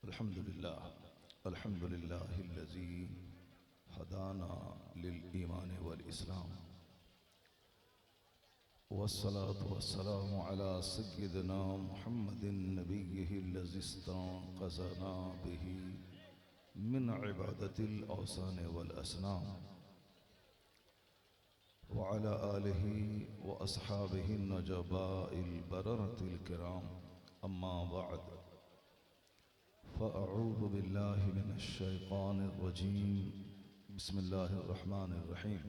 अल्हम्दुलिल्लाहिल्लज़ी हदाना लिल ईमान वल इस्लाम वस्सलातु वस्सलामु अला सय्यिदिना मुहम्मदिन नबिय्यिहिल्लज़ी इस्तंक़ज़ना बिही मिन इबादतिल औसान वल असनाम व अला आलिहि व अस्हाबिहि नजबाइल बररतिल किराम अम्मा बअद फ़अऊज़ु बिल्लाहि मिनश शैतानिर रजीम बिस्मिल्लाहिर रहमानिर रहीम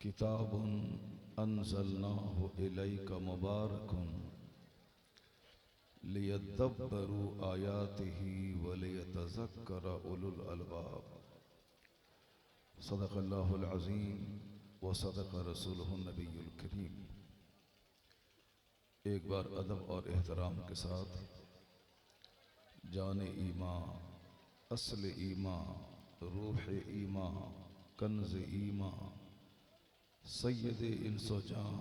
किताबुन अंज़लनाहु इलैका मुबारकुन लियद्दब्बरू आयातिही व लियतज़क्कर उलुल अलबाब सदक़ल्लाहुल अज़ीम व सदक़ रसूलुहुन नबियुल करीम। एक बार अदब और एहतराम के साथ जान ईमा, असल ईमा, रूह ईमा, कंज़ ईमा, सय्यद इंसो जान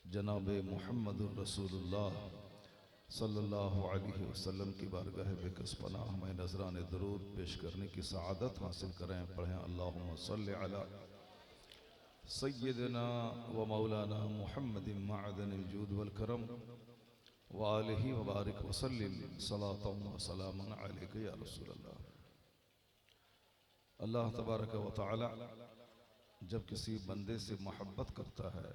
जनाब मुहम्मदुर रसूलुल्लाह सल्लल्लाहु अलैहि वसल्लम की बारगाह बेकस पनाह में नजरान दरूद पेश करने की सआदत हासिल करें। पढ़ें अल्लाहुम्मा सल्लि अला सय्यदना व मौलाना मुहम्मदिन मअदनिल जूद वल करम व आलिहि व बारिक व सल्लिम सलातन व सलामन अलैका या रसूलल्लाह। अल्लाह तबारक व तआला जब किसी बंदे से मोहब्बत करता है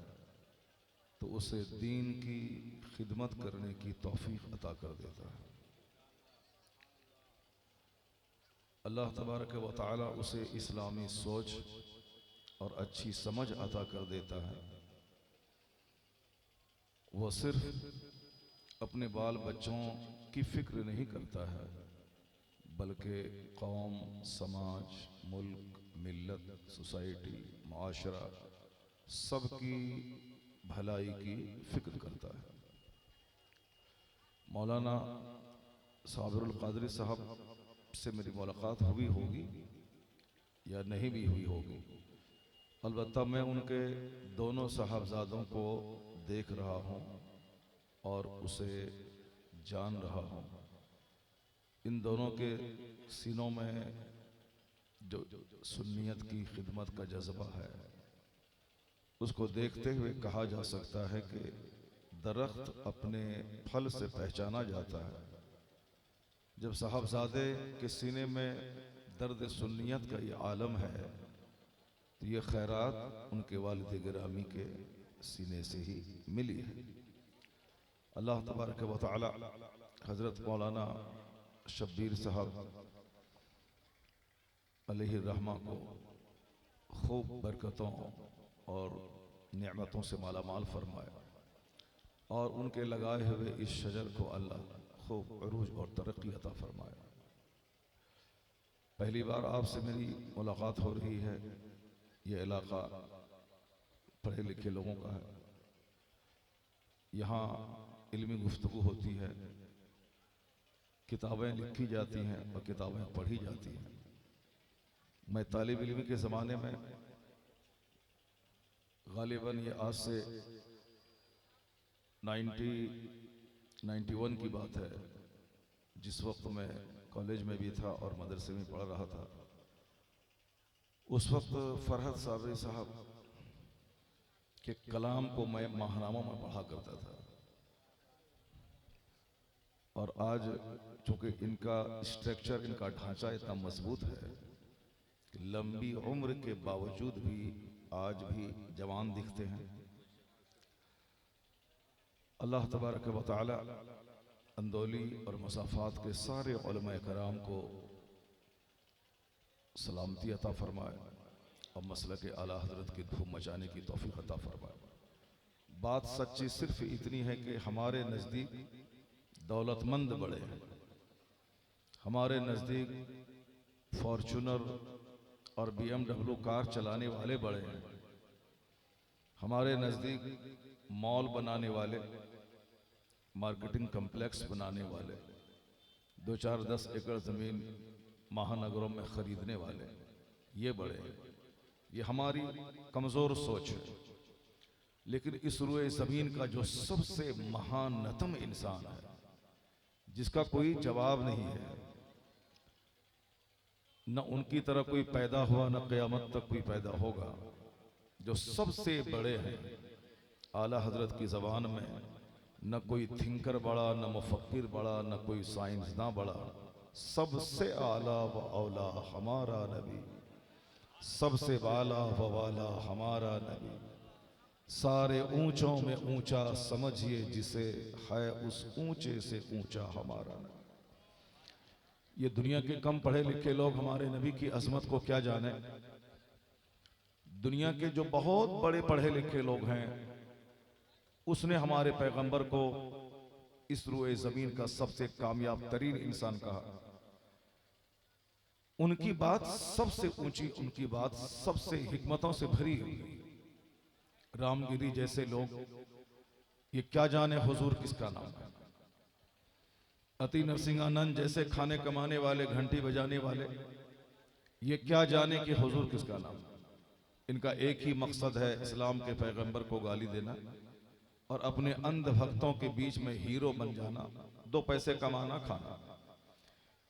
तो उसे दीन की खिदमत करने की तौफीक अता कर देता है। अल्लाह तबारक व तआला उसे इस्लामी सोच और अच्छी समझ अता कर देता है। वह सिर्फ अपने बाल बच्चों की फिक्र नहीं करता है बल्कि कौम, समाज, मुल्क, मिल्लत, सोसाइटी, मुआशरा सबकी भलाई की फिक्र करता है। मौलाना साबिरुल क़ादरी साहब से मेरी मुलाकात हुई होगी या नहीं भी हुई होगी, अलबत्ता मैं उनके दोनों साहबजादों को देख रहा हूँ और उसे जान रहा हूँ। इन दोनों के सीनों में जो सुन्नियत की खिदमत का जज्बा है उसको देखते हुए कहा जा सकता है कि दरख्त अपने फल से पहचाना जाता है। जब साहबजादे के सीने में दर्द सुन्नियत का ये आलम है तो ये खैरात उनके वालिद गिरामी के सीने से ही मिली है। अल्लाह तबारक व तआला हज़रत मौलाना शब्बीर साहब अलैहि रहमा को खूब बरकतों और नेमतों से माला माल फरमाए और उनके लगाए हुए इस शजर को अल्लाह खूब अरूज और तरक्की अता फरमाए। पहली बार आपसे मेरी मुलाकात हो रही है। यह इलाका पढ़े लिखे लोगों का है। यहाँ इल्मी गुफ्तगू होती है, किताबें लिखी जाती हैं और किताबें पढ़ी जाती हैं। मैं तालिब इल्मी के ज़माने में गालिबन ये आज से 91 की बात है, जिस वक्त मैं कॉलेज में भी था और मदरसे में पढ़ रहा था, उस वक्त फरहत साबरी साहब के कलाम को मैं माहनामों में पढ़ा करता था। और आज चूंकि इनका स्ट्रक्चर, इनका ढांचा इतना मजबूत है कि लंबी उम्र के बावजूद भी आज भी जवान दिखते हैं। अल्लाह तबारक व तआला अंदौली और मसाफात के सारे उलमाए कराम को सलामती अता फरमाए और मसलक आला हज़रत की धूम मचाने की तौफीक अता फरमाए। बात सच्ची सिर्फ इतनी है कि हमारे नज़दीक दौलतमंद बड़े हैं, हमारे नज़दीक फॉर्चूनर और BMW कार चलाने वाले बड़े हैं, हमारे नज़दीक मॉल बनाने वाले, मार्केटिंग कम्प्लेक्स बनाने वाले, 2-4-10 एकड़ ज़मीन महानगरों में ख़रीदने वाले, ये बड़े हैं। ये हमारी कमज़ोर सोच है। लेकिन इस रुए ज़मीन का जो सबसे महानतम इंसान है, जिसका कोई जवाब नहीं है, न उनकी तरह कोई पैदा हुआ न क़यामत तक कोई पैदा होगा, जो सबसे बड़े हैं आला हजरत की ज़बान में, न कोई थिंकर बड़ा, न मुफक्किर बड़ा, न कोई साइंसदान बड़ा, सबसे आला व औला हमारा नबी, सबसे वाला व वाला हमारा नबी, सारे ऊंचों में ऊंचा समझिए जिसे, है उस ऊंचे से ऊंचा हमारा नबी। ये दुनिया के कम पढ़े लिखे लोग हमारे नबी की अजमत को क्या जाने। दुनिया के जो बहुत बड़े पढ़े लिखे लोग हैं, उसने हमारे पैगंबर को इस रुए जमीन का सबसे कामयाब तरीन इंसान कहा। उनकी बात सबसे ऊंची, उनकी बात सबसे हिकमतों से भरी हुई। रामगिरी जैसे लोग ये क्या जाने हुजूर किसका नाम है। अति नरसिंहानंद जैसे खाने कमाने वाले, घंटी बजाने वाले, ये क्या जाने कि हुजूर किसका नाम है। इनका एक ही मकसद है, इस्लाम के पैगंबर को गाली देना और अपने अंध भक्तों के बीच में हीरो बन जाना, दो पैसे कमाना, खाना।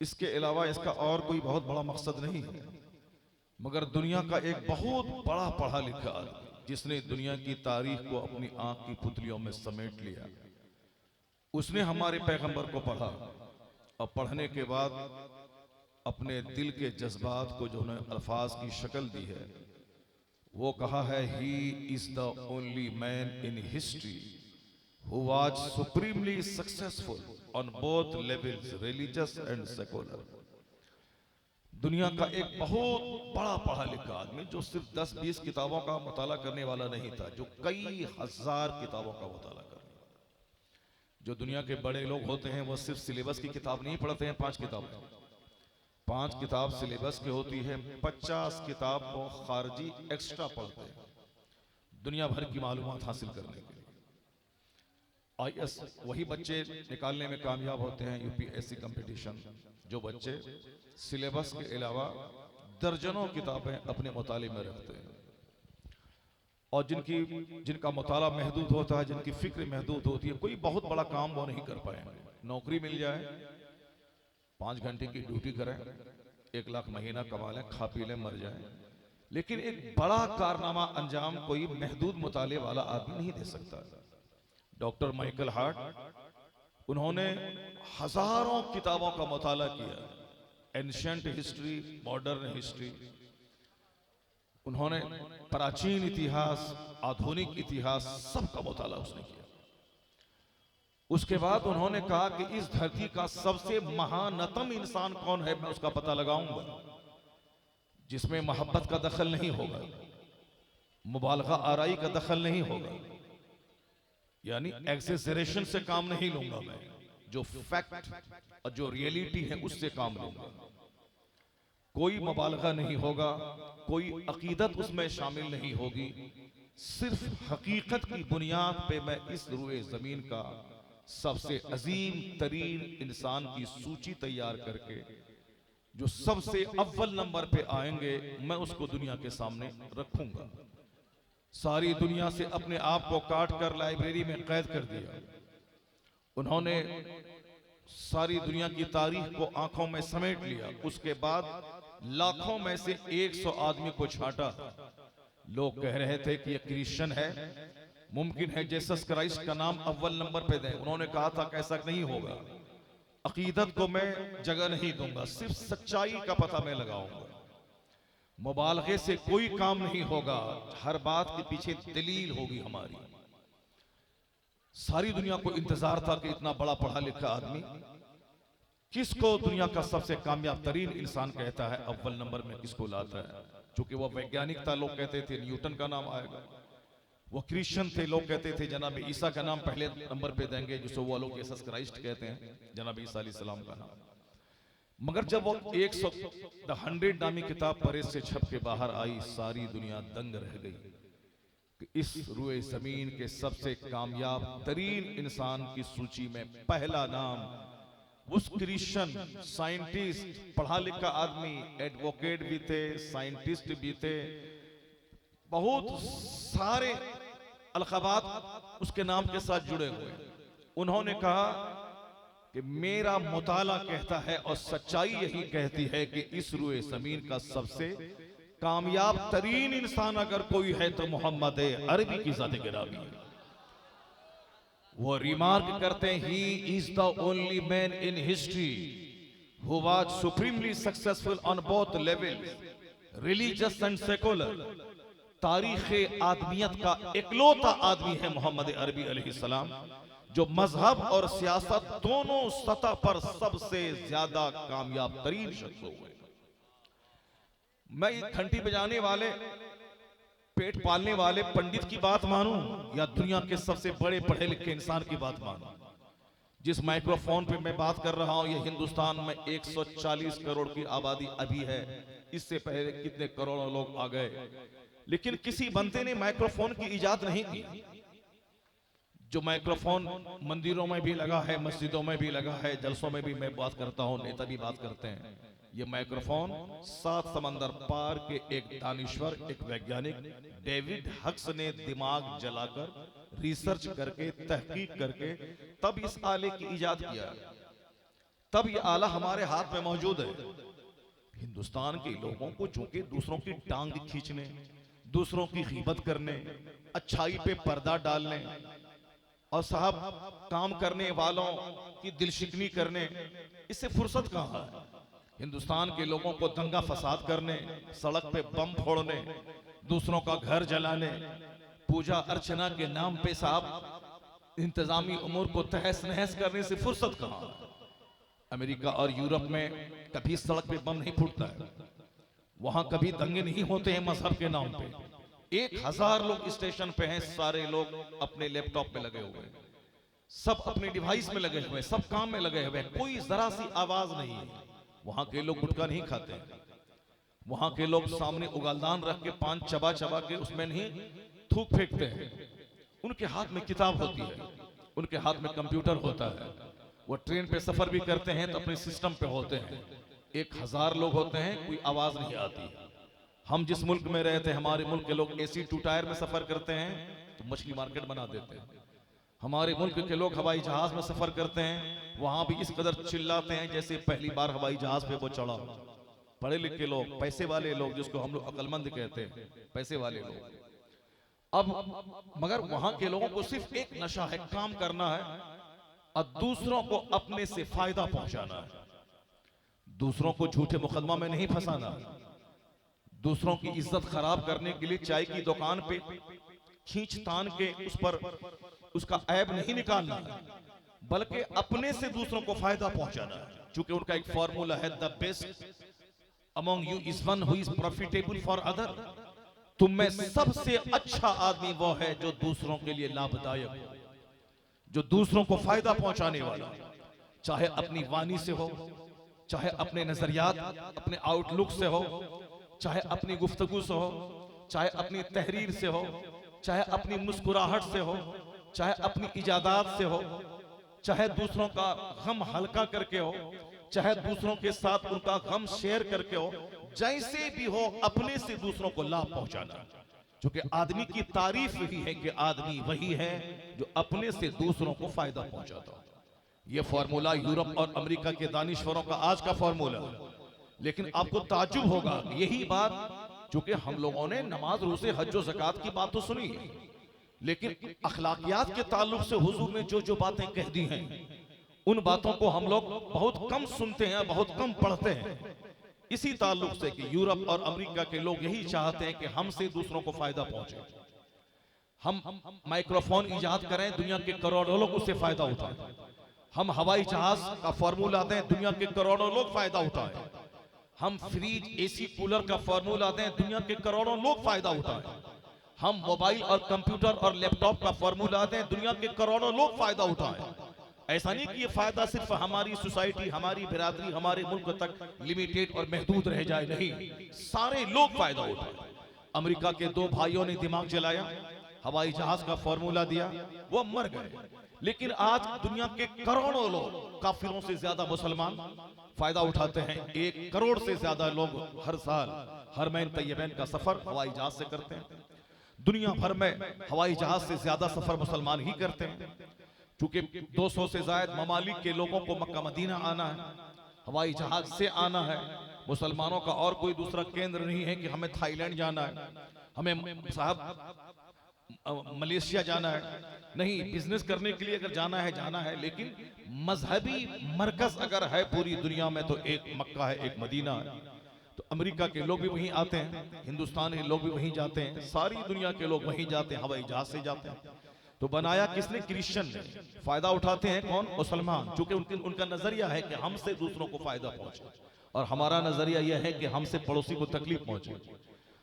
इसके अलावा इसका और कोई बहुत बड़ा मकसद नहीं है। मगर दुनिया का एक बहुत बड़ा पढ़ा लिखा आदमी, जिसने दुनिया की तारीख को अपनी आंख की पुतलियों में समेट लिया, उसने हमारे पैगंबर को पढ़ा और पढ़ने के बाद अपने दिल के जज्बात को जो उन्हें अल्फाज की शक्ल दी है, वो कहा है, he is the only man in history who was supremely successful on both levels, religious and secular. दुनिया का एक बहुत बड़ा पढ़ा लिखा आदमी, जो सिर्फ 10-20 किताबों का मुताला करने वाला नहीं था, जो कई हजार किताबों का मुताला करने वाला। जो दुनिया के बड़े लोग होते हैं वो सिर्फ सिलेबस की किताब नहीं पढ़ते हैं, 5 किताब, 5 किताब सिलेबस की होती है, 50 किताब वो खारजी एक्स्ट्रा पढ़ते हैं दुनिया भर की मालूमात हासिल करने के लिए। IAS वही बच्चे निकालने में कामयाब होते हैं, UPSC कंपटीशन, जो बच्चे सिलेबस के अलावा दर्जनों किताबें अपने मुताले में रखते हैं और जिनका मुताला महदूद होता है, जिनकी फिक्र महदूद होती है, कोई बहुत बड़ा काम वो नहीं कर पाएंगे। नौकरी मिल जाए, 5 घंटे की ड्यूटी करें, 1 लाख महीना कमा लें, खा पी लें, मर जाए, लेकिन एक बड़ा कारनामा अंजाम कोई महदूद मुताले वाला आदमी नहीं दे सकता। डॉक्टर माइकल हार्ट, उन्होंने हजारों किताबों का मुताला किया, एंशिएंट हिस्ट्री, मॉडर्न हिस्ट्री, उन्होंने प्राचीन इतिहास, आधुनिक इतिहास, सबका मुताला उसने किया। उसके बाद उन्होंने कहा कि इस धरती का सबसे महानतम इंसान कौन है, मैं उसका पता लगाऊंगा, जिसमें मोहब्बत का दखल नहीं होगा, मुबालगा आराई का दखल नहीं होगा, यानी एक्सेसरेशन से काम नहीं लूंगा मैं, जो फैक्ट और जो रियलिटी है उससे काम लूंगा। कोई मुबालगा नहीं होगा, कोई अकीदत उसमें शामिल नहीं होगी, सिर्फ हकीकत की बुनियाद पे मैं इस रुए जमीन का सबसे अजीम तरीन इंसान की सूची तैयार करके जो सबसे अव्वल नंबर पे आएंगे, मैं उसको दुनिया के सामने रखूंगा। सारी दुनिया से अपने आप को काट कर लाइब्रेरी में कैद कर दिया। उन्होंने सारी दुनिया की तारीख को आंखों में समेट लिया। उसके बाद लाखों में से 100 आदमी को छांटा। लोग कह रहे थे कि ये क्रिश्चियन है, मुमकिन है जीसस क्राइस्ट का नाम अव्वल नंबर पे दें। उन्होंने कहा था कि ऐसा नहीं होगा, अकीदत को मैं जगह नहीं दूंगा, सिर्फ सच्चाई का पता मैं लगाऊंगा, मुबालगे से कोई काम नहीं होगा, हर बात के पीछे दलील होगी हमारी। सारी दुनिया को इंतजार था कि इतना बड़ा पढ़ा लिखा आदमी किसको दुनिया का सबसे कामयाब तरीन इंसान कहता है, अव्वल नंबर में किसको लाता है। चूंकि वो वैज्ञानिक था, लोग कहते थे न्यूटन का नाम आएगा। वो क्रिश्चियन थे, लोग कहते थे जनाब ईसा का नाम पहले नंबर पे देंगे, जिसको वो लोग जीसस क्राइस्ट कहते हैं, जनाब ईसा अलैहिस्सलाम का नाम। मगर जब वो 100 नामी किताब परेज से छप के बाहर आई, सारी दुनिया दंग रह गई कि इस रुए जमीन के सबसे कामयाब तरीन इंसान की सूची में पहला नाम उस क्रिश्चियन साइंटिस्ट, पढ़ा लिखा आदमी, एडवोकेट भी थे, साइंटिस्ट भी थे, बहुत सारे अलखबात उसके नाम के साथ जुड़े हुए। उन्होंने कहा कि मेरा मुताला कहता है और सच्चाई यही कहती है कि इस रुए जमीन का सबसे कामयाब तरीन इंसान अगर कोई है तो मोहम्मद अरबी की ज़ात गिरामी है। वो रिमार्क करते हैं, he is the only man in history who was supremely successful on both levels, religious and secular. तारीख आदमियत का इकलौता आदमी है मोहम्मद अरबी अलैहिस्सलाम, जो मजहब और सियासत दोनों सतह पर सबसे ज्यादा कामयाब तरीन शख्स हुए। मैं घंटी बजाने वाले, पेट पालने वाले पंडित की बात मानूं या दुनिया के सबसे बड़े पढ़े लिखे इंसान की बात मानूं? जिस माइक्रोफोन पे मैं बात कर रहा हूं, ये हिंदुस्तान में 140 करोड़ की आबादी अभी है। इससे पहले कितने करोड़ों लोग आ गए, लेकिन किसी बंदे ने माइक्रोफोन की इजाद नहीं की। जो माइक्रोफोन मंदिरों में भी लगा है, मस्जिदों में भी लगा है, जलसों में भी मैं बात करता हूं, नेता भी बात करते हैं। ये माइक्रोफोन 7 समंदर पार के एक दानिश्वर, एक वैज्ञानिक डेविड हक्स ने दिमाग जलाकर रिसर्च करके तहकीक करके तब इस आले की इजाद किया। तब ये आला हमारे हाथ में मौजूद है। हिंदुस्तान के लोगों को चूंकि दूसरों की टांग खींचने, दूसरों की गीबत करने, अच्छाई पे पर्दा डालने और साहब काम करने वालों की दिलशिकनी करने, इससे फुर्सत कहां है? हिंदुस्तान के लोगों को दंगा फसाद करने, सड़क पे बम फोड़ने, दूसरों का घर जलाने, पूजा अर्चना के नाम पे साहब इंतजामी उमूर को तहस नहस करने से फुर्सत कहां? अमेरिका और यूरोप में कभी सड़क पे बम नहीं फूटता है, वहां कभी दंगे नहीं होते हैं मजहब के नाम पे। 1000 लोग स्टेशन पे हैं, सारे लोग अपने लैपटॉप में लगे हुए हैं, सब अपने डिवाइस में लगे हुए हैं, सब काम में लगे हुए हैं, कोई जरा सी आवाज नहीं है। वहां के लोग गुटखा नहीं खाते, वहां के लोग सामने उगालदान रख के पान चबा चबा के उसमें नहीं थूक फेंकते हैं। उनके हाथ में किताब होती है, उनके हाथ में कंप्यूटर होता है, वो ट्रेन पे सफर भी करते हैं तो अपने सिस्टम पे होते हैं। 1000 लोग होते हैं, कोई आवाज नहीं आती। हम जिस मुल्क में रहते हैं, हमारे मुल्क के लोग AC 2 टायर में सफर करते हैं तो मछली मार्केट बना देते हैं। हमारे मुल्क के लोग हवाई जहाज में सफर करते हैं, वहां भी इस कदर चिल्लाते हैं जैसे पहली बार हवाई जहाज पे वो चढ़ा। पढ़े लिखे लोग, पैसे वाले लोग, जिसको हम लोग अक्लमंद कहते हैं, पैसे वाले लोग। अब मगर वहां के लोगों को सिर्फ एक नशा है, काम करना है और दूसरों को अपने से फायदा पहुंचाना है। दूसरों को झूठे मुकदमा में नहीं फंसाना, दूसरों की इज्जत खराब करने के लिए चाय की दुकान पे खींच तान के उस पर उसका ऐब नहीं निकालना, बल्कि अपने से दूसरों को फायदा पहुंचाना है। चूंकि उनका एक फॉर्मूला है, the best among you is one who is profitable for other. तुम में सबसे अच्छा आदमी वो है जो दूसरों के लिए लाभदायक हो, जो दूसरों को फायदा पहुंचाने वाला, चाहे अपनी वाणी से हो, चाहे अपने नजरियात, अपने आउटलुक से हो, चाहे अपनी गुफ्तगू से हो, चाहे अपनी तहरीर से हो, चाहे अपनी मुस्कुराहट से हो, चाहे अपनी इजादात से हो, चाहे दूसरों का गम हल्का करके हो, चाहे दूसरों के साथ उनका गम शेयर करके हो, जैसे भी हो अपने से दूसरों को लाभ पहुंचाना। क्योंकि आदमी की तारीफ ही है कि आदमी वही है जो अपने से दूसरों को फायदा पहुंचाता हो। यह फॉर्मूला यूरोप और अमेरिका के दानिश्वरों का आज का फॉर्मूला। लेकिन आपको ताज्जुब होगा, यही बात चूंकि हम लोगों ने नमाज, रोजे, हज और ज़कात की बात तो सुनी, लेकिन अखलाकियात के ताल्लुक से हुजूर ने जो जो बातें कह दी हैं, उन बातों को हम लोग बहुत कम सुनते हैं, बहुत कम पढ़ते हैं। इसी ताल्लुक से कि यूरोप और अमेरिका के लोग यही चाहते हैं कि हमसे दूसरों को फायदा पहुंचे। हम माइक्रोफोन इजाद करें, दुनिया के करोड़ों लोग उससे फायदा उठाएं। हम हवाई जहाज का फॉर्मूला दें, दुनिया के करोड़ों लोग फायदा उठाएं। हम फ्रिज, AC, कूलर का फॉर्मूला दें, दुनिया के करोड़ों लोग फायदा उठाएं। हम मोबाइल और कंप्यूटर और लैपटॉप का फॉर्मूला दें, दुनिया के करोड़ों लोग फायदा उठाएं। ऐसा नहीं कि ये फायदा सिर्फ हमारी सोसाइटी, हमारी बिरादरी, हमारे मुल्क तक लिमिटेड और महदूद रह जाए, नहीं, सारे लोग फायदा उठाएं। अमेरिका के 2 भाइयों ने दिमाग जलाया, हवाई जहाज का फॉर्मूला दिया, वो मर गए। लेकिन आज दुनिया के करोड़ों लोग, काफिरों से ज्यादा मुसलमान फायदा उठाते हैं। 1 करोड़ से ज्यादा लोग हर साल हरमैन तैयबैन का सफर हवाई जहाज से करते हैं। दुनिया भर में हवाई जहाज से ज्यादा सफर मुसलमान ही करते हैं, क्योंकि 200 से ज्यादा ममालिक के लोगों को मक्का मदीना आना है, हवाई जहाज से आना है। मुसलमानों का और कोई दूसरा केंद्र नहीं है कि हमें थाईलैंड जाना है, हमें साहब मलेशिया जाना है, नहीं। बिजनेस करने के लिए अगर जाना है, लेकिन मजहबी मरकज अगर है पूरी दुनिया में तो एक मक्का है, एक मदीना है। तो अमेरिका के लोग भी वहीं आते हैं, हिंदुस्तान के लोग भी वहीं जाते हैं, सारी दुनिया के लोग वहीं जाते हैं, हवाई जहाज से जाते हैं। तो बनाया किसने? क्रिश्चियन ने। फायदा उठाते हैं कौन? मुसलमान, क्योंकि उनका नजरिया है कि हमसे दूसरों को फायदा पहुंचे, और हमारा नजरिया यह है कि हमसे पड़ोसी को तकलीफ पहुंचे।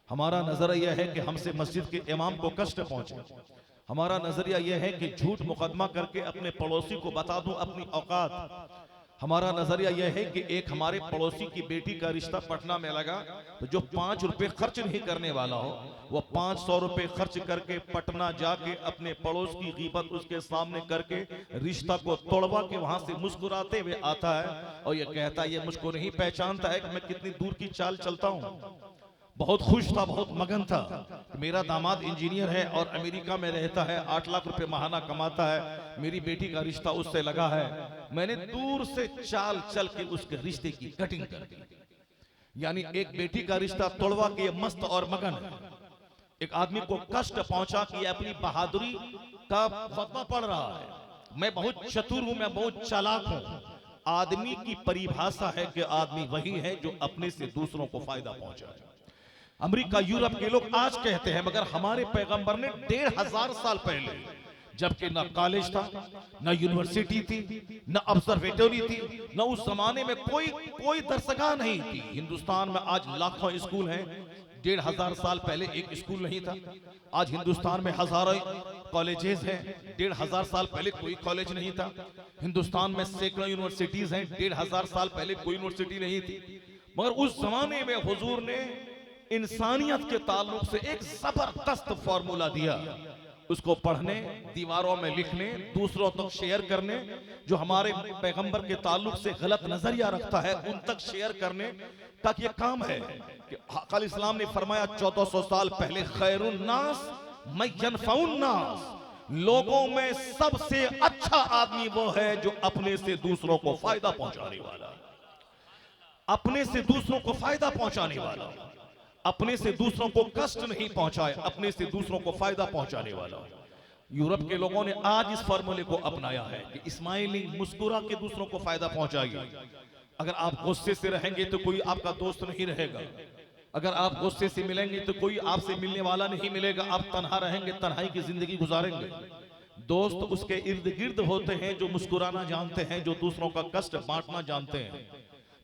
हमारा नजरिया यह है कि हमसे मस्जिद के इमाम को कष्ट पहुंचे। हमारा नजरिया यह है कि झूठ मुकदमा करके अपने पड़ोसी को बता दूं अपनी औकात। हमारा नजरिया यह है कि एक हमारे पड़ोसी की बेटी का रिश्ता पटना में लगा, तो जो 5 रुपए खर्च नहीं करने वाला हो, वो 500 रुपए खर्च करके पटना जाके अपने पड़ोस की गीबत उसके सामने करके रिश्ता को तोड़वा के वहां से मुस्कुराते हुए आता है और ये कहता है, ये मुझको नहीं पहचानता है कि मैं कितनी दूर की चाल चलता हूं। बहुत खुश था, बहुत मगन था। मेरा दामाद इंजीनियर है और अमेरिका में रहता है, 8 लाख रुपए महाना कमाता है, मेरी बेटी का रिश्ता उससे लगा है। मैंने दूर से चाल चल के उसके रिश्ते की कटिंग कर दी। यानी एक बेटी का रिश्ता तोड़वा के मस्त और मगन है। एक आदमी को कष्ट पहुंचा कि अपनी बहादुरी का फतवा पड़ रहा है। मैं बहुत चतुर हूं, मैं बहुत चालाक हूं। आदमी की परिभाषा है कि आदमी वही है जो अपने से दूसरों को फायदा पहुंचाए। अमेरिका यूरोप के लोग आज कहते हैं, मगर हमारे पैगंबर ने 1500 साल पहले, जबकि ना कॉलेज था, ना यूनिवर्सिटी थी, ना ऑब्जर्वेटरी थी, ना उस जमाने में कोई दरसगाह नहीं थी। हिंदुस्तान में आज लाखों स्कूल हैं, 1500 साल पहले एक स्कूल नहीं था। आज हिंदुस्तान में हजारों कॉलेजेस हैं, 1500 साल पहले कोई कॉलेज नहीं था। हिंदुस्तान में सैकड़ों यूनिवर्सिटीज हैं, 1500 साल पहले कोई यूनिवर्सिटी नहीं थी। मगर उस जमाने में हुजूर ने इंसानियत के ताल्लुक से एक जबरदस्त फॉर्मूला दिया, उसको पढ़ने, दीवारों में लिखने, दूसरों तक शेयर करने, जो हमारे पैगंबर के ताल्लुक से गलत नजरिया रखता है उन तक शेयर करने का ये काम है। कि आका इस्लाम ने फरमाया 1400 साल पहले, खैरुन नास मय्यनफउन नास, लोगों में सबसे अच्छा आदमी वो है जो अपने से दूसरों को फायदा पहुंचाने वाला, अपने से दूसरों को फायदा पहुंचाने वाला, अपने से दूसरों को कष्ट नहीं पहुंचाए, अपने से दूसरों को फायदा पहुंचाने वाला। यूरोप के लोगों ने आज इस फॉर्मूले को अपनाया है कि स्माइलिंग, मुस्कुरा के दूसरों को फायदा पहुंचाइए। अगर आप गुस्से से रहेंगे तो कोई आपका दोस्त नहीं रहेगा, अगर आप गुस्से से मिलेंगे तो कोई आपसे मिलने वाला नहीं मिलेगा। आप तन्हा रहेंगे, तन्हाई की जिंदगी गुजारेंगे। दोस्त उसके इर्द गिर्द होते हैं जो मुस्कुराना जानते हैं, जो दूसरों का कष्ट बांटना जानते हैं,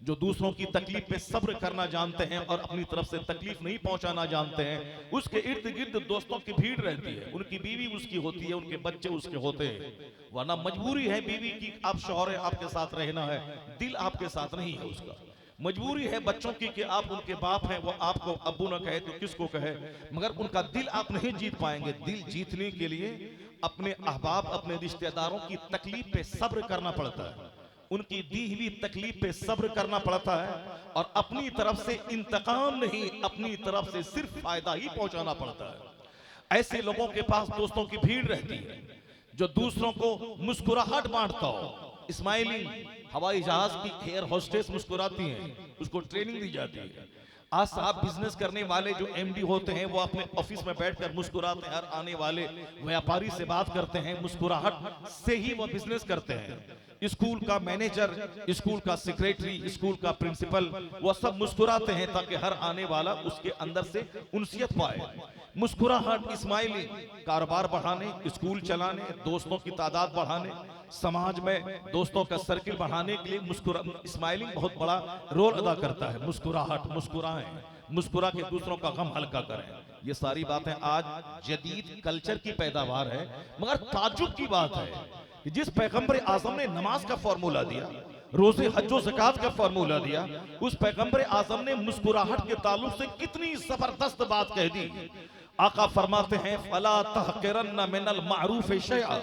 जो दूसरों की तकलीफ पे सब्र करना जानते हैं और अपनी तरफ से तकलीफ नहीं पहुंचाना जानते हैं। उसके इर्द गिर्द दोस्तों की भीड़ रहती है, उनकी बीवी उसकी होती है, उनके बच्चे उसके होते हैं। वरना मजबूरी है बीवी की, आप शौहर है, आपके साथ रहना है, दिल आपके साथ नहीं है उसका। मजबूरी है बच्चों की कि आप उनके बाप हैं, वो आपको अब्बू न कहे तो किसको कहे, मगर उनका दिल आप नहीं जीत पाएंगे। दिल जीतने के लिए अपने अहबाब, अपने रिश्तेदारों की तकलीफ पे सब्र करना पड़ता है, उनकी दी हुई तकलीफ पे सब्र करना पड़ता है, और अपनी तरफ से इंतकाम नहीं, अपनी तरफ से सिर्फ फायदा ही पहुंचाना पड़ता है। ऐसे लोगों के पास दोस्तों की भीड़ रहती है जो दूसरों को मुस्कुराहट बांटता हो। स्माइलिंग, हवाई जहाज की एयर होस्टेस मुस्कुराती हैं, उसको ट्रेनिंग दी जाती है। आज साहब बिजनेस करने वाले जो एमडी होते हैं वो अपने ऑफिस में बैठकर मुस्कुराते हैं, हर आने वाले व्यापारी से बात करते हैं, मुस्कुराहट से ही वो बिजनेस करते हैं। स्कूल का मैनेजर, स्कूल का सेक्रेटरी, स्कूल का प्रिंसिपल, वो सब मुस्कुराते हैं ताकि हर आने वाला उसके अंदर से उनसियत पाए। मुस्कुराहट, स्माइलिंग, कारोबार बढ़ाने, स्कूल चलाने, दोस्तों की तादाद बढ़ाने, समाज में दोस्तों का सर्किल बढ़ाने के लिए स्माइलिंग बहुत बड़ा रोल अदा करता है। मुस्कुराहट, मुस्कुराएं, मुस्कुरा के दूसरों का गम हल्का करें। ये सारी बातें आज जदीद कल्चर की पैदावार है। मगर ताज्जुब की बात है कि जिस पैगंबर आजम ने नमाज का फॉर्मूला दिया, रोजे हज्जो ज़कात का फॉर्मूला दिया, उस पैगंबर आजम ने मुस्कुराहट के ताल्लुक से कितनी जबरदस्त बात कह दी। आका फरमाते हैं, फला तहकिरन्न मिनल मारूफ शैअ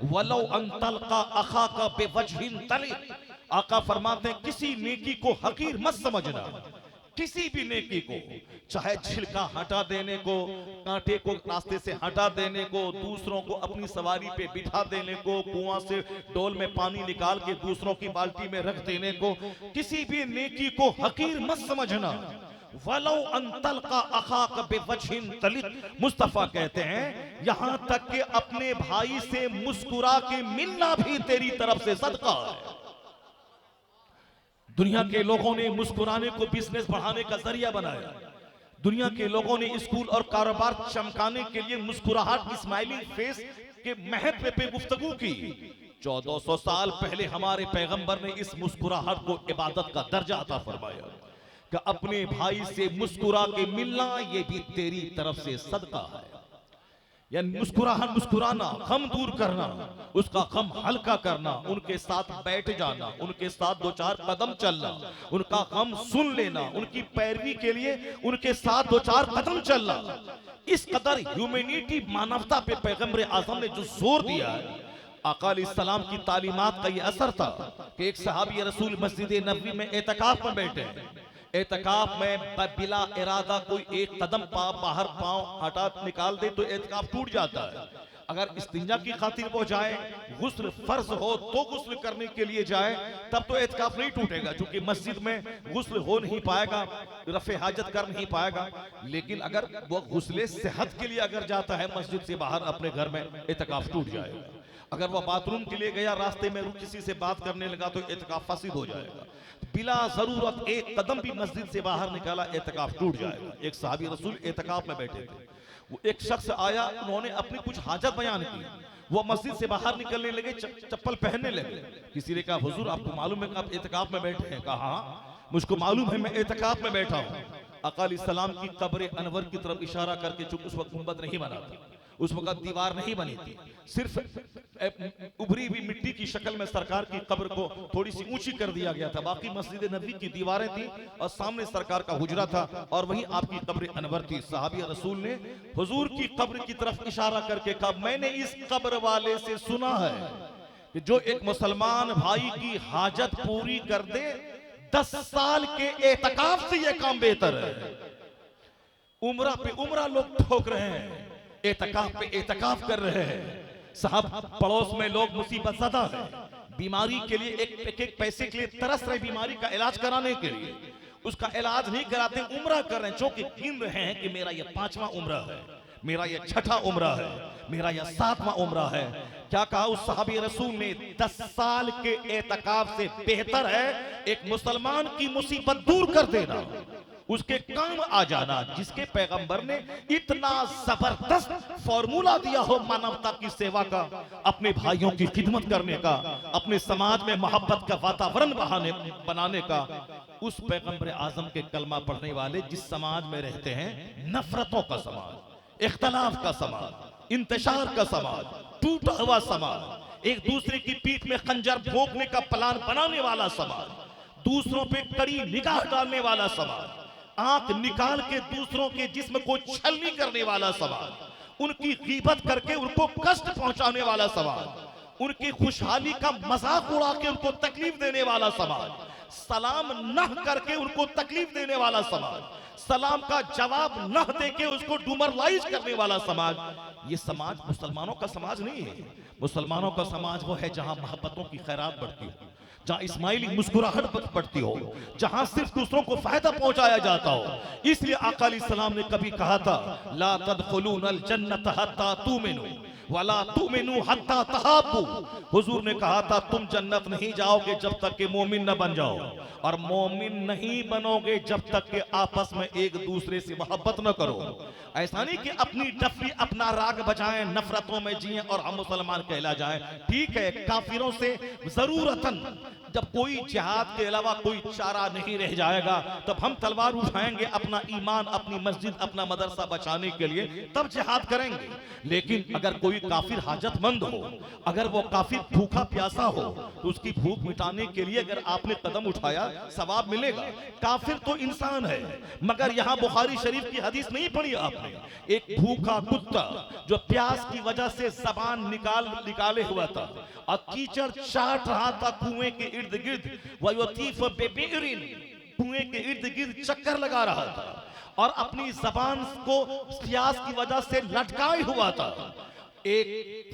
वलौ अन तल्का अखाका बिवजहिन तलिक। आका फरमाते हैं, किसी नेकी को हकीर मत समझना, किसी भी नेकी को, चाहे छिलका हटा देने को, कांटे को रास्ते से हटा देने को, दूसरों को अपनी सवारी पे बिठा देने को, कुआं से डोल में पानी निकाल के दूसरों की बाल्टी में रख देने को, किसी भी नेकी को हकीर मत समझना। वलो अंतल का अखाक बेवजहिन तलिक, मुस्तफा कहते हैं यहां तक कि अपने भाई से मुस्कुरा के मिलना भी तेरी तरफ से सदका है। दुनिया के लोगों ने मुस्कुराने को बिजनेस बढ़ाने का जरिया बनाया। दुनिया के लोगों ने स्कूल और कारोबार चमकाने के लिए मुस्कुराहट, स्माइलिंग फेस के महत्व पे गुफ्तगू की। 1400 साल पहले हमारे पैगंबर ने इस मुस्कुराहट को इबादत का दर्जा अता फरमाया कि अपने भाई से मुस्कुरा के मिलना ये भी तेरी तरफ से सदका है। यानी मुस्कुराना, गम दूर करना, उसका गम हल्का करना, उनके साथ बैठ जाना, उनके साथ 2-4 कदम चलना, उनका गम सुन लेना, उनकी पैरवी के लिए उनके साथ 2-4 कदम चलना। इस कदर ह्यूमैनिटी, मानवता पे पैगंबर आज़म ने जो जोर दिया है, आका अलैहिस्सलाम की तालीमात का ये असर था कि एक सहाबी रसूल मस्जिद नबवी में एतकाफ में बैठे हैं। एतकाफ में बिला इरादा कोई एक कदम बाहर पांव हटा निकाल दे तो एतकाफ टूट जाता है। अगर इस्तिंजा की खातिर वो जाए, गुस्ल फर्ज हो तो गुस्ल करने के लिए जाए, तब तो एतकाफ नहीं टूटेगा, क्योंकि मस्जिद में गुस्ल हो नहीं पाएगा, रफे हाजत कर नहीं पाएगा। लेकिन अगर वो गुस्ले सेहत के लिए अगर जाता है मस्जिद से बाहर अपने घर में, एतकाफ टूट जाएगा। अगर वह बाथरूम के लिए गया, रास्ते में किसी से बात करने लगा तो एतकाफ फासिद हो जाएगा। बिला जरूरत एक कदम भी मस्जिद से बाहर निकाला, एतकाफ टूट जाएगा। एक सहाबी रसूल एतकाफ में बैठे थे, वो एक शख्स आया, उन्होंने अपनी कुछ हाजत बयान की, वो मस्जिद से बाहर निकलने लगे, चप्पल पहनने लगे। किसी ने कहा हुजूर आपको मालूम है कि आप एतकाफ में बैठे हैं? कहा हाँ मुझको मालूम है, मैं एतकाफ में बैठा हूँ। आका अलैहिस्सलाम की कब्र अनवर की तरफ इशारा करके, चूंकि उस वक्त गुंबद नहीं बना था, उस वक्त दीवार नहीं बनी थी, सिर्फ उभरी हुई मिट्टी की शक्ल में सरकार की कब्र को थोड़ी सी ऊंची कर दिया गया था। बाकी मस्जिद नबवी की दीवारें थी और सामने सरकार का हुजरा था और वहीं आपकी कब्र अनवर थी। सहाबी रसूल ने हुजूर की कब्र की तरफ इशारा करके कहा, मैंने इस कब्र वाले से सुना है कि जो एक मुसलमान भाई की हाजत पूरी कर दे, 10 साल के एतकाफ से यह काम बेहतर है। उम्रा पे उम्रा लोग ठोक रहे हैं, एतकाफ पे एतकाफ कर रहे हैं। साहब पड़ोस में लोग मुसीबत ज़दा है, बीमारी के लिए एक पैसे के लिए तरस रहे, बीमारी का इलाज कराने के लिए, उसका इलाज नहीं कराते, उम्रा कर रहे हैं, जो कि गिन रहे हैं कि मेरा यह 5वां उम्रा है, मेरा यह 6ठा उम्रा है, मेरा यह 7वां उम्रा है। क्या कहा उस सहाबी रसूल ने? 10 साल के एतकाफ से बेहतर है एक मुसलमान की मुसीबत दूर कर देना, उसके काम आ जाना। जिसके पैगंबर ने इतना जबरदस्त फॉर्मूला दिया हो मानवता की सेवा का, अपने भाइयों की खिदमत करने का, अपने समाज में मोहब्बत का वातावरण बनाने का, उस पैगंबर आजम के कलमा पढ़ने वाले जिस समाज में रहते हैं, नफरतों का समाज, इख्तलाफ का समाज, इंतशार का समाज, टूटा हुआ समाज, एक दूसरे की पीठ में खंजर भोंकने का प्लान बनाने वाला समाज, दूसरों पे कड़ी निगाह डालने वाला समाज, आंख निकाल के दूसरों के जिस्म को छलनी करने वाला समाज, उनकी गीबत करके उनको कष्ट पहुंचाने वाला समाज, उनकी खुशहाली का मजाक उड़ा के उनको तकलीफ देने वाला समाज, सलाम न करके उनको तकलीफ देने वाला समाज, सलाम का जवाब न देके उसको डुमरलाइज करने वाला समाज, ये समाज मुसलमानों का समाज नहीं है। मुसलमानों का समाज वो है जहां मोहब्बतों की खैरात बढ़ती हो, जहां इस्माइली मुस्कुराहट बढ़ती हो, जहां सिर्फ दूसरों को फायदा पहुंचाया जाता हो। इसलिए आका अलैहिस्सलाम ने कभी कहा था, ला तदखुलूनल जन्नत हत्ता तुमिनू वला तुमिनू हत्ता तहाब्बू। हुजूर ने कहा था, तुम जन्नत नहीं जाओगे जब तक कि मोमिन न बन जाओ, और मोमिन नहीं बनोगे जब तक कि आपस में एक दूसरे से मोहब्बत न करो। ऐसा नहीं कि अपनी डफली अपना राग बजाएं, नफरतों में जिएं और हम मुसलमान कहला जाएं। ठीक है, काफिरों से जरूरतन जब कोई जिहाद के अलावा कोई चारा नहीं रह जाएगा, तब हम तलवार उठाएंगे अपना ईमान, अपनी मस्जिद, अपना मदरसा बचाने के लिए, तब जिहाद करेंगे। लेकिन अगर कोई काफिर हाजतमंद हो, अगर वो काफिर भूखा प्यासा हो, तो उसकी भूख मिटाने के लिए अगर आपने कदम उठाया, सवाब मिलेगा। काफिर तो इंसान है, मगर यहाँ बुखारी शरीफ की हदीस नहीं पढ़ी आपने, एक भूखा कुत्ता जो प्यास की वजह से जबान निकाले हुआ था और कीचड़ चाट रहा था कुएं के इर्द गिर्द, कुएं कुएं के इर्द गिर्द चक्कर लगा रहा था और अपनी जबान को प्यास की वजह से लटकाए हुआ था। एक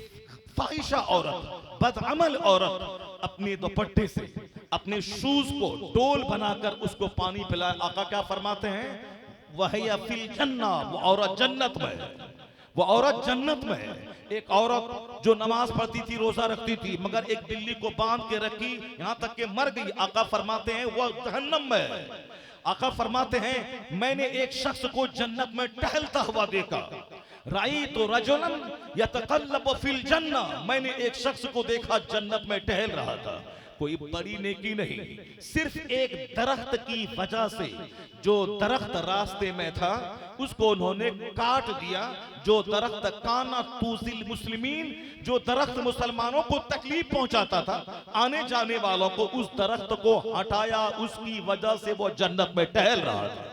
फाहिशा औरत, बदअमल औरत अपने दुपट्टे से अपने शूज को डोल बनाकर उसको पानी पिलाए। आका क्या फरमाते हैं, वह फिल जन्ना, वो औरत जन्नत में है, वो औरत जन्नत में है। एक औरत जो नमाज पढ़ती थी, रोजा रखती थी, मगर एक बिल्ली को बांध के रखी, यहां तक कि मर गई। आका फरमाते हैं वह जहन्नम में है। आका फरमाते हैं मैंने एक शख्स को जन्नत में टहलता हुआ देखा, राई तो रजुलन यतकल्लब फिल जन्ना, मैंने एक शख्स को देखा जन्नत में टहल रहा था। कोई बड़ी नेकी नहीं, सिर्फ एक दरख्त की वजह से, जो दरख्त रास्ते में था उसको उन्होंने काट दिया। जो दरख्त काना तूजिल मुस्लिमीन, जो दरख्त मुसलमानों को तकलीफ पहुंचाता था, आने जाने वालों को, उस दरख्त को हटाया, उसकी वजह से वो जन्नत में टहल रहा था।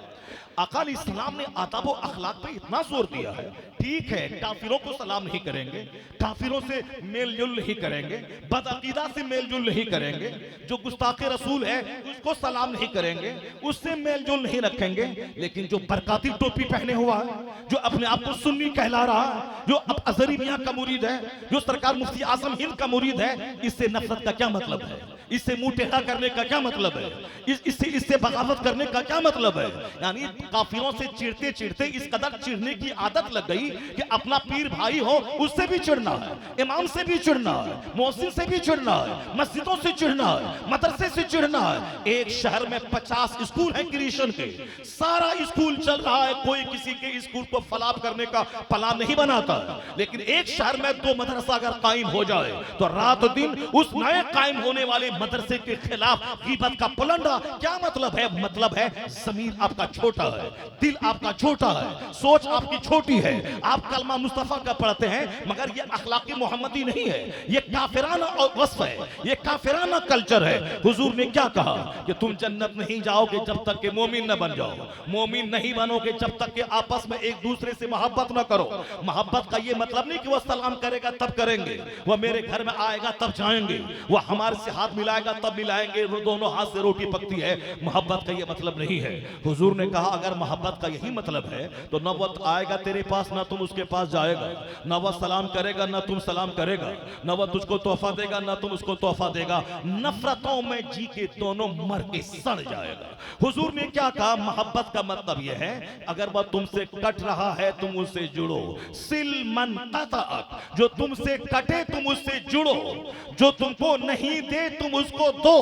आका इस्लाम ने आदाब व अखलाक पे इतना जोर दिया है। ठीक है, काफिरों को सलाम नहीं करेंगे, काफिरों से मेल जुल नहीं करेंगे, बदअकीदा से मेल जुल नहीं करेंगे, जो गुस्ताखे रसूल है उसको सलाम नहीं करेंगे, उससे मेल जुल नहीं रखेंगे। लेकिन जो बरकाती टोपी पहने हुआ है, जो अपने आप को सुन्नी कहला रहा है, जो अब अजहरी मियां का मुरीद है, जो सरकार मुफ्ती आजम हिंद का मुरीद है, इससे नफरत का क्या मतलब है? इससे मुंह टेढ़ा करने का क्या मतलब है? इससे बगावत करने का क्या मतलब है? यानी काफिरों से चिढ़ते चिढ़ते इस कदर चिढ़ने की आदत लग गई कि अपना पीर भाई हो उससे भी चिढ़ना है, इमाम से भी चिढ़ना है, मौसिन से भी चिढ़ना है, मस्जिदों से चिढ़ना है, मदरसे से चिढ़ना है। एक शहर में 50 स्कूल हैं क्रिश्चियन के, सारा स्कूल चल रहा है, कोई किसी के स्कूल को फलाप करने का प्लान नहीं बनाता। लेकिन एक शहर में 2 मदरसा अगर कायम हो जाए तो रात दिन उस नए कायम होने वाले मदरसे के खिलाफ गीबत का पुलंदा। क्या मतलब है? मतलब है ज़मीर आपका छोटा है, दिल आपका छोटा है, सोच आपकी छोटी है। आप कलमा मुस्तफा का पढ़ते हैं, मगर ये अखलाकी मोहम्मदी नहीं है, ये काफिराना वस्फ है, ये काफिराना कल्चर है। हुजूर ने क्या कहा कि तुम जन्नत नहीं जाओगे जब तक कि मोमिन न बन जाओ, मोमिन नहीं बनोगे जब तक कि आपस में एक दूसरे से मोहब्बत न करो। मोहब्बत का ये मतलब नहीं कि वह सलाम करेगा तब करेंगे, वह मेरे घर में आएगा तब जाएंगे, वह हमारे से हाथ मिलाएगा तब मिलाएंगे, दोनों हाथ से रोटी पकती है। मोहब्बत का ये मतलब नहीं है। हुजूर ने कहा अगर मोहब्बत का यही मतलब है तो न वह आएगा तेरे पास, ना तुम उसके पास जाएगा, न वह सलाम करेगा ना तुम सलाम करेगा, न वह तुझको तोहफा देगा ना तुम उसको तोहफा देगा। नफरतों में जी के दोनों मर के सड़ जाएगा। हुजूर ने क्या कहा? मोहब्बत का मतलब यह है अगर वह तुमसे कट रहा है तुम उससे जुड़ो। सिल मन कतअक, जो तुमसे कटे तुम उससे जुड़ो, जो तुमको नहीं दे तुम उसको दो,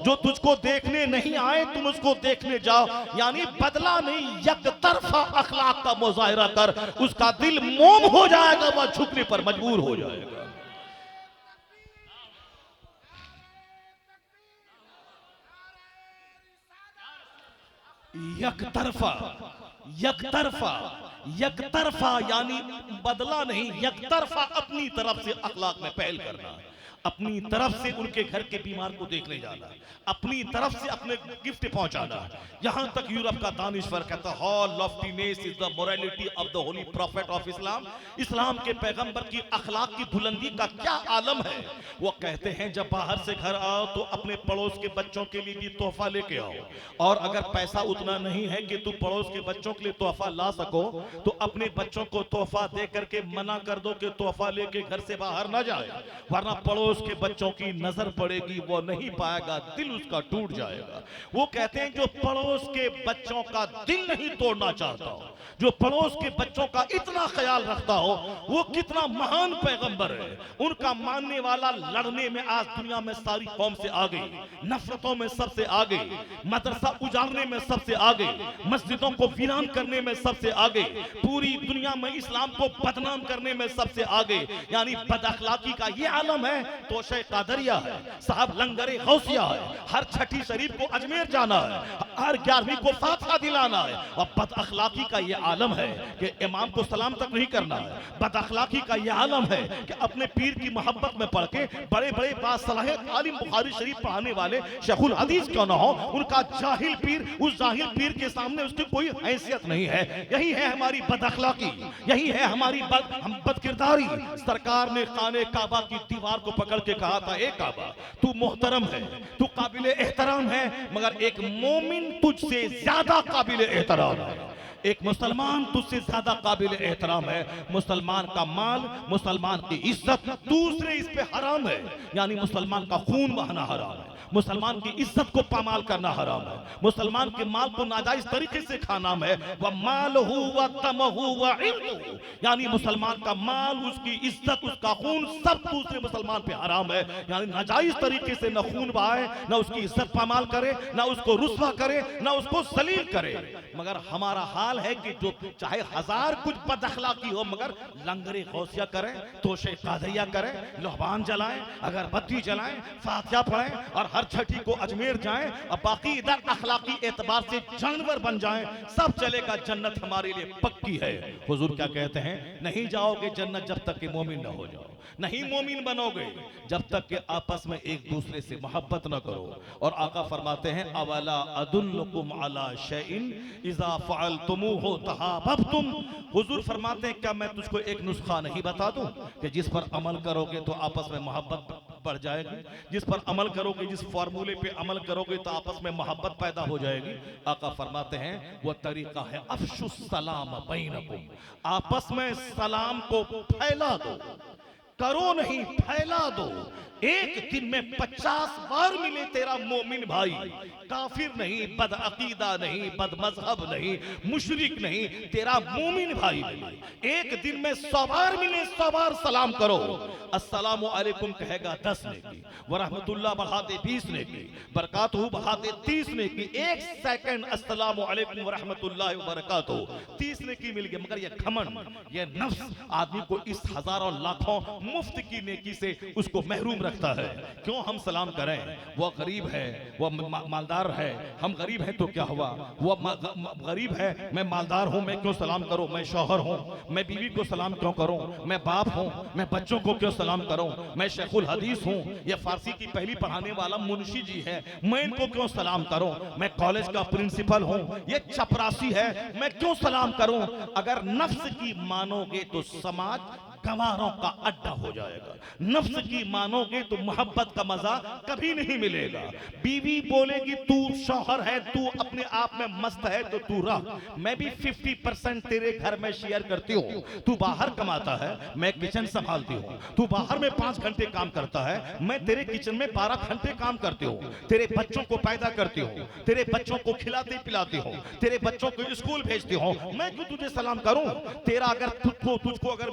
जो तुझको देखने नहीं आए तुम उसको देखने जाओ। यानी बदला नहीं, एक तरफा अखलाक का मुजाहिरा कर, उसका दिल मोम हो जाएगा, वह झुकने पर मजबूर हो जाएगा। एक तरफा यानी बदला नहीं, एक तरफा अपनी तरफ से अखलाक में पहल करना, अपनी तरफ से उनके घर के बीमार को देखने जाना, अपनी तरफ से अपने गिफ्ट पहुंचाना। यहां तक यूरोप का दानिश्वर कहता है how loftiness is the morality of the holy prophet of Islam. इस्लाम के पैगंबर की अखलाक की बुलंदी का क्या आलम है। वो कहते हैं जब बाहर से घर आओ तो अपने पड़ोस के बच्चों के लिए भी तोहफा लेके आओ, और अगर पैसा उतना नहीं है कि तू पड़ोस के बच्चों के लिए तोहफा ला सको तो अपने बच्चों को तोहफा दे करके मना कर दो कि तोहफा लेके घर से बाहर ना जाए, वरना पड़ोस के बच्चों की नजर पड़ेगी, वो नहीं पाएगा, दिल उसका टूट जाएगा। वो कहते हैं जो पड़ोस के बच्चों का दिल नहीं तोड़ना चाहता हो, जो पड़ोस के बच्चों का इतना ख्याल रखता हो, वो कितना महान पैगंबर है। उनका मानने वाला लड़ने में आज दुनिया में सारी कौम से आ गई, नफरतों में सबसे आ गई, मदरसा उजाड़ने में सबसे आ गई, मस्जिदों को वीरान करने में सबसे आ गई, पूरी दुनिया में इस्लाम को बदनाम करने में सबसे आ गई। यानी बदअखलाकी का ये आलम है, तोशे कादरिया है, साहब लंगरे गौसिया है, हर छठी शरीफ को अजमेर जाना है, हर 11वीं को फातिहा दिलाना है। और बदअखलाकी का ये आलम है कि इमाम को सलाम तक नहीं करना है। बदअखलाकी का ये आलम है कि अपने पीर की मोहब्बत में पढ़ के बड़े बड़े बासलाहियत आलिम बुखारी शरीफ पढ़ाने वाले शेखुल हदीस क्यों ना हो, उनका जाहिल पीर, उस जाहिल पीर के सामने उसकी कोई हैसियत नहीं है। यही है हमारी बदअखलाकी, यही है हमारी बदकिरदारी। सरकार ने खाने काबा की दीवार को पकड़ के कहा था, ए काबा तू मोहतरम है, तू काबिल एहतराम है, मगर एक मोमिन मोमिन तुझसे ज्यादा काबिल एहतराम है, एक मुसलमान तुझसे ज्यादा काबिल एहतराम है। मुसलमान का माल, मुसलमान की इज्जत दूसरे इस पे हराम है, यानी मुसलमान का खून बहाना हराम है, मुसलमान की इज्जत को पामाल करना हराम है, मुसलमान के माल को नाजायज तरीके से खाना है। वह माल हु व दमहु व इर्दहु, यानी मुसलमान का माल, उसकी इज्जत, उसका खून सब दूसरे मुसलमान पे हराम है, यानी नाजायज तरीके से न खून बहाए, न उसकी इज्जत पामाल करे, न उसको रुस्वा करे, न उसको जलील करे। मगर हमारा हाल है कि जो चाहे हजार कुछ बदअखलाकी हो, मगर लंगरे गौसिया करें, तोशे कादरिया करें, लोहबान जलाएं, अगरबत्ती जलाएं, फातिहा पढ़ें और हर छठी को अजमेर जाएं और बाकी इधर अखलाकी एतबार से जानवर बन जाएं, सब चलेगा, जन्नत हमारे लिए पक्की है। हुजूर क्या कहते हैं, नहीं जाओगे जन्नत जब तक कि मोमिन न हो जाओ, नहीं मोमिन बनोगे जब तक कि आपस में एक दूसरे से मोहब्बत न करो। और आका फरमाते हैं, अवला अदुल्लुकुम अला शैइन इज़ा फ़अलतुमूहु तहाब्बतुम। हुजूर फरमाते हैं, क्या मैं तुझको एक नुस्खा नहीं बता दूं कि जिस पर अमल करोगे तो आपस में मोहब्बत बढ़ जाएगी, जिस पर अमल करोगे, जिस फार्मूले पे अमल करोगे तो आपस में मोहब्बत पैदा हो जाएगी। आका फरमाते हैं, वो तरीका है अफ़शुस सलाम बैनकुम, आपस में सलाम को फैला दो, करो नहीं फैला दो। एक दिन में 50 बार मिले तेरा मोमिन भाई, काफिर नहीं, बदअकीदा नहीं, बदमजहब नहीं, मुशरिक नहीं, तेरा मोमिन भाई मिले। एक दिन में 100 बार मिले, 100 बार सलाम करो। अस्सलामु अलैकुम कहेगा 10 नेकी, व रहमतुल्लाह बढ़ा दे 20 नेकी, बरकातहू बढ़ा दे 30 नेकी। 1 सेकंड अस्सलामु अलैकुम व रहमतुल्लाहि व बरकातहू 30 नेकी मिल गई। मगर ये घमंड, ये नफ्स आदमी को इस हजारों लाखों मुफ्त की नेकी से उसको महरूम रखता है। क्यों हम सलाम करें? वो गरीब है, वो मालदार है, हम गरीब हैं तो क्या हुआ, वो गरीब है, मैं मालदार हूं, मैं क्यों सलाम करूं? मैं शौहर हूं, मैं बीवी को सलाम क्यों करूं? मैं बाप हूं, मैं बच्चों को क्यों सलाम करूं? मैं शेखुल हदीस हूं, ये फारसी की पहली पढ़ाने वाला मुंशी जी है, मैं इनको क्यों सलाम करूं? मैं कॉलेज का प्रिंसिपल हूं, ये चपरासी है, मैं क्यों सलाम करूं? अगर नफ्स की मानोगे तो समाज गंवारों का अड्डा हो जाएगा, नफ्स की मानोगे तो मोहब्बत का मजा कभी नहीं मिलेगा। बीवी बोलेगी तू शौहर है, तू अपने आप में मस्त है तो तू रह, मैं भी 50% तेरे घर में शेयर करती हूँ। तू बाहर कमाता है, मैं किचन संभालती हूँ, तू बाहर में 5 घंटे काम करता है, मैं तेरे किचन में 12 घंटे काम करती हूँ, तेरे बच्चों को पैदा करती हूँ, तेरे बच्चों को खिलाती पिलाती हूँ, तेरे बच्चों को स्कूल भेजती हूँ, मैं क्यों तुझे सलाम करूं? तेरा अगर तुझको अगर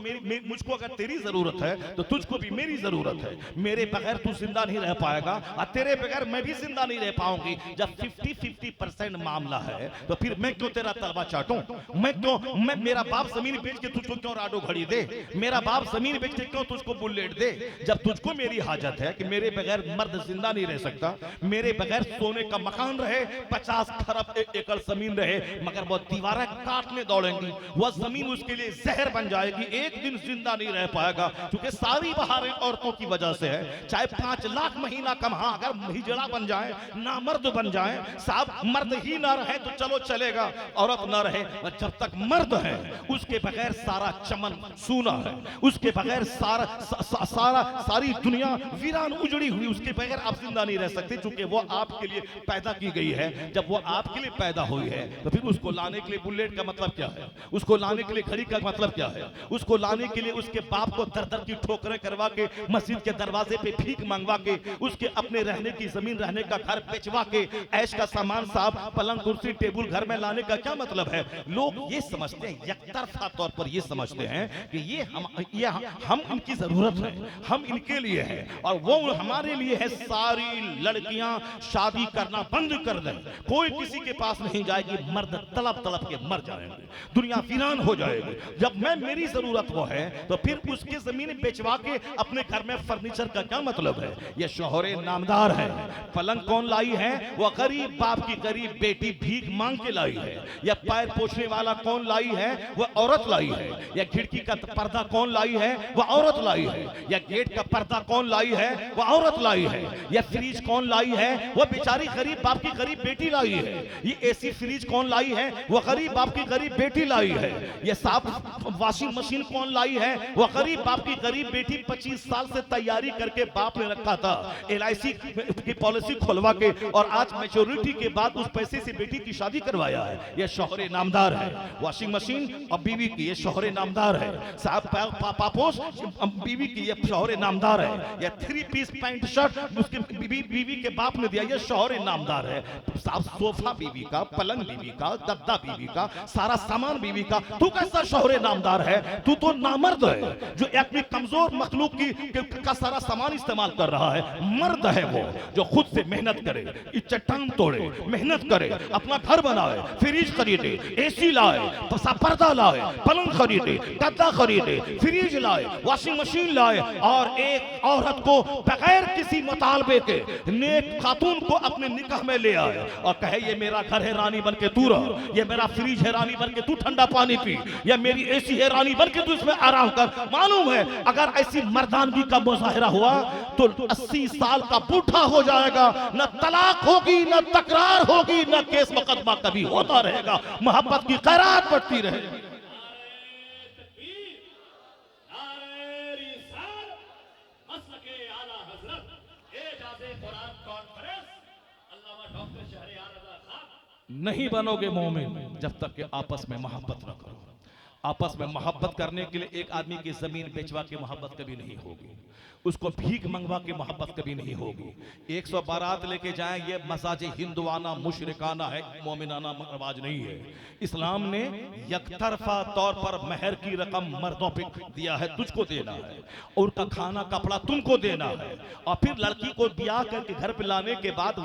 मुझको अगर तेरी जरूरत है तो तुझको भी मेरी जरूरत है। मेरे बगैर तू जिंदा नहीं रह पाएगा और तेरे बगैर मैं भी जिंदा नहीं रह पाऊंगी। जब 50-50% मामला है तो फिर मैं क्यों तेरा तलवा चाटूं? मैं मेरा बाप जमीन बेच के तुझको क्यों राडो घड़ी दे? मेरा बाप जमीन बेच के क्यों तुझको बुलेट दे? जब तुझको मेरी हाजत है कि मेरे बगैर मर्द जिंदा नहीं रह सकता, मेरे बगैर सोने का मकान रहे, 50 खरब एकड़ जमीन रहे, मगर वो दीवारें काटने दौड़ेंगी, वह जमीन उसके लिए जहर बन जाएगी, एक दिन जिंदा नहीं रह पाएगा। क्योंकि सारी बहारें औरतों की वजह से है। चाहे 5 लाख महीना कमा, अगर हिजड़ा बन जाए, नामर्द बन जाए, साहब मर्द ही ना रहे तो चलो चलेगा, औरत ना रहे, जब तक मर्द है उसके बगैर सारा चमन सूना है, उसके बगैर सारी दुनिया वीरान उजड़ी हुई, उसके बगैर आप जिंदा नहीं रह सकते। चूंकि वो आपके लिए पैदा की गई है, जब वो आपके लिए पैदा हुई है तो फिर उसको लाने के लिए बुलेट का मतलब क्या है? उसको लाने के लिए घड़ी का मतलब क्या है? उसको लाने के लिए उसके बाप को दर दर की ठोकरें करवा के, मस्जिद के दरवाजे पे भीख मंगवा के, उसके अपने रहने की जमीन, रहने का घर बेचवा के, ऐश का सामान साहब पलंग कुर्सी टेबल घर में लाने का क्या मतलब है? लोग ये समझते हैं, एकतरफा तौर पर ये समझते हैं कि ये हम इनकी जरूरत है, हम इनके लिए है और वो हमारे लिए है। सारी लड़कियां शादी करना बंद कर दें, कोई किसी के पास नहीं जाएगी, मर्द तड़प तड़प के मर जाएंगे, दुनिया वीरान हो जाएगी। जब मेरी जरूरत वो है तो फिर उसकी जमीन बेचवा के अपने घर में फर्नीचर का क्या मतलब है? ये शोहरे नामदार है। पलंग कौन लाई है? वो गरीब बाप की गरीब बेटी भीख मांग के लाई है। या पैर पोछने वाला कौन लाई है? वो औरत लाई है। या खिड़की का पर्दा कौन लाई है? वो औरत लाई है। या गेट का पर्दा कौन लाई है? वो औरत लाई है। या फ्रिज कौन लाई है? वो बेचारी गरीब बाप की गरीब बेटी लाई है। ये एसी फ्रिज कौन लाई है? वो गरीब बाप की गरीब बेटी लाई है। ये साफ वॉशिंग मशीन कौन लाई है? वो गरीब बाप की गरीब बेटी 25 साल से तैयारी करके बाप ने रखा था LIC की पॉलिसी खुलवा के, और आज मैच्योरिटी के बाद उस पैसे से बेटी की शादी करवाया है। ये शौहरे नामदार है। वॉशिंग मशीन और बीवी की, ये शौहरे नामदार है। साहब पापोश बीवी की, ये शौहरे नामदार है। ये 3 पीस पैंट शर्ट उसके बीवी के बाप ने दिया, ये शौहरे नामदार है। साहब सोफा बीवी का, पलंग बीवी का, गद्दा बीवी का, सारा सामान बीवी का। तू कैसा शौहरे नामदार है? तू तो नामर्द है जो अपनी कमजोर मखलूक का सारा सामान इस्तेमाल कर रहा है। मर्द है वो जो खुद से मेहनत करे, चट्टान तोड़े, मेहनत करे, अपना घर बनाए, फ्रिज खरीदे, AC लाए, पर्दा लाए, पलंग खरीदे, गद्दा खरीदे, फ्रिज लाए, वॉशिंग मशीन लाए, और एक औरत को बगैर किसी मुतालबे के नेक खातून को अपने निकाह में ले आए और कहे ये मेरा घर है रानी बन के तू रह, ये मेरा फ्रिज है रानी बन के तू ठंडा पानी पी, या मेरी AC है रानी बन के तू इसमें आराम कर। मालूम है अगर ऐसी मर्दानगी का मुजाहिरा हुआ तो 80 साल का बूढ़ा हो जाएगा, न तलाक होगी, न तकरार होगी, न केस मुकदमा कभी होता रहेगा, मोहब्बत की खैरात बढ़ती रहेगी। नहीं बनोगे मोमिन जब तक कि आपस में मोहब्बत न करो। आपस में मोहब्बत करने के लिए एक आदमी की जमीन बेचवा के मोहब्बत कभी नहीं होगी, उसको भीख मंगवा के मोहब्बत कभी नहीं होगी। 100 बारात लेके जाएं, ये मसाज हिंदुआना मुशरिकाना है, मोमिनाना रवाज नहीं है। इस्लाम ने यकतरफा तौर पर महर की रकम मर्दों पे दिया है, तुझको देना है, और का खाना कपड़ा तुमको देना है, और फिर लड़की को ब्याह करके घर पे लाने के बाद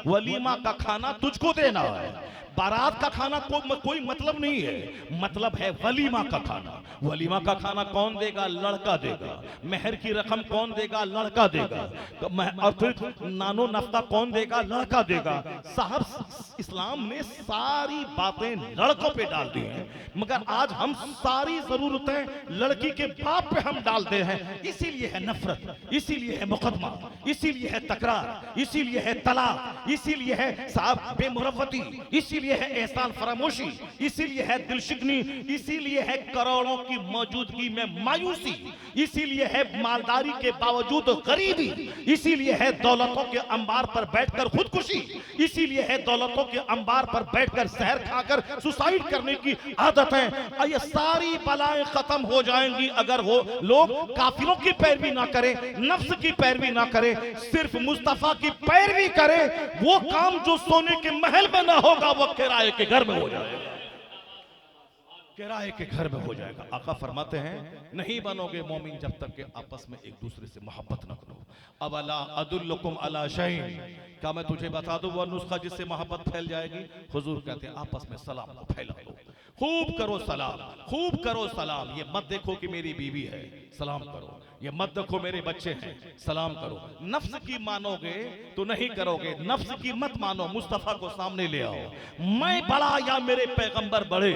वलीमा का खाना तुझको देना है। बारात का खाना कोई मतलब नहीं है, मतलब है वलीमा का खाना। वलीमा का खाना कौन देगा? लड़का देगा। महर की रकम कौन देगा? लड़का देगा। तो और फिर नानो नफ्ता कौन देगा? लड़का देगा। साहब इस्लाम ने सारी बातें लड़कों पे डाल दी हैं, मगर आज हम सारी जरूरतें लड़की के बाप पे हम डालते हैं। इसीलिए है नफरत, इसीलिए है मुकदमा, इसीलिए है तकरार, इसीलिए है तलाक, इसीलिए है साहब बेमुरव्वती, इसीलिए है एहसान फरामोशी, इसीलिए है दिलशिकनी, इसीलिए है करोड़ों की मौजूदगी में मायूसी, इसीलिए है मालदारी के बावजूद गरीबी, इसीलिए है दौलतों के अंबार पर बैठकर खुदकुशी, इसीलिए है दौलतों के अंबार पर बैठकर जहर खाकर सुसाइड करने की आदत है। ये सारी बलाएं खत्म हो जाएंगी अगर वो लोग काफिरों की पैरवी ना करें, नफ्स की पैरवी ना करें, सिर्फ मुस्तफा की पैरवी करें। वो काम जो सोने के महल में ना होगा वो किराए के घर में हो जाएगा, किराए के घर में हो जाएगा। आका फरमाते हैं नहीं बनोगे मोमिन जब तक के आपस में एक दूसरे से मोहब्बत न करो। अब अला अदुल्लुकुम अला शैइन, क्या मैं तुझे बता दूं वो नुस्खा जिससे मोहब्बत फैल जाएगी? हुजूर कहते हैं आपस में सलाम को फैला दो, खूब करो सलाम, खूब करो सलाम। ये मत देखो कि मेरी बीवी है, सलाम करो। ये मत देखो मेरे बच्चे हैं, सलाम करो। नफ्स की मानोगे तो नहीं करोगे, नफ्स की मत मानो, मुस्तफा को सामने ले आओ। मैं बड़ा या मेरे पैगंबर बड़े।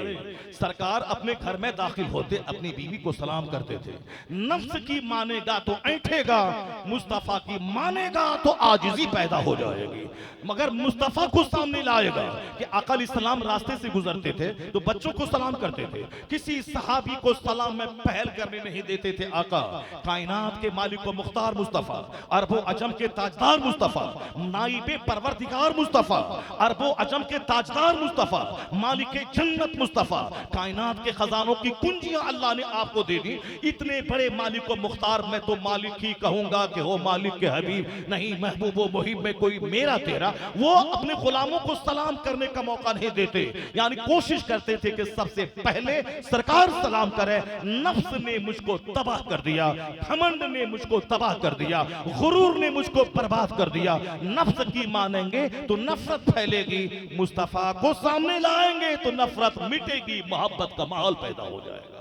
सरकार अपने घर में दाखिल होते अपनी बीवी को सलाम करते थे। नफ्स की मानेगा तो ऐंठेगा, मुस्तफा की मानेगा तो आजिज़ी पैदा हो जाएगी। मगर मुस्तफा को सामने लाएगा कि आका अलैहिस्सलाम रास्ते से गुजरते थे तो बच्चों को सलाम करते थे, किसी सहाबी को सलाम में पहल करने नहीं देते थे। आका कायनात के मालिक व मुख्तार मुस्तफा, अरबो अजम के ताजदार मुस्तफा, नाइबे परवरदिगार मुस्तफा, अरबो अजम के ताजदार मुस्तफा, मालिक जन्नत मुस्तफा, कायनात के खजानों की कुंजियां अल्लाह ने आपको दे दी। इतने बड़े मालिक व मुख्तार, मैं तो मालिक ही कहूंगा कि हो मालिक के हबीब नहीं, महबूब व मुहिब में कोई मेरा तेरा। वो अपने गुलामों को सलाम करने का मौका नहीं देते, यानी कोशिश करते थे कि सबसे पहले सरकार सलाम करे। नफ्स ने मुझको तबाह कर दिया, घमंड ने मुझको तबाह कर दिया, गुरूर ने मुझको बर्बाद कर दिया। नफ्स की मानेंगे तो नफरत फैलेगी, मुस्तफा को सामने लाएंगे तो नफरत मिटेगी, मोहब्बत का माहौल पैदा हो जाएगा।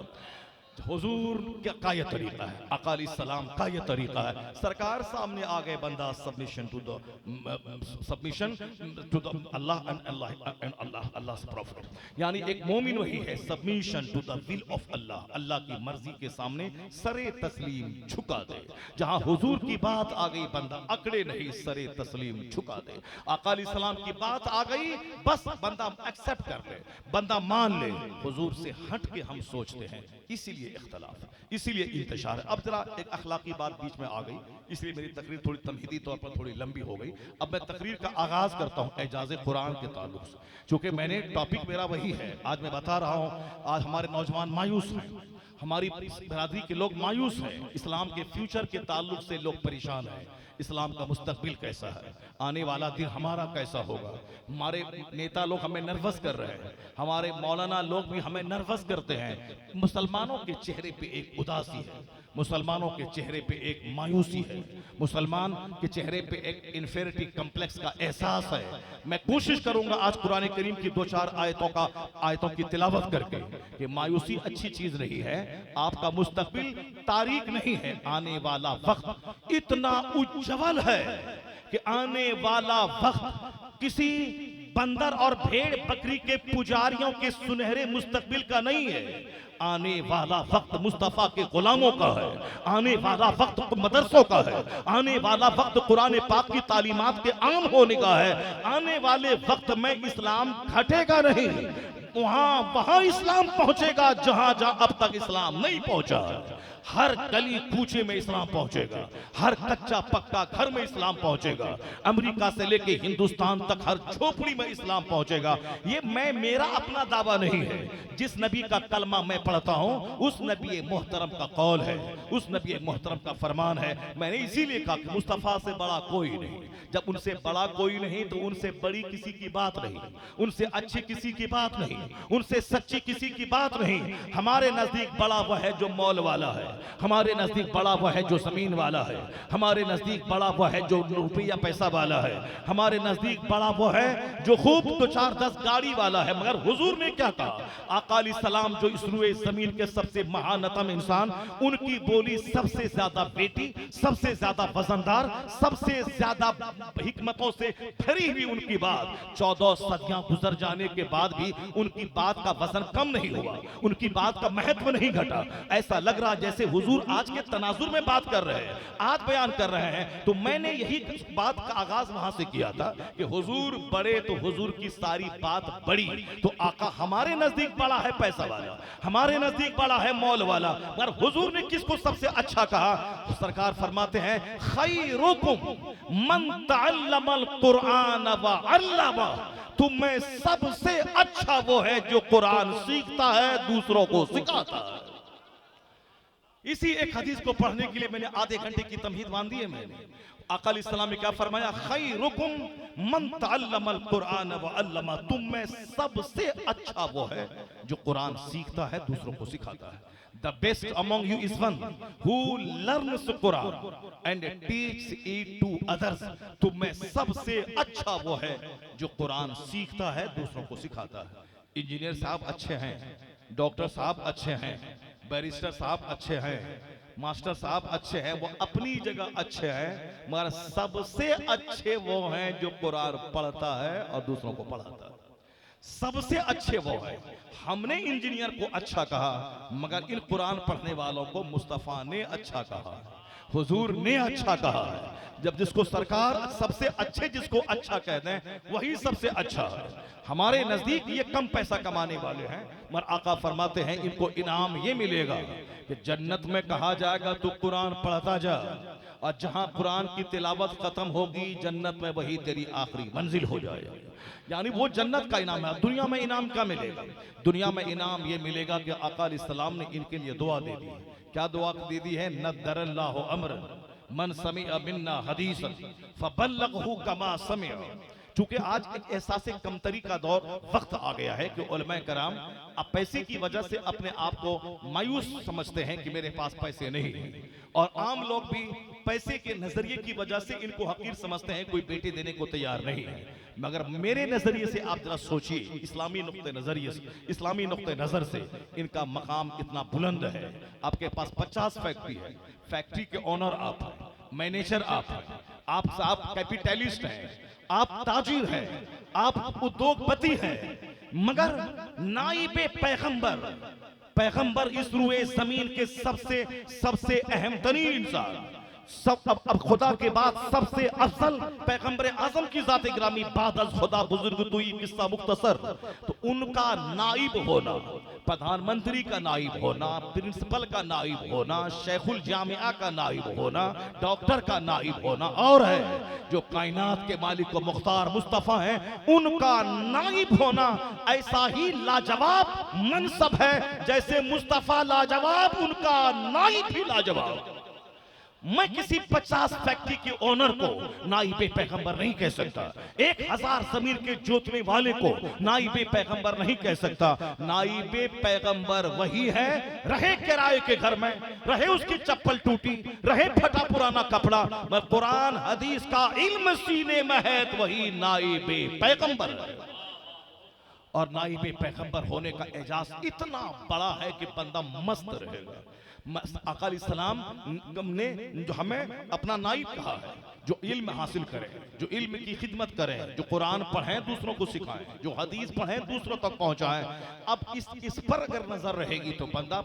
हुजूर का यह तरीका है, आका अलैहिस्सलाम का यह तरीका है। सरकार सामने आ गए, बंदा submission to the Allah and Allah prophet, यानी एक मोमिन वही है submission to the will of Allah, अल्लाह की मर्जी के सामने सरे तस्लीम झुका दे। जहां हुजूर की बात आ गई बंदा अकड़े नहीं, सरे तस्लीम झुका दे। आका अलैहिस्सलाम की बात आ गई, बस बंदा एक्सेप्ट कर ले, बंदा मान ले। हुजूर से हट के हम सोचते हैं, इसीलिए इसीलिए इख्तलाफ, इसीलिए इंतशार है। अब जरा एक अखलाकी बात बीच में आ गई, इसलिए मेरी तकरीर थोड़ी तमहीदी तौर पर थोड़ी लंबी हो गई। अब मैं तकरीर का आगाज करता हूँ एजाज़ कुरान के ताल्लुक से, चूंकि मैंने टॉपिक मेरा वही है। आज मैं बता रहा हूँ, आज हमारे नौजवान मायूस हैं, हमारी बरादरी के लोग मायूस हैं, इस्लाम के फ्यूचर के ताल्लुक से लोग परेशान हैं। इस्लाम का मुस्तकबिल कैसा है, आने वाला दिन हमारा कैसा होगा। हमारे नेता लोग हमें नर्वस कर रहे हैं, हमारे मौलाना लोग भी हमें नर्वस करते हैं। मुसलमानों के चेहरे पे एक उदासी है, मुसलमानों के चेहरे पे एक मायूसी है, मुसलमान के चेहरे पे एक इन्फेरिटी कम्प्लेक्स का एहसास है। मैं कोशिश करूंगा आज कुरान करीम की 2-4 आयतों की तिलावत करके कि मायूसी अच्छी चीज नहीं है, आपका मुस्तकबिल तारीख नहीं है, आने वाला वक्त इतना उज्जवल है कि आने वाला वक्त किसी बंदर और भेड़ बकरी के पुजारियों के सुनहरे मुस्तकबिल का नहीं है। आने वाला वक्त मुस्तफा के गुलामों का है, आने वाला वक्त मदरसों का है, आने वाला वक्त कुरान पाक की तालीमात के आम होने का है। आने वाले वक्त में इस्लाम घटेगा नहीं, वहां इस्लाम पहुंचेगा जहां जहां अब तक इस्लाम नहीं पहुंचा। हर गली कूचे में इस्लाम पहुंचेगा, हर कच्चा पक्का घर में इस्लाम पहुंचेगा, अमेरिका से लेके हिंदुस्तान तक हर झोपड़ी में इस्लाम पहुंचेगा। ये मेरा अपना दावा नहीं है, जिस नबी का कलमा मैं पढ़ता हूं उस नबी मोहतरम का कौल है, उस नबी मोहतरम का फरमान है। मैंने इसीलिए कहा कि मुस्तफा से बड़ा कोई नहीं। जब उनसे बड़ा कोई नहीं तो उनसे बड़ी किसी की बात नहीं, उनसे अच्छी किसी की बात नहीं, उनसे सच्ची किसी की बात नहीं। हमारे नजदीक बड़ा वह है जो मॉल वाला है, हमारे नजदीक बड़ा वह है जो जमीन वाला है, हमारे नजदीक बड़ा वह है जो रुपया पैसा वाला है, हमारे नजदीक बड़ा वह है जो खूब 2-4-10 गाड़ी वाला है। मगर हुजूर ने क्या कहा, आका अलैहिस्सलाम जो इस रुए जमीन के सबसे महानतम इंसान, उनकी बोली सबसे ज्यादा बेटी, सबसे ज्यादा वजनदार, सबसे ज्यादा हिकमतों से भरी हुई उनकी बात, 14 सदियां गुजर जाने के बाद भी उनकी बात का वजन कम नहीं हुआ, उनकी बात का महत्व नहीं घटा। ऐसा लग रहा जैसे हुजूर आज के तनाजुर में बात कर रहे हैं, आज बयान कर रहे हैं। तो मैंने यही बात का आगाज वहां से किया था कि हुजूर बड़े तो हुजूर की सारी बात बड़ी। तो आका हमारे नजदीक बड़ा है पैसा वाला, हमारे नजदीक बड़ा है मॉल वाला, मगर हुजूर ने किसको सबसे अच्छा कहा? तो सरकार फरमाते हैं खैरुकुम मन तअल्लमल कुरान व अल्लमा, तुम में सबसे अच्छा वो है जो कुरान सीखता है दूसरों को सिखाता है। इसी एक हदीस को पढ़ने के लिए मैंने आधे घंटे की तमहीद बांधी है। मैंने आका अलैहिस्सलाम ने क्या फरमाया, खैरुकुम मन तअल्लमल कुरान व अल्लमा, तुम में सबसे अच्छा वो है जो कुरान सीखता है दूसरों को सिखाता है। The best among you is one who learns Quran and teaches it to others. तुम में सबसे अच्छा वो है जो कुरान सीखता है दूसरों को सिखाता है। इंजीनियर साहब अच्छे हैं, डॉक्टर साहब अच्छे हैं, बैरिस्टर साहब अच्छे हैं, मास्टर साहब अच्छे हैं, वो अपनी जगह अच्छे हैं, मगर सबसे अच्छे वो हैं जो कुरान पढ़ता है और दूसरों को पढ़ाता है। सबसे अच्छे वो है। हमने इंजीनियर को अच्छा कहा, मगर इन कुरान पढ़ने वालों को मुस्तफा ने अच्छा कहा, हुजूर ने अच्छा कहा है। जब जिसको सरकार सबसे अच्छे जिसको अच्छा कहते हैं वही सबसे अच्छा है। हमारे नजदीक ये कम पैसा कमाने वाले हैं, मगर आका फरमाते हैं इनको इनाम ये मिलेगा कि जन्नत में कहा जाएगा तू कुरान पढ़ता जा, और जहां कुरान की तिलावत खत्म होगी जन्नत में वही तेरी आखिरी मंजिल हो जाएगी। यानी वो जन्नत का इनाम है। दुनिया में इनाम क्या मिलेगा? दुनिया में इनाम ये मिलेगा कि आका अलैहिस्सलाम ने इनके लिए दुआ दे दी। क्या दुआ दे दी है? नद्दरल्लाहु अमरन मन समिअ मिन्ना हदीसन फबल्लगहु कमा समिअ। चूंकि आज एक एहसास कमतरी का दौर वक्त आ गया है कि उलमा कराम अब पैसे की वजह से अपने आप को मायूस समझते हैं कि मेरे पास पैसे नहीं, और आम लोग भी पैसे के नजरिए की वजह से इनको हकीर समझते हैं, कोई बेटे देने को तैयार नहीं है। मगर मेरे नजरिए से आप जरा सोचिए, इस्लामी नुक्ते नजरिए से, इस्लामी नुक्ते नजर से इनका मकाम इतना बुलंद है। आपके पास 50 फैक्ट्री है, फैक्ट्री के ओनर आप हैं, मैनेजर आप हैं, आप साहब कैपिटलिस्ट हैं, आप ताजिर हैं, आप उद्योगपति हैं, मगर नाइबे पैगंबर इस रुए जमीन के सबसे अहम तरीन इंसान, अब खुदा के बाद सबसे अफजल पैगंबर आजम की जात गिरामी बाद अज खुदा बुजुर्ग तुई किस्सा मुख्तसर, तो उनका नाइब होना, प्रधानमंत्री का नाइब होना, प्रिंसिपल का नाइब होना, शेखुल जामिया का नाइब होना, डॉक्टर का नाइब होना, और है जो कायनात के मालिक व मुख्तार मुस्तफा हैं उनका नाइब होना, ऐसा ही लाजवाब मनसब है जैसे मुस्तफा लाजवाब उनका नाइब भी लाजवाब। मैं किसी 50 फैक्ट्री के ओनर को नाइबे पैगंबर नहीं कह सकता, 1000 जमीन के जोतने वाले को नाइबे पैगंबर नहीं कह सकता। नाइबे पैगंबर वही है, रहे किराए के घर में, रहे उसकी चप्पल टूटी, रहे फटा पुराना कपड़ा, मैं कुरान हदीस का इल्म सीने में है तो वही नाइबे पैगंबर है। और नाइबे पैगंबर होने का एजाज इतना बड़ा है कि बंदा मस्त रहेगा। आका अलैहिस्सलाम ने जो हमें अपना नाइब कहा है, जो इल्म हासिल करें, जो इल्म की खिदमत करें, जो कुरान पढ़ें दूसरों को सिखाएं, जो हदीस पढ़ें दूसरों तक पहुंचाएं। अब इस पर अगर नजर रहेगी तो बंदा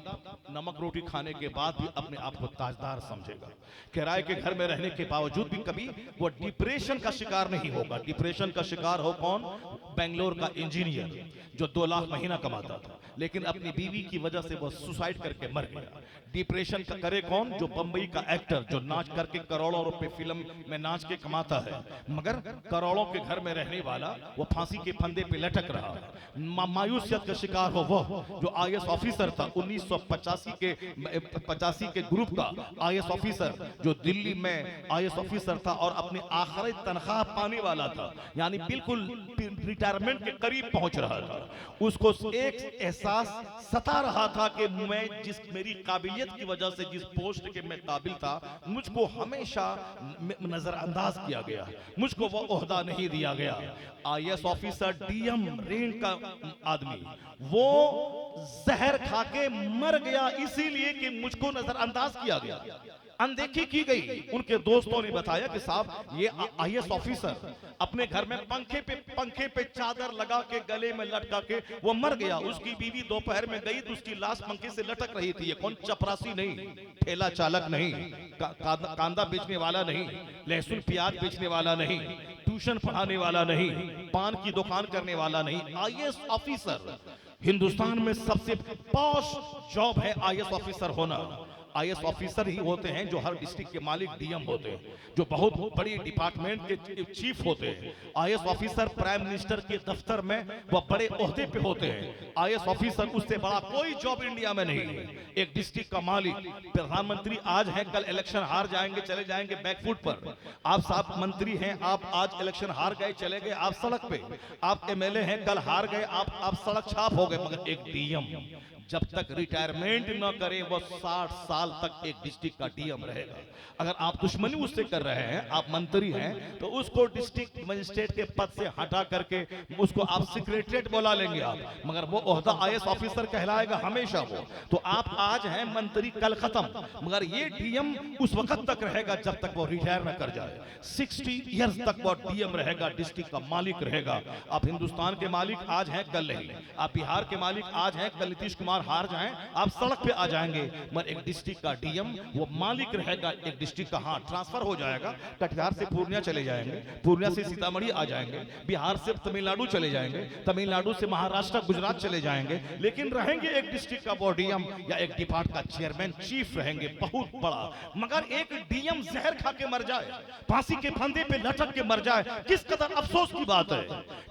नमक रोटी खाने के बाद भी अपने आप को ताजदार समझेगा। किराए के घर में रहने के बावजूद भी कभी वो डिप्रेशन का शिकार नहीं होगा। डिप्रेशन का शिकार हो कौन? बेंगलोर का इंजीनियर जो 2 लाख महीना कमाता था, लेकिन अपनी बीवी की वजह से वो सुसाइड करके मर गया। डिप्रेशन का करे कौन? जो बंबई का एक्टर जो नाच करके करोड़ों रुपए फिल्म में नाच के कमाता है, मगर करोड़ों के घर में रहने वाला वो फांसी के फंदे पे लटक रहा है। मायूसियत का शिकार हो वो जो आईएएस ऑफिसर था 1985 के ग्रुप का आईएएस ऑफिसर जो दिल्ली में आईएएस ऑफिसर था और अपनी आखिरी तनख्वाह पाने वाला था, यानी बिल्कुल रिटायरमेंट के करीब पहुंच रहा था। उसको एक एहसास सता रहा था कि मैं मेरी काबिलियत की वजह से जिस पोस्ट के मैं काबिल था, मुझको हमेशा नजरअंदाज किया गया, मुझको वो ओहदा नहीं दिया गया। आईएएस ऑफिसर डीएम रैंक का आदमी वो जहर खा के मर गया इसीलिए कि मुझको नजरअंदाज किया गया, अनदेखी की गई। उनके दोस्तों ने बताया कि साहब ये आईएएस ऑफिसर अपने घर में पंखे पे चादर लगा के गले में लटका के वो मर गया। उसकी बीवी दोपहर में गई तो उसकी लाश पंखे से लटक रही थी। ये कौन? चपरासी नहीं, ठेला चालक नहीं, कांदा बेचने वाला नहीं, लहसुन प्याज बेचने वाला नहीं, ट्यूशन पढ़ाने वाला नहीं, पान की दुकान करने वाला नहीं, आईएएस ऑफिसर। हिंदुस्तान में सबसे पॉश जॉब है आईएएस ऑफिसर होना। आईएएस ऑफिसर ही होते हैं जो हर डिस्ट्रिक्ट के मालिक डीएम होते हैं, जो बहुत बड़ी डिपार्टमेंट के चीफ होते हैं। आईएएस ऑफिसर प्राइम मिनिस्टर के दफ्तर में वह बड़े ओहदे पे होते हैं। आईएएस ऑफिसर उससे बड़ा कोई जॉब इंडिया में नहीं है। एक डिस्ट्रिक्ट का मालिक, प्रधानमंत्री आज है कल इलेक्शन हार जाएंगे, चले जाएंगे बैकफुट पर। आप साहब मंत्री हैं, आप आज इलेक्शन हार गए, चले गए आप सड़क पे। आप एमएलए हैं, कल हार गए, आप सड़क छाप हो गए। मगर एक डीएम जब तक रिटायरमेंट न करे वो 60 साल तक एक डिस्ट्रिक्ट का डीएम रहेगा। अगर आप दुश्मनी उससे कर रहे हैं, आप मंत्री हैं, तो उसको डिस्ट्रिक्ट मजिस्ट्रेट के पद से हटा करके उसको आप सेक्रेटरीट बुला लेंगे आप, मगर वो ओहदा आईएएस ऑफिसर कहलाएगा हमेशा वो। तो आप आज हैं मंत्री, कल खत्म, मगर ये डीएम उस वक्त तक रहेगा जब तक वो रिटायर न कर जाए। 60 इयर्स तक वो डीएम रहेगा, डिस्ट्रिक्ट का मालिक रहेगा। आप हिंदुस्तान के मालिक आज हैं, कल नहीं। आप बिहार के मालिक आज हैं, कल नीतीश कुमार हार जाएं, आप सड़क पे आ जाएंगे। मगर एक डिस्ट्रिक्ट का डीएम वो मालिक रहेगा एक डिस्ट्रिक्ट का। हाँ, ट्रांसफर हो जाएगा, कटिहार से पूर्णिया चले जाएंगे, पूर्णिया से सीतामढ़ी आ जाएंगे, बिहार से तमिलनाडु चले जाएंगे, तमिलनाडु से महाराष्ट्र गुजरात चले जाएंगे, लेकिन रहेंगे एक डिस्ट्रिक्ट का वो डीएम या एक डिपार्ट का चेयरमैन चीफ रहेंगे, बहुत बड़ा। मगर एक डीएम जहर खा के मर जाए, फांसी के फंदे पे लटक के मर जाए, किस कदर अफसोस की बात है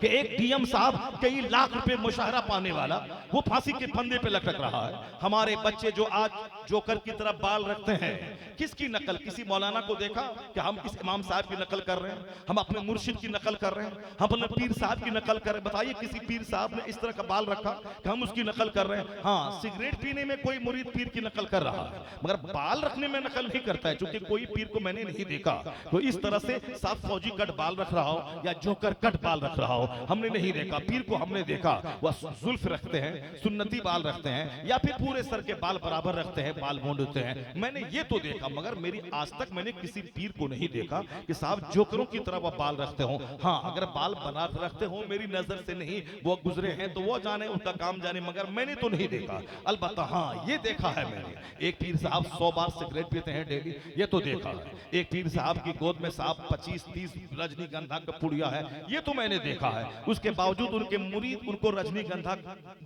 कि एक डीएम साहब कई लाख रुपए मुशाहरा पाने वाला वो फांसी के फंदे पे लटक रहा है। हमारे बच्चे जो आज जोकर की तरफ बाल रखते हैं, किसकी नकल? किसी मौलाना को देखा कि हम इस इमाम साहब की नकल कर रहे हैं, हम अपने मुर्शिद की नकल कर रहे हैं, हम अपने पीर साहब की नकल कर रहे हैं? बताइए किसी पीर साहब ने इस तरह का बाल रखा कि हम उसकी नकल कर रहे हैं? हाँ, सिगरेट पीने में कोई मुरीद पीर की नकल कर रहा है, मगर बाल रखने में नकल नहीं करता है, क्योंकि कोई पीर को मैंने नहीं देखा तो इस तरह से साफ फौजी कट बाल रख रहा हो या जोकर कट बाल रख रहा हो, हमने नहीं देखा। पीर को हमने देखा, वह जुल्फ रखते हैं, सुन्नती बाल रखते रखते हैं या फिर पूरे सर के बाल बराबर रखते हैं, बाल मूंदते हैं। मैंने ये तो देखा, मगर मेरी आज तक मैंने किसी पीर को नहीं देखा कि साहब जोकरों की तरह वो बाल रखते हो। हाँ, अगर बाल बना रखते हो, मेरी नजर से नहीं वो गुजरे हैं तो वो जाने, उनका काम जाने, मगर मैंने तो नहीं देखा। अलबत्ता हाँ, ये देखा है मैंने, एक पीर साहब 100 बार सिगरेट पीते हैं डेली, ये तो देखा है। एक पीर साहब की गोद में साहब 25-30 रजनीगंधा का पुड़िया है, ये तो मैंने देखा है। उसके बावजूद उनके मुरीद उनको रजनीगंधा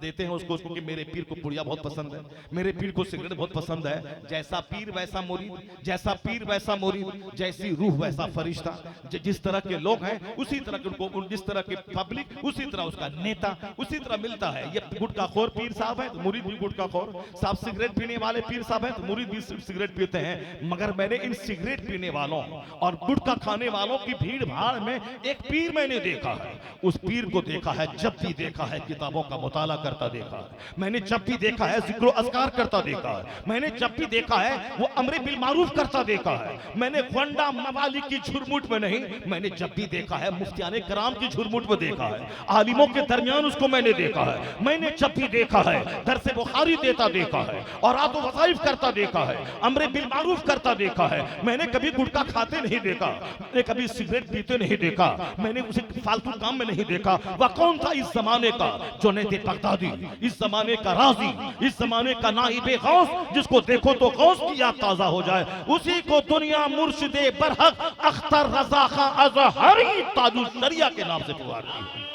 देते हैं उसको कि मेरे पीर को पुड़िया बहुत पसंद है, मेरे पीर को सिगरेट बहुत पसंद है। जैसा पीर वैसा मुरीद, जैसा पीर वैसा मुरीद, जैसी रूह वैसा फरिश्ता। जिस तरह के लोग हैं उसी तरह के उनको, जिस तरह के पब्लिक उसी तरह उसका नेता, उसी तरह मिलता है। ये गुटखाखोर पीर साहब है तो मुरीद भी गुटखाखोर, साहब सिगरेट पीने वाले पीर साहब है तो मुरीद भी सिगरेट पीते हैं। मगर मैंने इन सिगरेट पीने वालों और गुटखा खाने वालों की भीड़ भाड़ में एक पीर मैंने देखा है। उस पीर को देखा है, जब भी देखा है किताबों का मुताला करता देखा है मैंने, जब भी देखा है जिक्र अस्कार करता देखा है मैंने, जब भी देखा है वो अमरे बिल मारूफ करता देखा है मैंने। ख्वांडा मवाली की झुरमुट में नहीं, मैंने जब भी देखा है मुफ्तियाने कराम की झुरमुट में देखा है, आलिमों के दरमियान उसको मैंने देखा है। मैंने जब भी देखा है दरसे बुखारी देता देखा है, और आतो वज़ाइफ करता देखा है, अमरे बिल मारूफ करता देखा है। मैंने कभी गुटखा खाते नहीं देखा, मैंने कभी सिगरेट पीते नहीं देखा, मैंने उसे फालतू काम में नहीं देखा। वह कौन था इस जमाने का जुनैद बगदादी, इस जमाने का राजी, इस जमाने का नाइबे गौस, जिसको देखो तो गौस की याद ताजा हो जाए। उसी को दुनिया मुर्शिदे बरहक अख्तर रजा खां अज़हरी ताजुल शरिया के नाम से पुकारती है।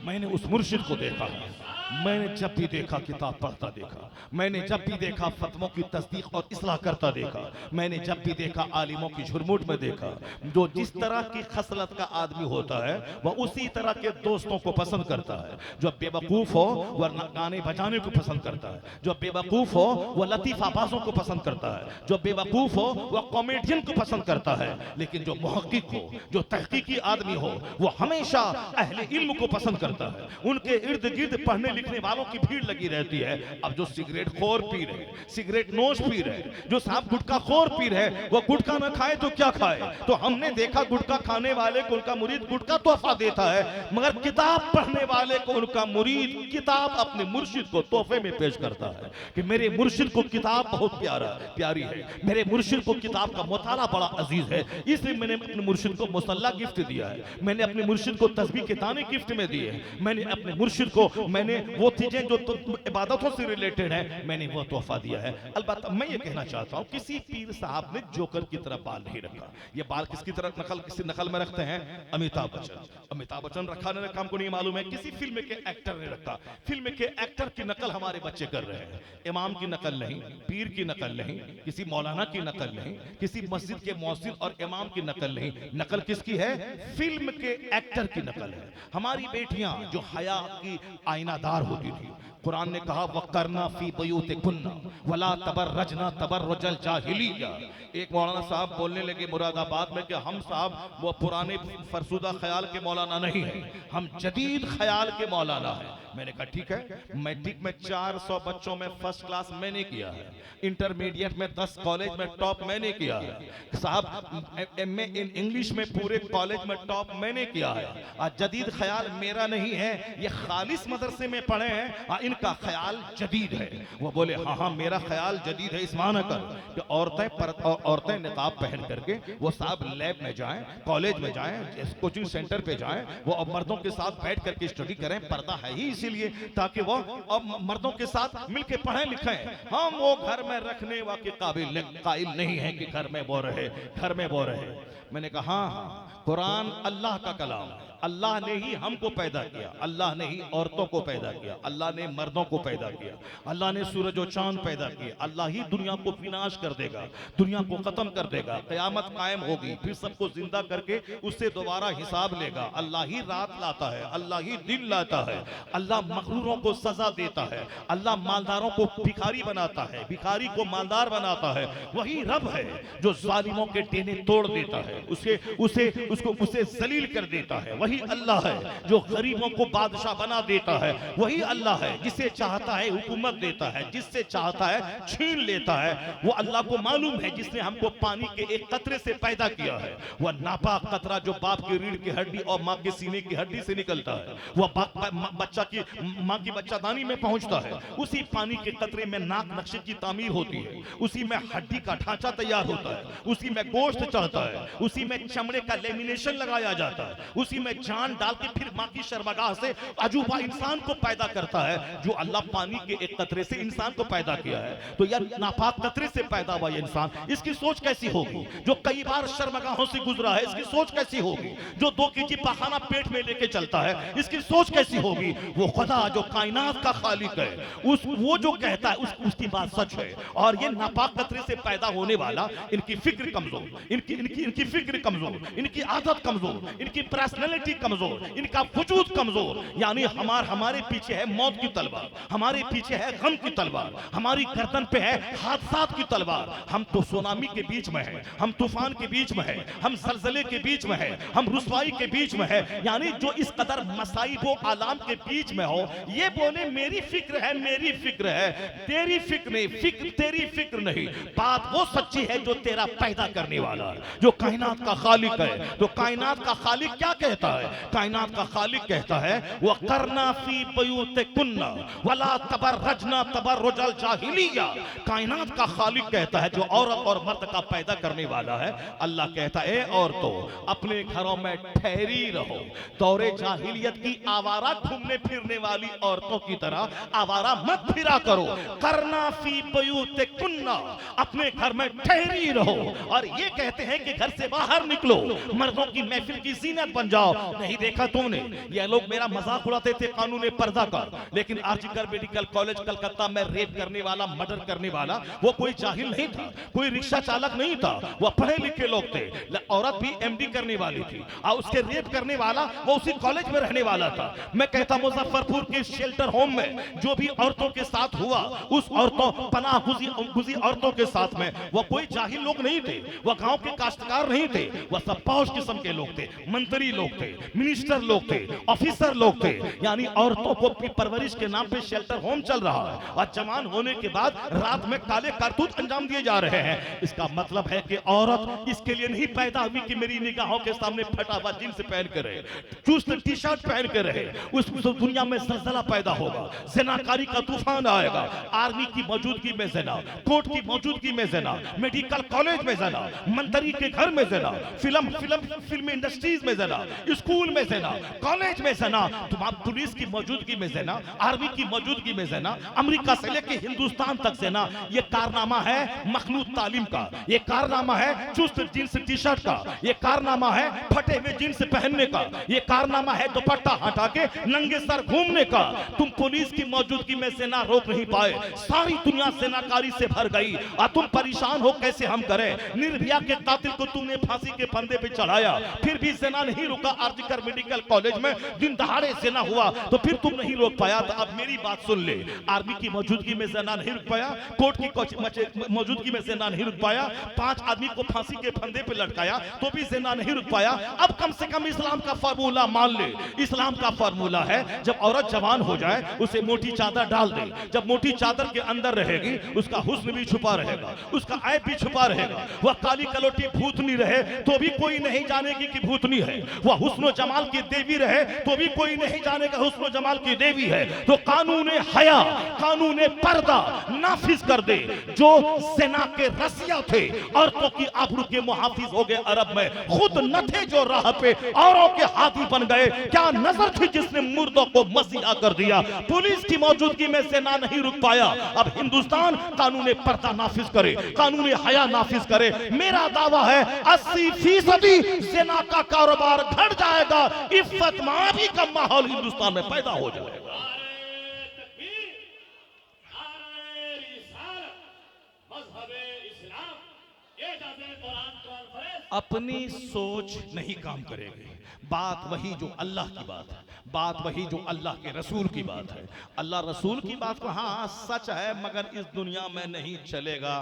मैंने उस मुर्शिद को देखा है, मैंने जब भी देखा किताब पढ़ता देखा, मैंने जब भी देखा फतवों की तस्दीक और इस्लाह करता देखा, मैंने जब भी देखा आलिमों की झुरमुट में देखा। जो जिस तरह की खसलत का आदमी होता है वह उसी तरह के दोस्तों को पसंद करता है। जो बेवकूफ हो वह गाने बजाने को पसंद करता है, जो बेवकूफ हो वह लतीफाबाजों को पसंद करता है, जो बेवकूफ हो वह कॉमेडियन को पसंद करता है। लेकिन जो मुहक्किक हो, जो तहकीकी आदमी हो, वो हमेशा अहले इल्म को पसंद करता है। उनके इर्द गिर्द पढ़ने लिखने वालों की भीड़ लगी रहती है। अब जो सिगरेट खोर पी रहे, सिगरेट नोश पी रहे, जो साहब गुटखा खोर पी रहे, वो गुटखा ना खाए तो क्या खाए। तो हमने देखा गुटखा खाने वाले को उनका मुरीद गुटखा तोहफा देता है, मगर किताब पढ़ने वाले को उनका मुरीद किताब अपने मुर्शिद को तोहफे में पेश करता है कि मेरे मुर्शिद को किताब बहुत प्यारी है, मेरे मुर्शिद को किताब का मुताला बड़ा अजीज है, इसलिए मैंने अपने मुर्शिद को मुसल्ला गिफ्ट दिया है, मैंने अपने मुर्शिद को तस्बीह के दाने गिफ्ट में दिए, मैंने अपने मुर्शिद को मैंने वो चीजें जो इबादतों से रिलेटेड है मैंने वो तोहफा दिया है। अलबत्ता मैं ये कहना चाहता हूँ किसी पीर साहब ने जोकर की तरह बाल नहीं रखा। ये बाल किसकी तरह नकल, किसी नकल में रखते हैं? अमिताभ बच्चन। अमिताभ बच्चन रखा ने काम को नहीं मालूम है, किसी फिल्म के एक्टर ने रखा। फिल्म के एक्टर की नकल हमारे बच्चे कर रहे हैं। इमाम की नकल नहीं, पीर की नकल नहीं, किसी मौलाना की नकल नहीं, किसी मस्जिद के मौसिन और इमाम की नकल नहीं। नकल किसकी है? फिल्म के एक्टर की नकल है। हमारी बेटियां जो हया की आईनादार होती थी, कुरान ने कहा वक़रना फी बुयूतिकुन्ना वला तबर्रजना तबर्रुजल जाहिलिया। एक मौलाना साहब बोलने लगे मुरादाबाद में कि हम साहब वो पुराने फरसुदा ख्याल के मौलाना नहीं है, हम जदीद ख्याल के मौलाना है। मैंने कहा ठीक है, मैट्रिक में 400 बच्चों में फर्स्ट क्लास मैंने किया है, इंटरमीडिएट में 10 कॉलेज में टॉप मैंने किया है, साहब एमए इन इंग्लिश में पूरे कॉलेज में टॉप मैंने किया है। आज जदीद ख्याल मेरा नहीं है, ये खालिस मदरसे में पढ़े हैं, इनका ख्याल जदीद है। वो बोले हाँ हाँ मेरा ख्याल जदीद है, इस माना कर कि औरतें निकाब पहन करके वो साहब लैब में जाएं, कॉलेज में जाएं, कोचिंग सेंटर पे जाएं, वो अब मर्दों के साथ बैठ करके स्टडी करें। पर्दा है ही इसीलिए ताकि वो अब मर्दों के साथ मिलके पढ़ें लिखें। हम वो घर में रखने वाले काबिल नहीं है कि घर में वो रहे, घर में वो रहे। मैंने कहा हाँ, कुरान अल्लाह का कलाम है, अल्लाह ने ही हमको पैदा किया, अल्लाह ने ही औरतों को पैदा किया, अल्लाह ने मर्दों को पैदा किया, अल्लाह ने सूरज और चांद पैदा किए, अल्लाह ही दुनिया को विनाश कर देगा, दुनिया को खत्म कर देगा, क़यामत कायम होगी, फिर सबको जिंदा करके उससे दोबारा हिसाब लेगा। अल्लाह ही रात लाता है, अल्लाह ही दिन लाता है, अल्लाह मगरूरों को सजा देता है, अल्लाह मालदारों को भिखारी बनाता है, भिखारी को मालदार बनाता है। वही रब है जो जालिमों के डेने तोड़ देता है, उसे जलील कर देता है। वही अल्लाह है जो गरीबों को बादशाह बना देता है। वही अल्लाह है जिसे चाहता है हुकूमत देता है, जिससे चाहता है छीन लेता है। वो अल्लाह को मालूम है जिसने हमको पानी के एक कतरे से पैदा किया है। वह नापाक कतरा जो बाप की रीढ़ की हड्डी और माँ के सीने की हड्डी से निकलता है, वह माँ की बच्चादानी में पहुंचता है। उसी पानी के कतरे में नाक नक्शे की तामीर होती है, उसी में हड्डी का ढांचा तैयार होता है, उसी में गोश्त चढ़ता है, उसी में चमड़े का लेमिनेशन लगाया जाता है, उसी में जान डाल के फिर माँ की शर्मगाह से अजूबा इंसान को पैदा करता है। जो अल्लाह पानी के एक कतरे से इंसान को पैदा किया है, तो यार नापाक कतरे से पैदा हुआ ये इंसान, इसकी सोच कैसी होगी? जो कई बार शर्मगाहों से गुजरा है, इसकी सोच कैसी होगी? जो 2 केजी पखाना पेट में लेके चलता है, इसकी सोच कैसी होगी? वो खुदा जो कायनात का खालिक है, वो जो कहता है उसकी बात सच है। और ये नापाक कतरे से पैदा होने वाला, इनकी फिक्र कमजोर, इनकी फिक्र कमजोर, इनकी आदत कमजोर, इनकी पर्सनैलिटी कमजोर, इनका वजूद कमजोर। यानी हमारे पीछे है मौत की तलवार, हमारे पीछे है गम की तलवार, हमारी गर्दन पे है हादसात की तलवार। हम तो सुनामी के बीच में है, हम तूफान के बीच में है, हम जलजले के बीच में है, हम रुसवाई के बीच में है। यानी जो इस कदर मसाइब व आलाम के बीच में हो, ये बोले मेरी फिक्र है, मेरी फिक्र है, तेरी फिक्र नहीं, फिक्र तेरी फिक्र नहीं। बात वो सच्ची है जो तेरा पैदा करने वाला है, जो कायनात का खालिक है। तो कायनात का खालिक क्या कहता है? कायनात का खालिक कहता है वह करना फी बयूतिकुन्ना वला तबर्रजना तबर्रुजल जाहिलिया। कायनात का खालिक कहता है जो औरत और मर्द का पैदा करने वाला है। अल्लाह कहता है औरतों अपने घरों में ठहरी रहो, दौरे जाहिलियत की आवारा घूमने फिरने वाली औरतों की तरह आवारा मत फिरा करो। करना फी बयूतिकुन्ना, अपने घर में ठहरी रहो। और ये कहते हैं कि घर से बाहर निकलो, मर्दों की महफिल की जीनत बन जाओ। नहीं देखा तुमने, ये लोग मेरा मजाक उड़ाते थे कानून पर्दा का, लेकिन आर्जिकल मेडिकल कॉलेज कलकत्ता में रेप करने वाला, मर्डर करने वाला, वो कोई जाहिल नहीं था, कोई रिक्शा चालक नहीं था, वो पढ़े लिखे लोग थे। औरत भी एमडी करने वाली थी और उसके रेप करने वाला वो उसी कॉलेज में रहने वाला था। मैं कहता मुजफ्फरपुर के शेल्टर होम में जो भी औरतों के साथ हुआ, उस औरतों पनाह गुजी औरतों के साथ में वो कोई जाहिल लोग नहीं थे, वो गांव के काश्तकार नहीं थे, वो सब पौष किस्म के लोग थे, मंत्री लोग थे, मिनिस्टर लोग थे, ऑफिसर लोग थे। यानी औरतों को परवरिश के नाम पे शेल्टर होम चल रहा है और जवान होने के बाद रात में काले कारतूत अंजाम दिए जा रहे हैं। इसका मतलब है कि औरत इसके लिए नहीं पैदा हुई कि मेरी निगाहों के सामने फटा हुआ जींस पहन कर रहे, चुस्त टी शर्ट पहन कर रहे। उस दुनिया में जलजला पैदा होगा, जिनाकारी का तूफान आएगा, आर्मी की मौजूदगी में जना, कोर्ट की मौजूदगी में जना, मेडिकल कॉलेज में जना, मंत्री के घर में जना, फिल्म इंडस्ट्रीज में जना, स्कूल में जना, कॉलेज में जना, तुम्हारी पुलिस की मौजूदगी में जना, आर्मी की मौजूदगी में जना, अमेरिका से लेकर हिंदुस्तान तक जना। ये कारनामा है मखलूत तालीम का, ये कारनामा है चुस्त जींस टी शर्ट का, ये कारनामा है फटे हुए जींस पहनने का, ये कारनामा है दुपट्टा हटा के नंगे सर घूमने का। तुम पुलिस की मौजूदगी में सेना रोक नहीं पाए, सारी दुनिया सेनाकारी से भर गई और तुम परेशान हो कैसे हम करें। निर्भया के कातिल को तुमने फांसी के फंदे पे चढ़ाया, फिर भी सेना नहीं रुका। आर्जिकर मेडिकल कॉलेज में दिन दहाड़े सेना हुआ तो फिर तुम नहीं रोक पाया। तो अब मेरी बात सुन ले, आर्मी की मौजूदगी में सेना नहीं रुक पाया, कोर्ट की मौजूदगी में सेना नहीं रुक पाया, 5 आदमी को फांसी के फंदे पे लटकाया तो भी सेना नहीं रुक पाया। अब कम से कम इस्लाम का फार्मूला मान ले। इस्लाम का फार्मूला है जब औरत जवान हो जाए उसे मोटी चादर डाल दे, जब मोटी चादर के अंदर रहेगी उसका हुस्न भी छुपा रहेगा, उसका ऐब भी छुपा रहेगा। वह काली कलोटी भूतनी रहे तो भी कोई नहीं जानेगी कि भूतनी है, वह हुस्न जमाल की देवी रहे तो भी कोई नहीं जानेगा हुस्न जमाल की देवी है। तो कानून हया, कानून पर्दा नाफिज कर दे। जो सेना के रसिया थे, औरतों की आबरू के मुहाफिज हो गए अरब में, खुद न थे जो राह पे औरों के हाथी बन गए। क्या नजर थी जिसने मुर्दों को मसीहा कर दिया। पुलिस की मौजूदगी में सेना नहीं रुक पाया। अब हिंदुस्तान कानून पर्दा नाफिज करे, कानून हया नाफिज करे। मेरा दावा है 80% सेना का कारोबार घट जाएगा, इफ्फत माफी का माहौल हिंदुस्तान में पैदा हो जाएगा। अपनी सोच नहीं काम करेगी। बात वही जो अल्लाह की बात है, बात वही जो अल्लाह के रसूल की बात है। अल्लाह रसूल की बात को हाँ सच है मगर इस दुनिया में नहीं चलेगा।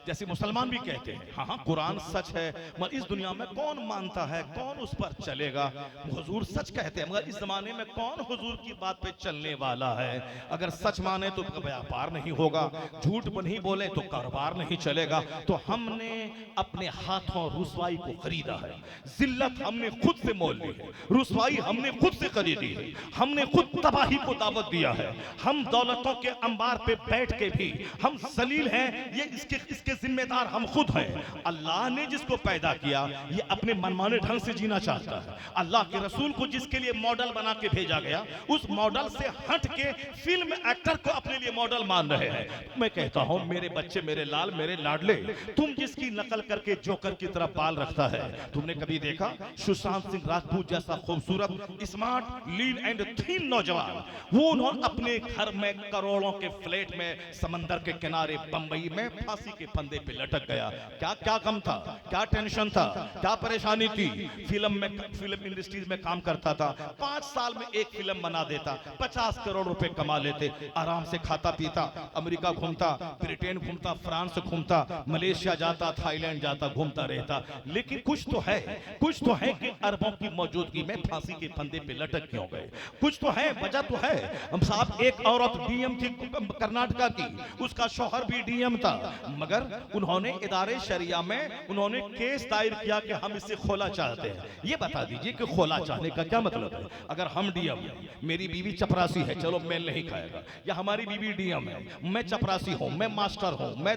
जैसे मुसलमान भी कहते हैं हाँ हाँ कुरान सच है, मगर इस दुनिया में कौन मानता है, कौन उस पर चलेगा। हुजूर सच कहते हैं, मगर इस जमाने में कौन हुजूर की बात पे चलने वाला है। अगर सच माने तो व्यापार नहीं होगा, झूठ नहीं बोले तो कारोबार नहीं चलेगा। तो हमने अपने हाथों रुसवाई को खरीदा है, जिल्लत हमने खुद से मोल ली है, रुसवाई हमने खुद से खरीदी है, हमने खुद तबाही को दावत दिया है। हम दौलतों के अंबार पे बैठ के भी हम जलील हैं, ये इसके जिम्मेदार हम खुद हैं। अल्लाह ने जिसको पैदा किया ये अपने मनमाने ढंग से जीना चाहता है। अल्लाह के रसूल को जिसके लिए मॉडल बना के भेजा गया, उस मॉडल से हट के फिल्म एक्टर को अपने लिए मॉडल मान रहे हैं। मैं कहता हूं मेरे बच्चे, मेरे लाल, मेरे लाडले, तुम जिसकी नकल करके जोकर की तरफ बाल रखता है, तुमने कभी देखा सुशांत सिंह राजपूत जैसा खूबसूरत, स्मार्ट, लीन एंड थीन नौजवान, वो उन्होंने अपने घर में करोड़ों के फ्लैट में समंदर के किनारे बंबई में फांसी के फंदे पे लटक गया। क्या क्या गम था, क्या टेंशन था, क्या परेशानी थी। फिल्म इंडस्ट्रीज में काम करता था, 5 साल में एक फिल्म बना देता, 50 करोड़ रुपए कमा लेते, आराम से खाता पीता, अमेरिका घूमता, ब्रिटेन घूमता, फ्रांस घूमता, मलेशिया जाता, थाईलैंड जाता, घूमता रहता। लेकिन कुछ तो है कि अरबों की मौजूदगी में फांसी के फंदे पे लटक क्यों गए। कुछ तो है, वजह तो है। हम साहब, एक औरत डीएम थी कर्नाटका की, उसका शौहर भी डीएम था, मगर उन्होंने इदारे शरिया में उन्होंने केस दायर किया कि हम इससे खोला चाहते हैं। ये बता दीजिए कि खोला चाहने का क्या मतलब है। अगर हम डीएम, मेरी बीवी चपरासी है, चलो मेल नहीं खाएगा, या हमारी बीवी डीएम है, मैं चपरासी हूं, मैं मास्टर हूं, मैं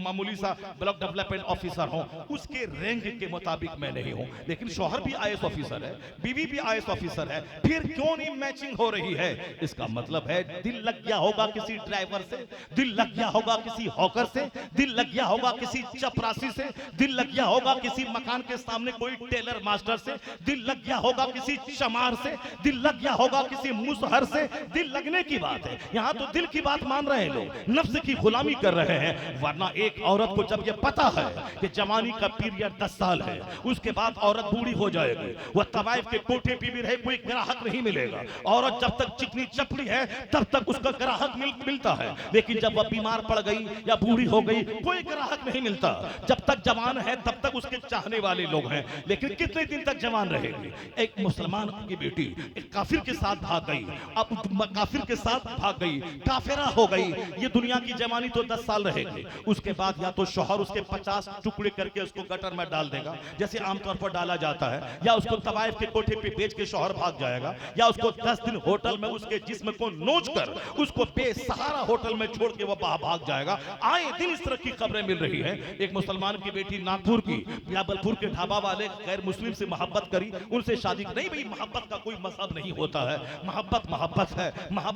मामूली सा ब्लॉक डेवलपमेंट ऑफिसर हूं, उसके रैंक के मुताबिक मैं नहीं हूं, लेकिन शौहर भी आईएएस ऑफिसर है, बीवी भी आईएएस ऑफिसर है, फिर क्यों नहीं मैचिंग हो रही है। इसका मतलब है दिल लग गया होगा किसी ड्राइवर से, दिल लग गया होगा किसी हॉकर से, दिल लग गया होगा किसी चपरासी से, दिल लग गया होगा किसी मकान के सामने कोई टेलर मास्टर से, दिल लग गया होगा किसी चमार से, दिल लग गया होगा किसी मुसहर से। दिल लगने की बात है, यहाँ तो दिल की बात मान रहे हैं लोग, नफ्स की गुलामी कर रहे हैं। वरना एक औरत को जब यह पता है कि जवानी का पीरियड 10 साल है, उसके बाद औरत बूढ़ी हो जाएगी, वह तवाइफ के कोठे पे भी रहे, कोई ग्राहक नहीं मिलेगा। औरत जब तक चिकनी चपड़ी है तब तक उसका ग्राहक मिलता है, लेकिन जब वह बीमार पड़ गई या बूढ़ी हो गई, कोई ग्राहक नहीं मिलता। जब तक जवान है तब तक उसके चाहने वाले लोग हैं, लेकिन कितने दिन तक जवान रहेगी। एक मुसलमान की बेटी एक काफिर के साथ भाग गई, अब काफिर के साथ भाग गई, काफिरा हो गई। ये दुनिया की जवानी तो 10 साल रहेगी, उसके बाद या तो शौहर उसके 50 टुकड़े करके उसको गटर में डाल देगा, जैसे आमतौर पर डाला जाता है, या उसको तवाइफ के कोठे पे बेच के शौहर भाग जाएगा, या उसको 10 दिन होटल में उसके जिस्म को नोच कर उसको बेसहारा होटल में छोड़ के वह भाग जाएगा। आए दिन इस तरह की खबरें मिल रही है। एक मुसलमान की बेटी नागपुर की बिलावलपुर के ढाबा वाले गैर मुस्लिम से मोहब्बत करी, उनसे शादी नहीं। भाई मोहब्बत का कोई मजहब नहीं होता है, मोहब्बत है,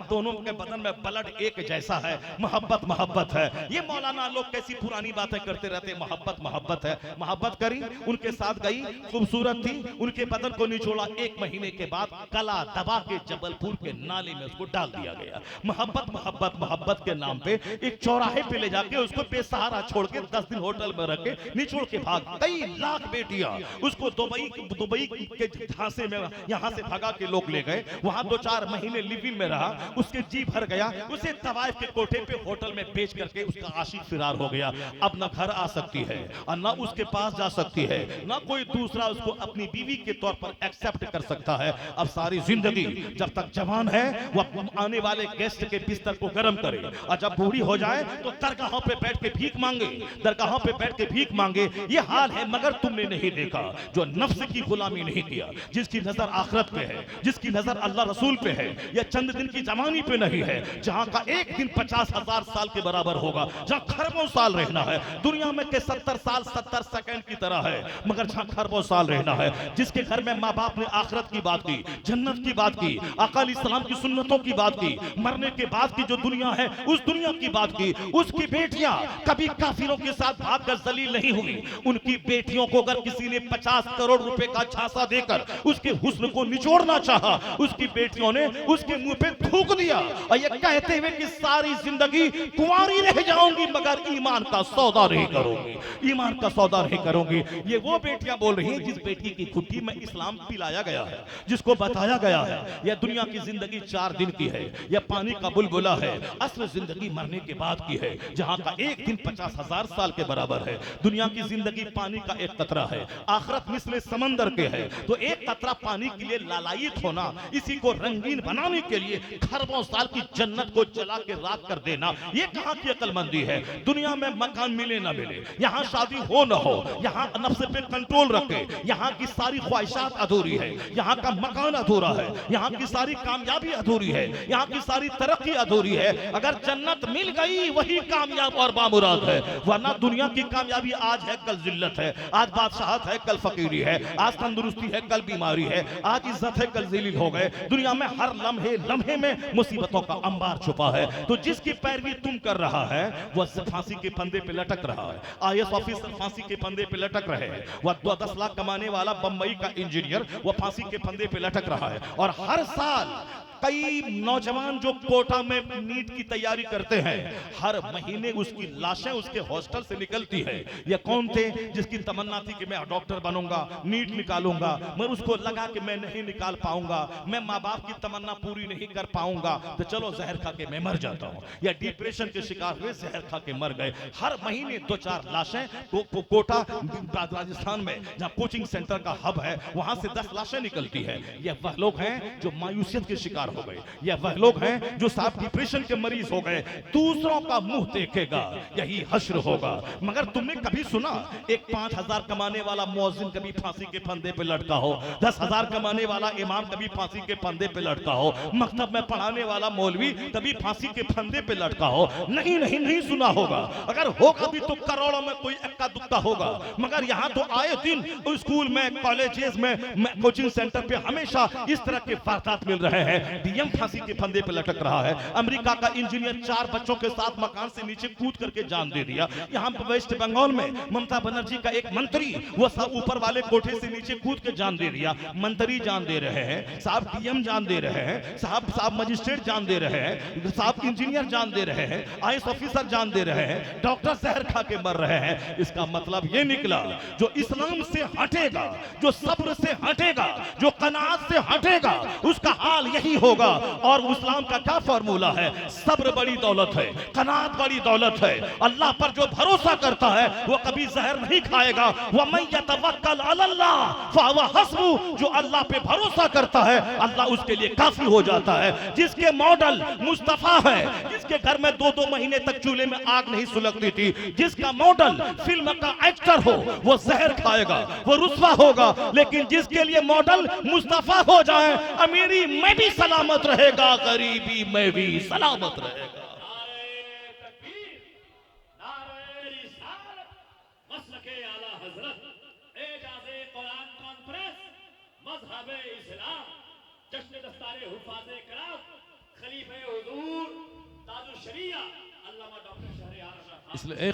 दोनों के बदन में ब्लड एक जैसा है, मोहब्बत है। ये मौलाना लोग कैसी पुरानी बातें करते रहते, मोहब्बत है। मोहब्बत करी, उनके साथ गई, खूबसूरत थी, उनके बदन को निचोड़ा, 1 महीने के बाद गला दबा के जबलपुर के नाले में उसको डाल दिया गया। मोहब्बत के नाम पे एक चौराहे पे ले जाके उसको बेसहारा छोड़ के 10 दिन होटल में रख के निचोड़ के भाग। कई लाख बेटियां उसको दुबई के झांसे में यहां से भगा के लोग ले गए, वहां 2-4 महीने लिव इन में रहा, उसके जी भर गया, उसे तवाइफ के कोठे पे होटल में बेच करके उसका आशिक फिरार हो गया। अब ना घर आ सकती है और ना उसके पास जा सकती है, ना कोई दूसरा उसको अपनी बीवी के तौर पर एक्सेप्ट कर सकता है। अब सारी जिंदगी जब तक जवान है वह आने वाले गेस्ट के बिस्तर को गर्म करे, और जब बूढ़ी हो जाए तो दरगाहों पे बैठ के भीख मांगे। ये हाल है, मगर तुमने नहीं देखा जो नफ्स की गुलामी नहीं किया, जिसकी नजर आखिरत पे है, जिसकी नजर अल्लाह रसूल पे है, या चंद दिन की जवानी पे नहीं है, जहां का एक दिन 50,000 साल के बराबर होगा, जहां खरबों साल रहना है। दुनिया में के 70 साल 70 सेकंड की तरह है, मगर जहां खरबों साल रहना है, जिसके घर में माँ बाप ने आखिरत की बात की, जन्नत की बात की, आका अलैहिस्सलाम की सुन्नतों की बात की, मरने के बाद की जो दुनिया है उस दुनिया की बात की, उसकी बेटियां कभी काफिरों के साथ भागकर जलील नहीं हुई। उनकी बेटियों को अगर किसी ने 50 करोड़ रुपए का झांसा देकर उसके हुस्न को निचोड़ना चाहा, उसकी बेटियों ने उसके मुंह पे थूक दिया, और ये कहते हुए कि सारी जिंदगी कुंवारी रह जाऊंगी मगर ईमान का सौदा नहीं करूंगी। ये वो बेटियां बोल रही हैं जिस बेटी की खुट्टी में इस्लाम पिलाया गया है, जिसको बताया गया है यह दुनिया की जिंदगी 4 दिन की है, यह पानी का बुलबुला है, असल जिंदगी मरने के बाद की है, जहां का एक दिन 50,000 साल के बराबर है। दुनिया की जिंदगी पानी का एक कतरा है, आखिरत मिस्ले समंदर के है। तो एक कतरा पानी के लिए लालायित होना, इसी को रंगीन बनाने के लिए खरबों साल की जन्नत को जला के राख कर देना, ये कहां की अक्लमंदी है। दुनिया में मकान मिले ना मिले, यहाँ शादी हो ना हो, यहाँ नफ्स पे कंट्रोल रखे, यहाँ की सारी ख्वाहिशात अधूरी है, यहाँ का मकान अधूरा है, यहाँ की सारी कामयाबी अधूरी है, यहाँ की सारी तरक्की अधूरी है। अगर जन्नत मिल गई वही कामयाब और बामुराद है, वरना दुनिया की कामयाबी आज है कल जिल्लत है, आज बादशाहत है कल फकीरी है, आज तंदुरुस्ती है कल बीमारी है, आज इज्जत है कल ज़लील हो गए। दुनिया में हर लम्हे लम्हे में मुसीबतों का अंबार छुपा है। तो जिसकी पैरवी तुम कर रहा है वह फांसी के फंदे पे लटक रहा है। आईएएस ऑफिसर फांसी के फंदे पे लटक रहे हैं, वह 10 लाख कमाने वाला बम्बई का इंजीनियर वह फांसी के फंदे पे लटक रहा है। और हर साल कई नौजवान जो कोटा में नीट की तैयारी करते हैं, हर महीने उसकी लाशें उसके हॉस्टल से निकलती है। ये कौन थे जिसकी तमन्ना थी कि मैं डॉक्टर बनूंगा, नीट निकालूंगा, मगर उसको लगा कि मैं नहीं निकाल पाऊंगा, मैं माँ बाप की तमन्ना पूरी नहीं कर पाऊंगा, तो चलो जहर खा के मैं मर जाता हूँ। या डिप्रेशन के शिकार हुए, जहर खा के मर गए। हर महीने 2-4 लाशें कोटा राजस्थान में जहाँ कोचिंग सेंटर का हब है वहां से 10 लाशें निकलती है। ये वह लोग हैं जो मायूसियत के शिकार हो गए, यह वह लोग हैं जो साफ डिप्रेशन के मरीज हो गए। दूसरों का मुंह देखेगा यही हश्र होगा। मगर तुमने कभी सुना एक 5,000 कमाने वाला मुअज्जिन कभी फांसी के फंदे पे लटका हो, 10,000 कमाने वाला इमाम कभी फांसी के फंदे पे लटका हो, मकतब में पढ़ाने वाला मौलवी कभी फांसी के फंदे पे लटका हो? नहीं नहीं नहीं सुना होगा। अगर होगा भी तो करोड़ों में कोई इक्का दुक्का होगा। मगर यहाँ तो आए दिन स्कूल में, कॉलेजेस में, कोचिंग सेंटर पे हमेशा इस तरह के वारदात मिल रहे हैं। डीएम फांसी के फंदे पे लटक रहा है। अमेरिका का इंजीनियर 4 बच्चों के साथ मकान से नीचे कूद करके जान दे दिया। यहाँ वेस्ट बंगाल में ममता बनर्जी का एक मंत्री वो सब ऊपर वाले कोठे से नीचे कूद के जान दे दिया। मंत्री जान दे रहे हैं, साहब डीएम जान दे रहे हैं, साहब मजिस्ट्रेट जान दे रहे हैं, साहब इंजीनियर जान दे रहे हैं, आईएएस ऑफिसर जान दे रहे हैं, डॉक्टर जहर खा के मर रहे हैं। इसका मतलब ये निकला जो इस्लाम से हटेगा, जो सब्र से हटेगा, जो कनात से हटेगा, उसका हाल यही होगा। और इस्लाम का क्या फॉर्मूला है? सब्र बड़ी दौलत है, कनात बड़ी दौलत है। अल्लाह पर जो भरोसा करता है वो कभी जहर नहीं खाएगा। वमन यतवक्कल अलल्लाह फहुव हस्बुह, जो अल्लाह पे भरोसा करता है अल्लाह उसके लिए काफी हो जाता है। जिसके मॉडल मुस्तफा है, जिसके घर में 2-2 महीने तक चूल्हे में आग नहीं सुलगती थी, जिसका मॉडल फिल्म का एक्टर हो, वो जहर खाएगा, वो रुस्वा होगा। लेकिन जिसके लिए मॉडल मुस्तफा हो जाए, अमीरी में भी सलामत रहेगा, गरीबी में भी सलामत रहेगा। इसलिए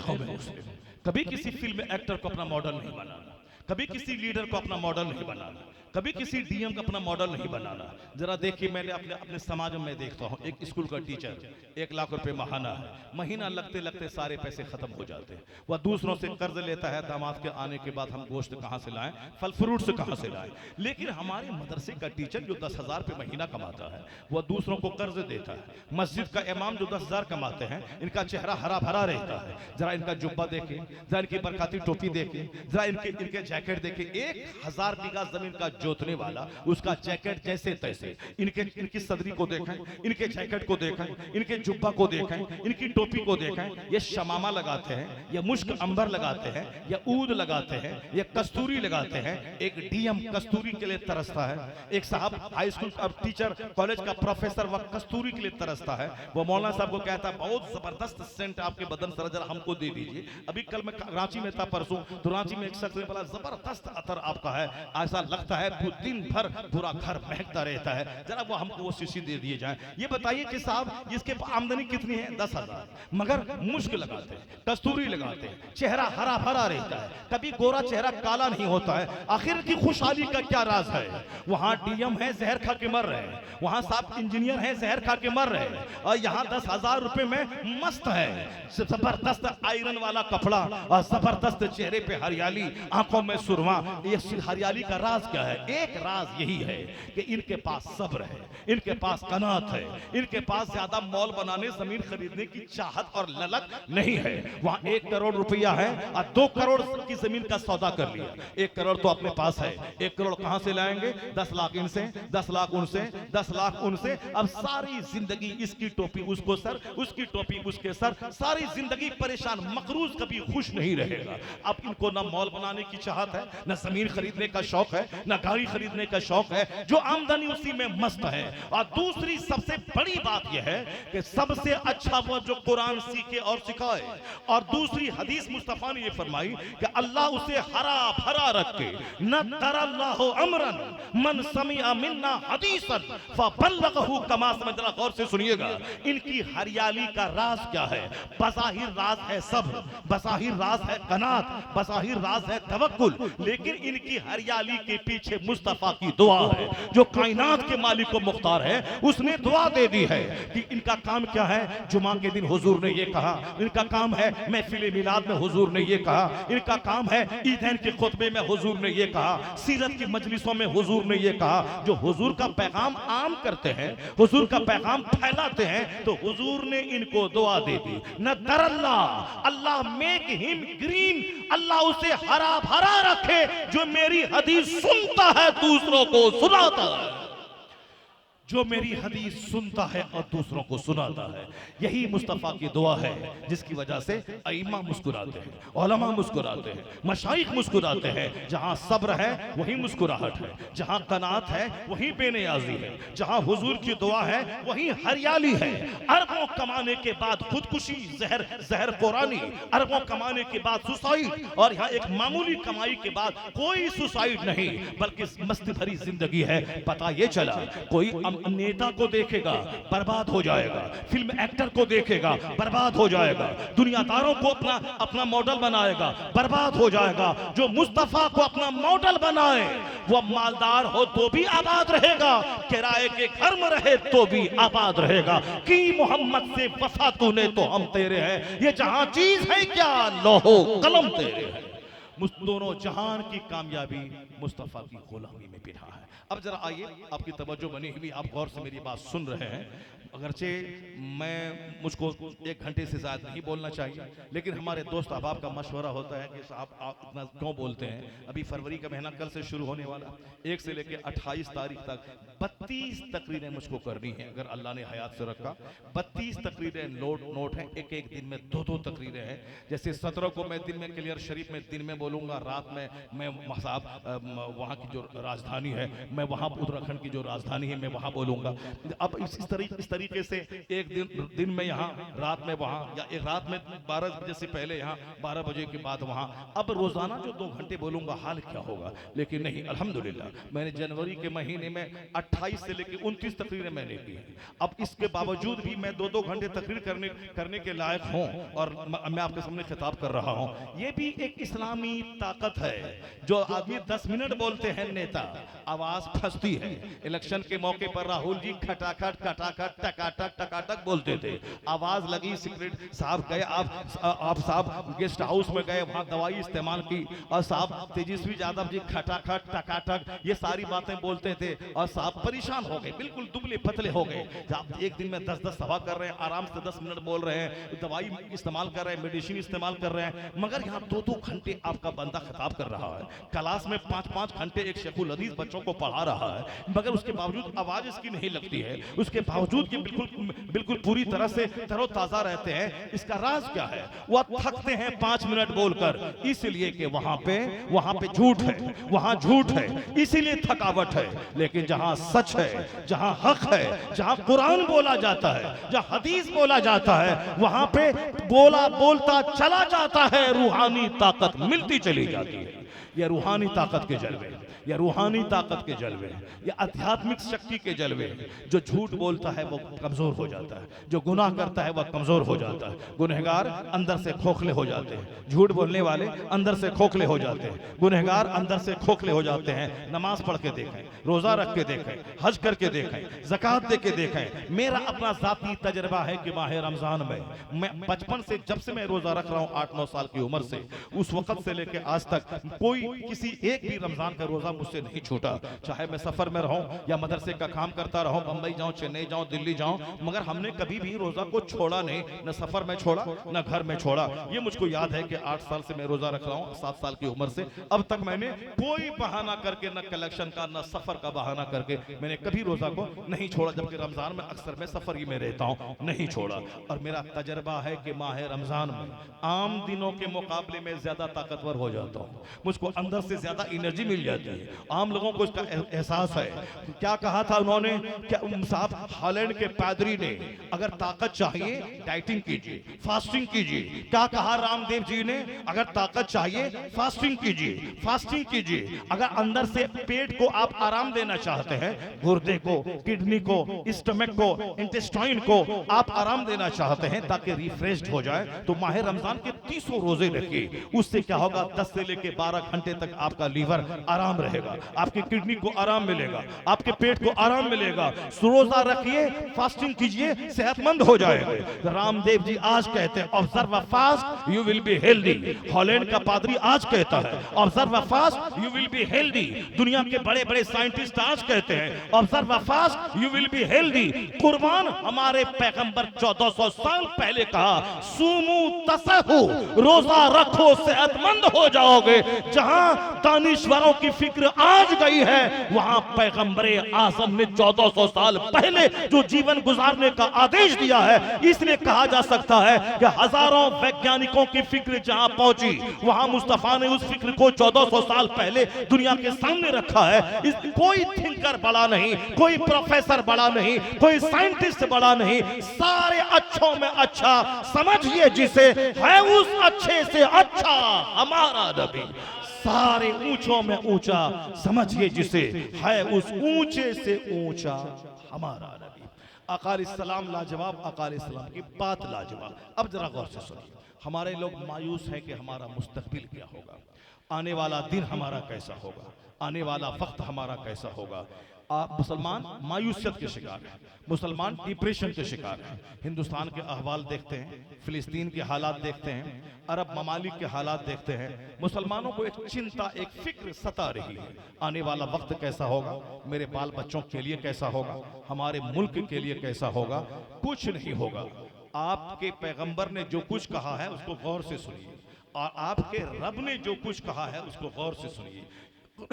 कभी किसी फिल्म एक्टर को अपना मॉडल नहीं बनाना, कभी किसी लीडर को अपना मॉडल नहीं बनाना, कभी किसी डीएम का अपना मॉडल नहीं बनाना। जरा देखिए, मैंने अपने समाज में देखता हूँ, एक स्कूल का टीचर 1 लाख रुपए महाना है, महीना लगते लगते सारे पैसे खत्म हो जाते हैं। वह दूसरों से कर्ज लेता है, दामाद के आने के बाद हम गोश्त कहाँ से लाएं, फल फ्रूट से कहाँ से लाएं। लेकिन हमारे मदरसे का टीचर जो 10,000 रुपये महीना कमाता है वह दूसरों को कर्ज देता है। मस्जिद का इमाम जो 10,000 कमाते हैं, इनका चेहरा हरा भरा रहता है। जरा इनका जुब्बा देखे, जरा इनकी बरकाती टोपी देखे, जरा इनके जैकेट देखे। 1,000 बीघा जमीन का जोतने वाला उसका जैकेट जैसे तैसे। इनकी सदरी को देखें, इनके जैकेट को देखें, इनके जुब्बा को देखें, इनकी टोपी को देखें। ये शमामा लगाते हैं, ये मुश्क अंबर लगाते हैं, ये ऊद लगाते हैं, ये कस्तूरी लगाते हैं। एक डीएम कस्तूरी के लिए तरसता है, एक साहब हाई स्कूल का टीचर, कॉलेज का प्रोफेसर वह कस्तूरी के लिए तरसता है। वो मौलाना साहब को कहता है बहुत जबरदस्त सेंट आपके बदन से जरा हमको दे दीजिए। अभी कल मैं रांची में था, परसों, तो रांची में एक शख्स ने बोला जबरदस्त अतर आपका है, ऐसा लगता है दिन भर पूरा घर महकता रहता है, जरा वो हमको वो शीशी दे दिए जाए। ये बताइए कि साहब इसके आमदनी कितनी है? 10,000, मगर मुश्क लगाते हैं, कस्तूरी लगाते हैं, चेहरा हरा भरा रहता है, कभी गोरा चेहरा काला नहीं होता है। आखिर की खुशहाली का क्या राज है? वहां डीएम है जहर खा के मर रहे हैं, वहां साहब इंजीनियर है जहर खा के मर रहे हैं, और यहाँ 10,000 रुपए में मस्त है, जबरदस्त आयरन वाला कपड़ा और जबरदस्त चेहरे पे हरियाली, आंखों में में सुरमा। ये हरियाली का राज क्या है? एक राज यही है कि इनके पास सब्र है, इनके पास कनात है, इनके पास ज्यादा मॉल बनाने, जमीन खरीदने की चाहत और ललक नहीं है। वहां 1 करोड़ रुपया है और 2 करोड़ की जमीन का सौदा कर लिया। 1 करोड़ तो अपने पास है, 1 करोड़ कहां से लाएंगे? 10 लाख इनसे, 10 लाख उनसे, 10 लाख उनसे। अब सारी जिंदगी इसकी टोपी उसको सर, उसकी टोपी उसके सर, सारी जिंदगी परेशान, मकरूज कभी खुश नहीं रहेगा। अब इनको ना मॉल बनाने की चाहत है, ना जमीन खरीदने का शौक है, ना गाड़ी खरीदने का शौक है, जो आमदनी उसी में मस्त है। और दूसरी सबसे बड़ी बात यह है कि सबसे अच्छा वो जो कुरान सीखे और सिखाए। और दूसरी हदीस मुस्तफा ने ये फरमाई कि अल्लाह उसे हरा भरा रखे। न तरल्लाहु अमरन मन समिअ मिन्ना हदीसन फबल्लगहु कमा समझना। गौर से सुनिएगा, इनकी हरियाली का राज क्या है? बज़ाहिर राज है सब्र, बज़ाहिर राज है कनात, बज़ाहिर राज है तवक्कुल, लेकिन इनकी हरियाली के पीछे मुस्तफा की दुआ है। जो कायनात के मालिक को मुख्तार है, उसने दुआ दे दी है कि इनका काम क्या है? जुमा के दिन हुजूर ने ये कहा, इनका काम है महफिल मिलाद में हुजूर ने ये कहा, इनका काम है ईदैन के खुतबे में हुजूर ने ये कहा, सीरत की मजलिसों में हुजूर ने ये कहा। जो हुजूर का पैगाम आम करते हैं, हुजूर का पैगाम फैलाते हैं, तो हुजूर ने इनको दुआ दे दी। न तरल्ला, अल्लाह मेक हिम ग्रीन, अल्लाह उसे हरा भरा रखे जो मेरी हदीस सुनता है, दूसरों को सुनाता है। जो मेरी हदीस सुनता है और दूसरों को सुनाता है, यही मुस्तफा की दुआ है, जिसकी वजह से अइम्मा मुस्कुराते हैं, उलमा मुस्कुराते हैं, मशाइख मुस्कुराते हैं। जहां सब्र है वहीं मुस्कुराहट है, जहां कनात है वहीं बेनियाजी है, जहां हुजूर की दुआ है वहीं हरियाली है। अरबों कमाने के बाद खुदकुशी, जहर कुरानी, अरबों कमाने के बाद सुसाइड, और यहाँ एक मामूली कमाई के बाद कोई सुसाइड नहीं, बल्कि मस्ती भरी जिंदगी है। पता ये चला, कोई नेता को देखेगा बर्बाद हो जाएगा, फिल्म एक्टर को देखेगा बर्बाद हो जाएगा, दुनियादारों को अपना मॉडल बनाएगा बर्बाद हो जाएगा। जो मुस्तफा को अपना मॉडल बनाए, वो मालदार हो तो भी आबाद रहेगा, किराए के घर में रहे तो भी आबाद रहेगा। कि मोहम्मद से वफा तूने तो हम तेरे हैं, ये जहां चीज है क्या लोहो कलम तेरे हैं। दोनों जहान की कामयाबी मुस्तफा की गुलामी में पिना है। अब जरा आइए, आपकी तवज्जो बनी हुई, आप गौर से मेरी बात सुन रहे हैं। अगरचे मुझको 1 घंटे से ज़्यादा नहीं बोलना चाहिए, लेकिन हमारे दोस्त अहबाब का मशवरा होता है कि साहब आप इतना क्यों बोलते हैं। अभी फरवरी का महीना कल से शुरू होने वाला, 1 से लेकर 28 तारीख तक 32 तकरीरें मुझको करनी है, अगर अल्लाह ने हयात से रखा। 32 तकरीरें नोट हैं, एक दिन में 2-2 तकरीरें हैं। जैसे 17 को मैं दिन में क्लियर शरीफ में दिन में बोलूँगा, रात में मैं साहब वहाँ की जो राजधानी है, मैं वहाँ उत्तराखंड की जो राजधानी है मैं वहाँ बोलूँगा। अब इस तरीके से एक दिन में यहाँ, रात में वहाँ, या एक रात में 12 बजे से पहले यहाँ, 12 बजे के बाद वहाँ। अब रोजाना जो 2 घंटे बोलूँगा, हाल क्या होगा। लेकिन नहीं, अल्हम्दुलिल्लाह मैंने जनवरी के महीने में 28 से लेकर 29 तकरीरें मैंने की हैं। अब इसके बावजूद भी मैं 2-2 घंटे तकरीर करने के लायक हूँ, और मैं आपके सामने खिताब कर रहा हूँ। ये भी एक इस्लामी ताकत है। जो आदमी 10 मिनट बोलते हैं नेता, आवाज फंसती है। इलेक्शन के मौके पर राहुल जी खटाखट खटाखट टकाटक टकाटक बोलते थे, आवाज लगी, सिगरेट साहब गए, आप साहब गेस्ट हाउस में गए, वहां दवाई इस्तेमाल की, और साहब तेजस्वी यादव जी खटाखट टकाटक ये सारी बातें बोलते थे, और साहब परेशान हो गए, बिल्कुल दुबले पतले हो गए। आप एक दिन में 10-10 सभा कर रहे हैं, आराम से 10 मिनट बोल रहे हैं, दवाई इस्तेमाल कर रहे हैं, मेडिसिन इस्तेमाल कर रहे हैं, मगर यहाँ 2-2 घंटे आपका बंदा खिताब कर रहा है। क्लास में 5-5 घंटे एक शेखुल हदीस बच्चों को पढ़ा रहा है, मगर उसके बावजूद आवाज इसकी नहीं लगती है, उसके बावजूद ये बिल्कुल पूरी तरह से तरोताजा रहते हैं। इसका राज क्या है? वह थकते हैं 5 मिनट बोलकर, इसलिए कि वहां पे झूठ है, वहां झूठ है, इसीलिए थकावट है। लेकिन जहां सच है, जहां हक है, जहां कुरान बोला जाता है, जहां हदीस बोला जाता है, वहां पे बोलता चला जाता है, रूहानी ताकत मिलती चली जाती है। ये रूहानी ताकत के जलवे, ये रूहानी ताकत के जलवे हैं, ये आध्यात्मिक शक्ति के जलवे हैं। जो झूठ बोलता है वो कमजोर हो जाता है, जो गुनाह करता है वह कमजोर हो जाता है। गुनहगार अंदर से खोखले हो जाते हैं, झूठ बोलने वाले अंदर से खोखले हो जाते हैं, गुनहगार अंदर से खोखले हो जाते हैं। नमाज पढ़ के देखें, रोजा रख के देखें, हज करके देखें, ज़कात दे के देखें। मेरा अपना जाती तजर्बा है कि माह रमजान में मैं बचपन से, जब से मैं रोजा रख रहा हूँ 8-9 साल की उम्र से, उस वक्त से लेके आज तक कोई किसी एक भी रमजान का रोजा मुझसे नहीं छूटा। चाहे मैं सफर में रहूं या मदरसे का काम करता रहूं, बंबई जाऊं, चेन्नई जाऊं, दिल्ली जाऊं, मगर हमने कभी भी रोजा को छोड़ा नहीं, न सफर में छोड़ा न घर में छोड़ा। ये मुझको याद है कि 8 साल से मैं रोजा रख रहा हूं, 7 साल की उम्र से अब तक मैंने कोई बहाना करके, न कलेक्शन का न सफर का बहाना करके मैंने कभी रोजा को नहीं छोड़ा। जबकि रमजान में अक्सर मैं सफर ही में रहता हूं, नहीं छोड़ा। और मेरा तजर्बा है कि माह रमजान में आम दिनों के मुकाबले में ज्यादा ताकतवर हो जाता हूं, मुझको अंदर से ज्यादा एनर्जी मिल जाती है। आम लोगों को इसका एहसास है। क्या कहा था उन्होंने, क्या साहब हॉलैंड के पादरी ने, अगर ताकत चाहिए डाइटिंग कीजिए, फास्टिंग कीजिए। क्या कहा रामदेव जी ने, अगर ताकत चाहिए फास्टिंग कीजिए, फास्टिंग कीजिए। अगर अंदर से पेट को आप आराम देना चाहते हैं, गुर्दे को, किडनी को, स्टमक को, इंटेस्टाइन को आप आराम देना चाहते हैं ताकि रिफ्रेश्ड हो जाए, तो माह रमजान के 30 रोजे रखिए। उससे क्या होगा, 10 से लेकर 12 घंटे तक आपका लीवर आराम रहेगा, आपकी किडनी को आराम मिलेगा, आपके पेट को आराम मिलेगा। रोजा रखिए, फास्टिंग कीजिए, सेहतमंद हो जाएंगे। रामदेव जी आज कहते हैं observe fast you will be healthy. Holland का पादरी आज कहता है observe fast you will be healthy. दुनिया के बड़े बड़े साइंटिस्ट आज कहते हैं observe fast you will be healthy. कुर्बान हमारे पैगंबर 1400 साल पहले कहा सुमू तसहु, रोजा रखो सेहतमंद हो जाओगे। जहां दानिश्वरों की फिक्र आज गई है, वहां पैगंबरे आजम ने 1400 साल पहले जो जीवन गुजारने का आदेश दिया है, इसलिए कहा जा सकता है कि हजारों वैज्ञानिकों की फिक्र जहां पहुंची, वहां मुस्तफा ने उस फिक्र को 1400 साल पहले दुनिया के सामने रखा है। कोई थिंकर बड़ा नहीं, कोई प्रोफेसर बड़ा नहीं, कोई साइंटिस्ट बड़ा नहीं, सारे अच्छों में अच्छा समझिए जिसे, है उस अच्छे से अच्छा हमारा नबी। सारे ऊंचों में ऊंचा समझिए जिसे, है उस ऊंचे से ऊंचा हमारा नबी। अकाल-इस्सलाम लाजवाब, अकाल-इस्सलाम की बात लाजवाब। अब जरा गौर से सुनिए, हमारे लोग मायूस हैं कि हमारा मुस्तकबिल क्या होगा, आने वाला दिन हमारा कैसा होगा, आने वाला वक्त हमारा कैसा होगा। मुसलमान मायूसियत के शिकार हैं, मुसलमान डिप्रेशन के शिकार हैं। हिंदुस्तान के अहवाल देखते हैं, फिलिस्तीन के हालात देखते हैं, अरब ममालिक के हालात देखते हैं, मुसलमानों को एक चिंता, एक फिक्र सता रही है। आने वाला वक्त कैसा होगा, मेरे बाल बच्चों के लिए कैसा होगा, हमारे मुल्क के लिए कैसा होगा। कुछ नहीं होगा। आपके पैगंबर ने जो कुछ कहा है उसको गौर से सुनिए, और आपके रब ने जो कुछ कहा है उसको गौर से सुनिए।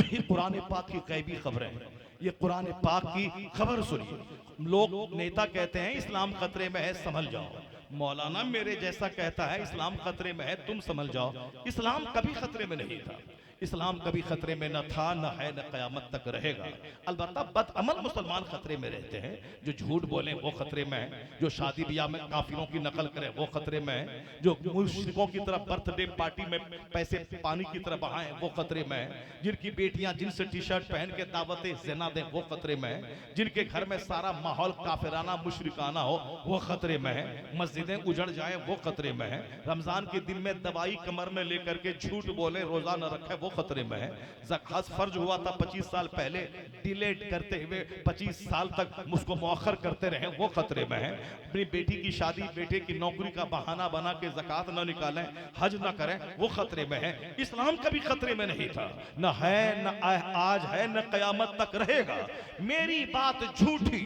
ये कुरान पाक की गैबी खबरें हैं, ये कुरान पाक की खबर सुनिए। लोग नेता कहते हैं इस्लाम खतरे में है, संभल जाओ। मौलाना मेरे जैसा कहता है इस्लाम खतरे में है, तुम संभल जाओ। इस्लाम कभी खतरे में नहीं था, इस्लाम कभी खतरे में न था, न है, न क़यामत तक रहेगा। अलबत्ता बदअमल मुसलमान खतरे में रहते हैं, जो झूठ बोले वो खतरे में है, जो शादी ब्याह में काफिरों की नकल करे वो खतरे में है, जो मुश्रिकों की तरह बर्थडे पार्टी में पैसे पानी की तरह बहाएं वो खतरे में है, जिनकी बेटियां जिनसे टी शर्ट पहन के दावतें ज़िना दें वो खतरे में है, जिनके घर में सारा माहौल काफिराना मुशरिकाना हो वो खतरे में है, मस्जिदें उजड़ जाए वो खतरे में है, रमजान के दिन में दवाई कमर में लेकर के झूठ बोले रोजा न रखे वो खतरे में है। ज़कात फर्ज हुआ था 25 साल पहले, डिलेट करते हुए 25 साल तक उसको मौखर करते रहे वो खतरे में है। अपनी बेटी की शादी, बेटे की नौकरी का बहाना बना के ज़कात न निकालें, हज न करें वो खतरे में है। इस्लाम कभी खतरे में नहीं था, न है, न आज है, न क़यामत तक रहेगा। मेरी बात झूठी,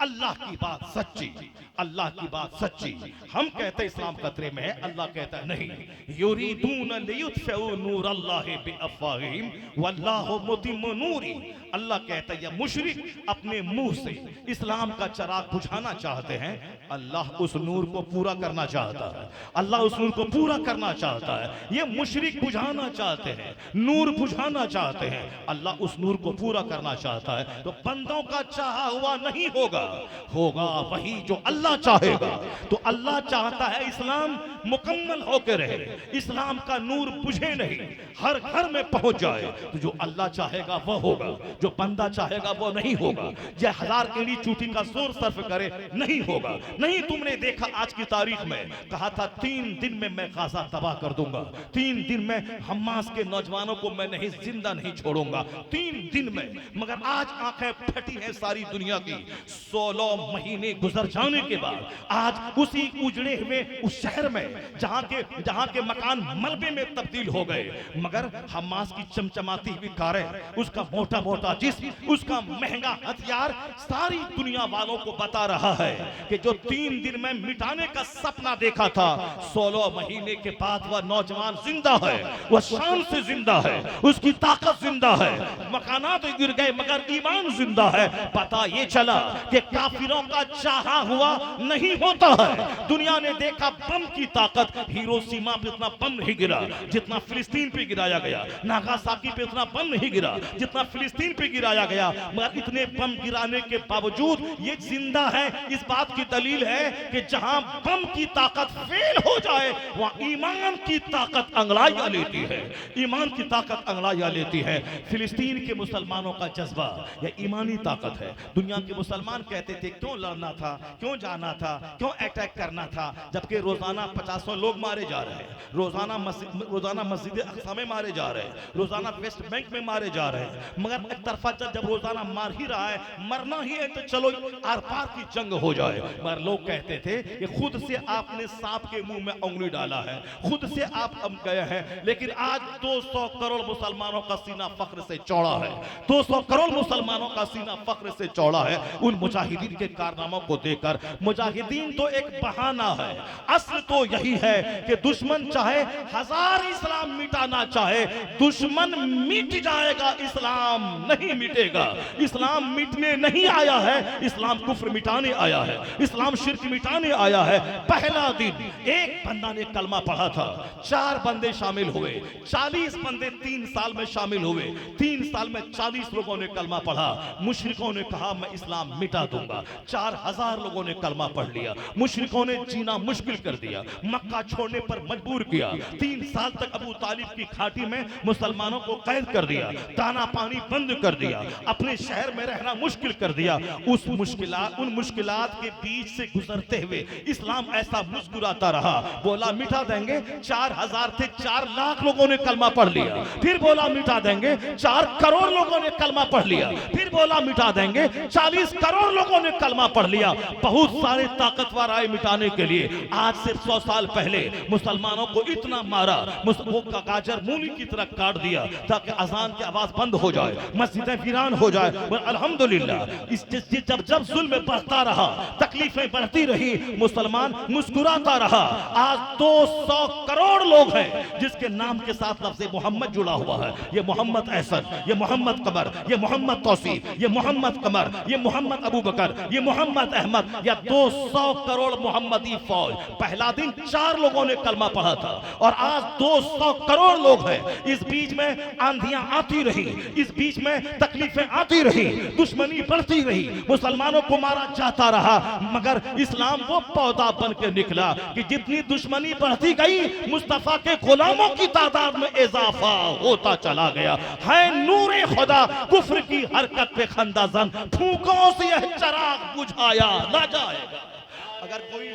अल्लाह की बात सच्ची, अल्लाह की बात सच्ची। हम कहते हैं इस्लाम खतरे में है, अल्लाह कहता है नहीं। युरीदून लियुत्फिउ नूरल्लाहि बिअफ़वाहिहिम वल्लाहु मुतिम्मु नूरी। अल्लाह कहता है ये मुशरिक अपने मुंह से इस्लाम का चिराग बुझाना चाहते हैं, अल्लाह उस नूर को पूरा करना चाहता है, अल्लाह उस नूर को पूरा करना चाहता है। ये मुशरिक बुझाना चाहते हैं, नूर बुझाना चाहते हैं, अल्लाह उस नूर को पूरा करना चाहता है। तो बंदों का चाहा हुआ नहीं होगा, होगा वही जो अल्लाह चाहेगा। तो अल्लाह चाहता है इस्लाम मुकम्मल होकर रहे, इस्लाम का नूर बुझे नहीं, हर घर में पहुंच जाए। तो जो अल्लाह चाहेगा वह होगा, जो बंदा चाहेगा वो नहीं होगा। यह हजार एड़ी चूटी का जोर सर्फ करे नहीं होगा। नहीं, तुमने देखा आज की तारीख में कहा था 3 दिन में मैं गाजा तबाह कर दूंगा, 3 दिन में हमास के नौजवानों को मैं नहीं जिंदा नहीं छोड़ूंगा, 3 दिन में। मगर आज आंखें फटी हैं सारी दुनिया की। 16 महीने गुजर जाने के बाद आज उसी उजड़े हुए उस शहर में जहां के मकान मलबे में तब्दील हो गए, मगर हमास की चमचमाती हुई कारें, उसका मोटा मोटा जिस्म, उसका महंगा हथियार सारी दुनिया वालों को बता रहा है कि जो 3 दिन में मिटाने का सपना देखा था, 16 महीने के बाद वह नौजवान जिंदा है, वह शान से जिंदा है, उसकी ताकत जिंदा है। मकानात तो गिर गए मगर ईमान जिंदा है। पता ये चला कि काफिरों का चाहा हुआ नहीं होता है। दुनिया ने देखा बम की ताकत, हिरोशिमा पे इतना बम नहीं गिरा जितना फिलिस्तीन पे गिराया गया, नागासाकी पे इतना बम नहीं गिरा जितना फिलिस्तीन पे गिराया गया। मगर इतने बम गिराने के बावजूद ये जिंदा है। इस बात की दलील है कि जहां बम की ताकत फेल हो जाए वहां ईमान की ताकत अंगड़ाइयां लेती है, ईमान की ताकत अंगड़ाइयां लेती है। फिलिस्तीन के मुसलमानों का जज्बा यह ईमानी ताकत है। दुनिया के मुसलमान कहते थे क्यों लड़ना था, क्यों जाना था, क्यों अटैक करना था, जबकि रोजाना 50 लोग मारे जा रहे हैं, रोजाना मस्जिद अक्सा में मारे जा रहे हैं, रोजाना वेस्ट बैंक में मारे जा रहे हैं। मगर एक तरफा जब रोजाना मार ही रहा है, मरना ही है तो चलो आर पार की जंग हो जाए। मगर लोग कहते थे कि खुद से आपने सांप के मुंह में उंगली डाला है, खुद से आप गए हैं। लेकिन आज 200 करोड़ मुसलमानों का सीना फख्र से चौड़ा है, 200 करोड़ मुसलमानों का सीना फख्र से चौड़ा है। उन मुजाहिदीन के कारनामों को देखकर, मुजाहिदीन तो एक बहाना है, असल तो यही है कि दुश्मन चाहे हजार इस्लाम मिटाना चाहे, दुश्मन मिट जाएगा, इस्लाम नहीं मिटेगा। इस्लाम मिटने नहीं आया है, इस्लाम कुफ्र मिटाने आया है, इस्लाम शिर्क मिटाने आया है। पहला दिन एक बंदा ने कलमा पढ़ा था, 4 बंदे शामिल हुए, 40 बंदे 3 साल में शामिल हुए, 3 साल में 40 लोगों ने कलमा पढ़ा। मुशरिकों ने कहा मैं इस्लाम मिटा दूंगा, 4000 लोगों ने कलमा पढ़ लिया। मुशरिकों ने जीना मुश्किल कर दिया, मक्का छोड़ने पर मजबूर किया। 3 साल तक अबू तालिब की घाटी में मुसलमानों को कैद कर दिया, दाना पानी बंद कर दिया, अपने शहर में रहना मुश्किल कर दिया। उन मुश्किलात के बीच से गुजरते हुए इस्लाम ऐसा मुस्कुराता रहा, बोला मिटा देंगे। 4000 थे, 4 लाख लोगों ने कलमा पढ़ लिया। फिर बोला मिटा देंगे, 4 करोड़ लोगों ने कलमा पढ़ लिया। फिर बोला मिटा देंगे, 40 करोड़ लोगों ने कलमा पढ़ लिया। बहुत सारे ताकतवर आए मिटाने के लिए। आज से 100 साल पहले मुसलमानों को इतना मारा, वो गाजर मूली की तरह काट दिया ताकि अजान की आवाज बंद हो जाए, मस्जिदें वीरान हो जाए। अल्हम्दुलिल्लाह जब जुल्म बढ़ता रहा, तकलीफें बढ़ती रही, मुसलमान मुस्कुराता रहा। आज 200 करोड़ लोग हैं जिसके नाम के साथ लफ्ज़ मोहम्मद जुड़ा हुआ है। ये मोहम्मद एहसन, ये मोहम्मद कमर, ये मोहम्मद तौसीफ, ये मोहम्मद कमर, ये मोहम्मद अबू बकर, ये मोहम्मद अहमद, या 200 करोड़ मोहम्मदी फौज। पहला दिन 4 लोगों ने कलमा पढ़ा था और आज 200 करोड़ लोग हैं। इस बीच में आंधियां आती रही, इस बीच में तकलीफें आती रही, दुश्मनी बढ़ती रही, मुसलमानों को मारा जाता रहा। मगर इस्लाम वो पौधा बन के निकला कि जितनी दुश्मनी बढ़ती गई, मुस्तफा के गुलामों की तादाद में इजाफा होता चला गया। है नूरे खुदा कुफ्र की हरकत पे खंदाजन, फूकों से यह चराग बुझाया ना जाएगा। अगर कोई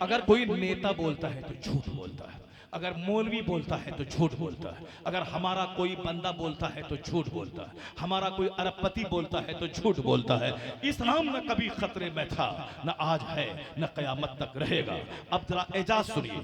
अगर कोई नेता बोलता है तो झूठ बोलता है, अगर मौलवी बोलता है तो झूठ बोलता है, अगर हमारा कोई बंदा बोलता है तो झूठ बोलता है, हमारा कोई अरबपति बोलता है तो झूठ बोलता है। इस्लाम न कभी खतरे में था, न आज है, न कयामत तक रहेगा। अब जरा एजाज सुनिए।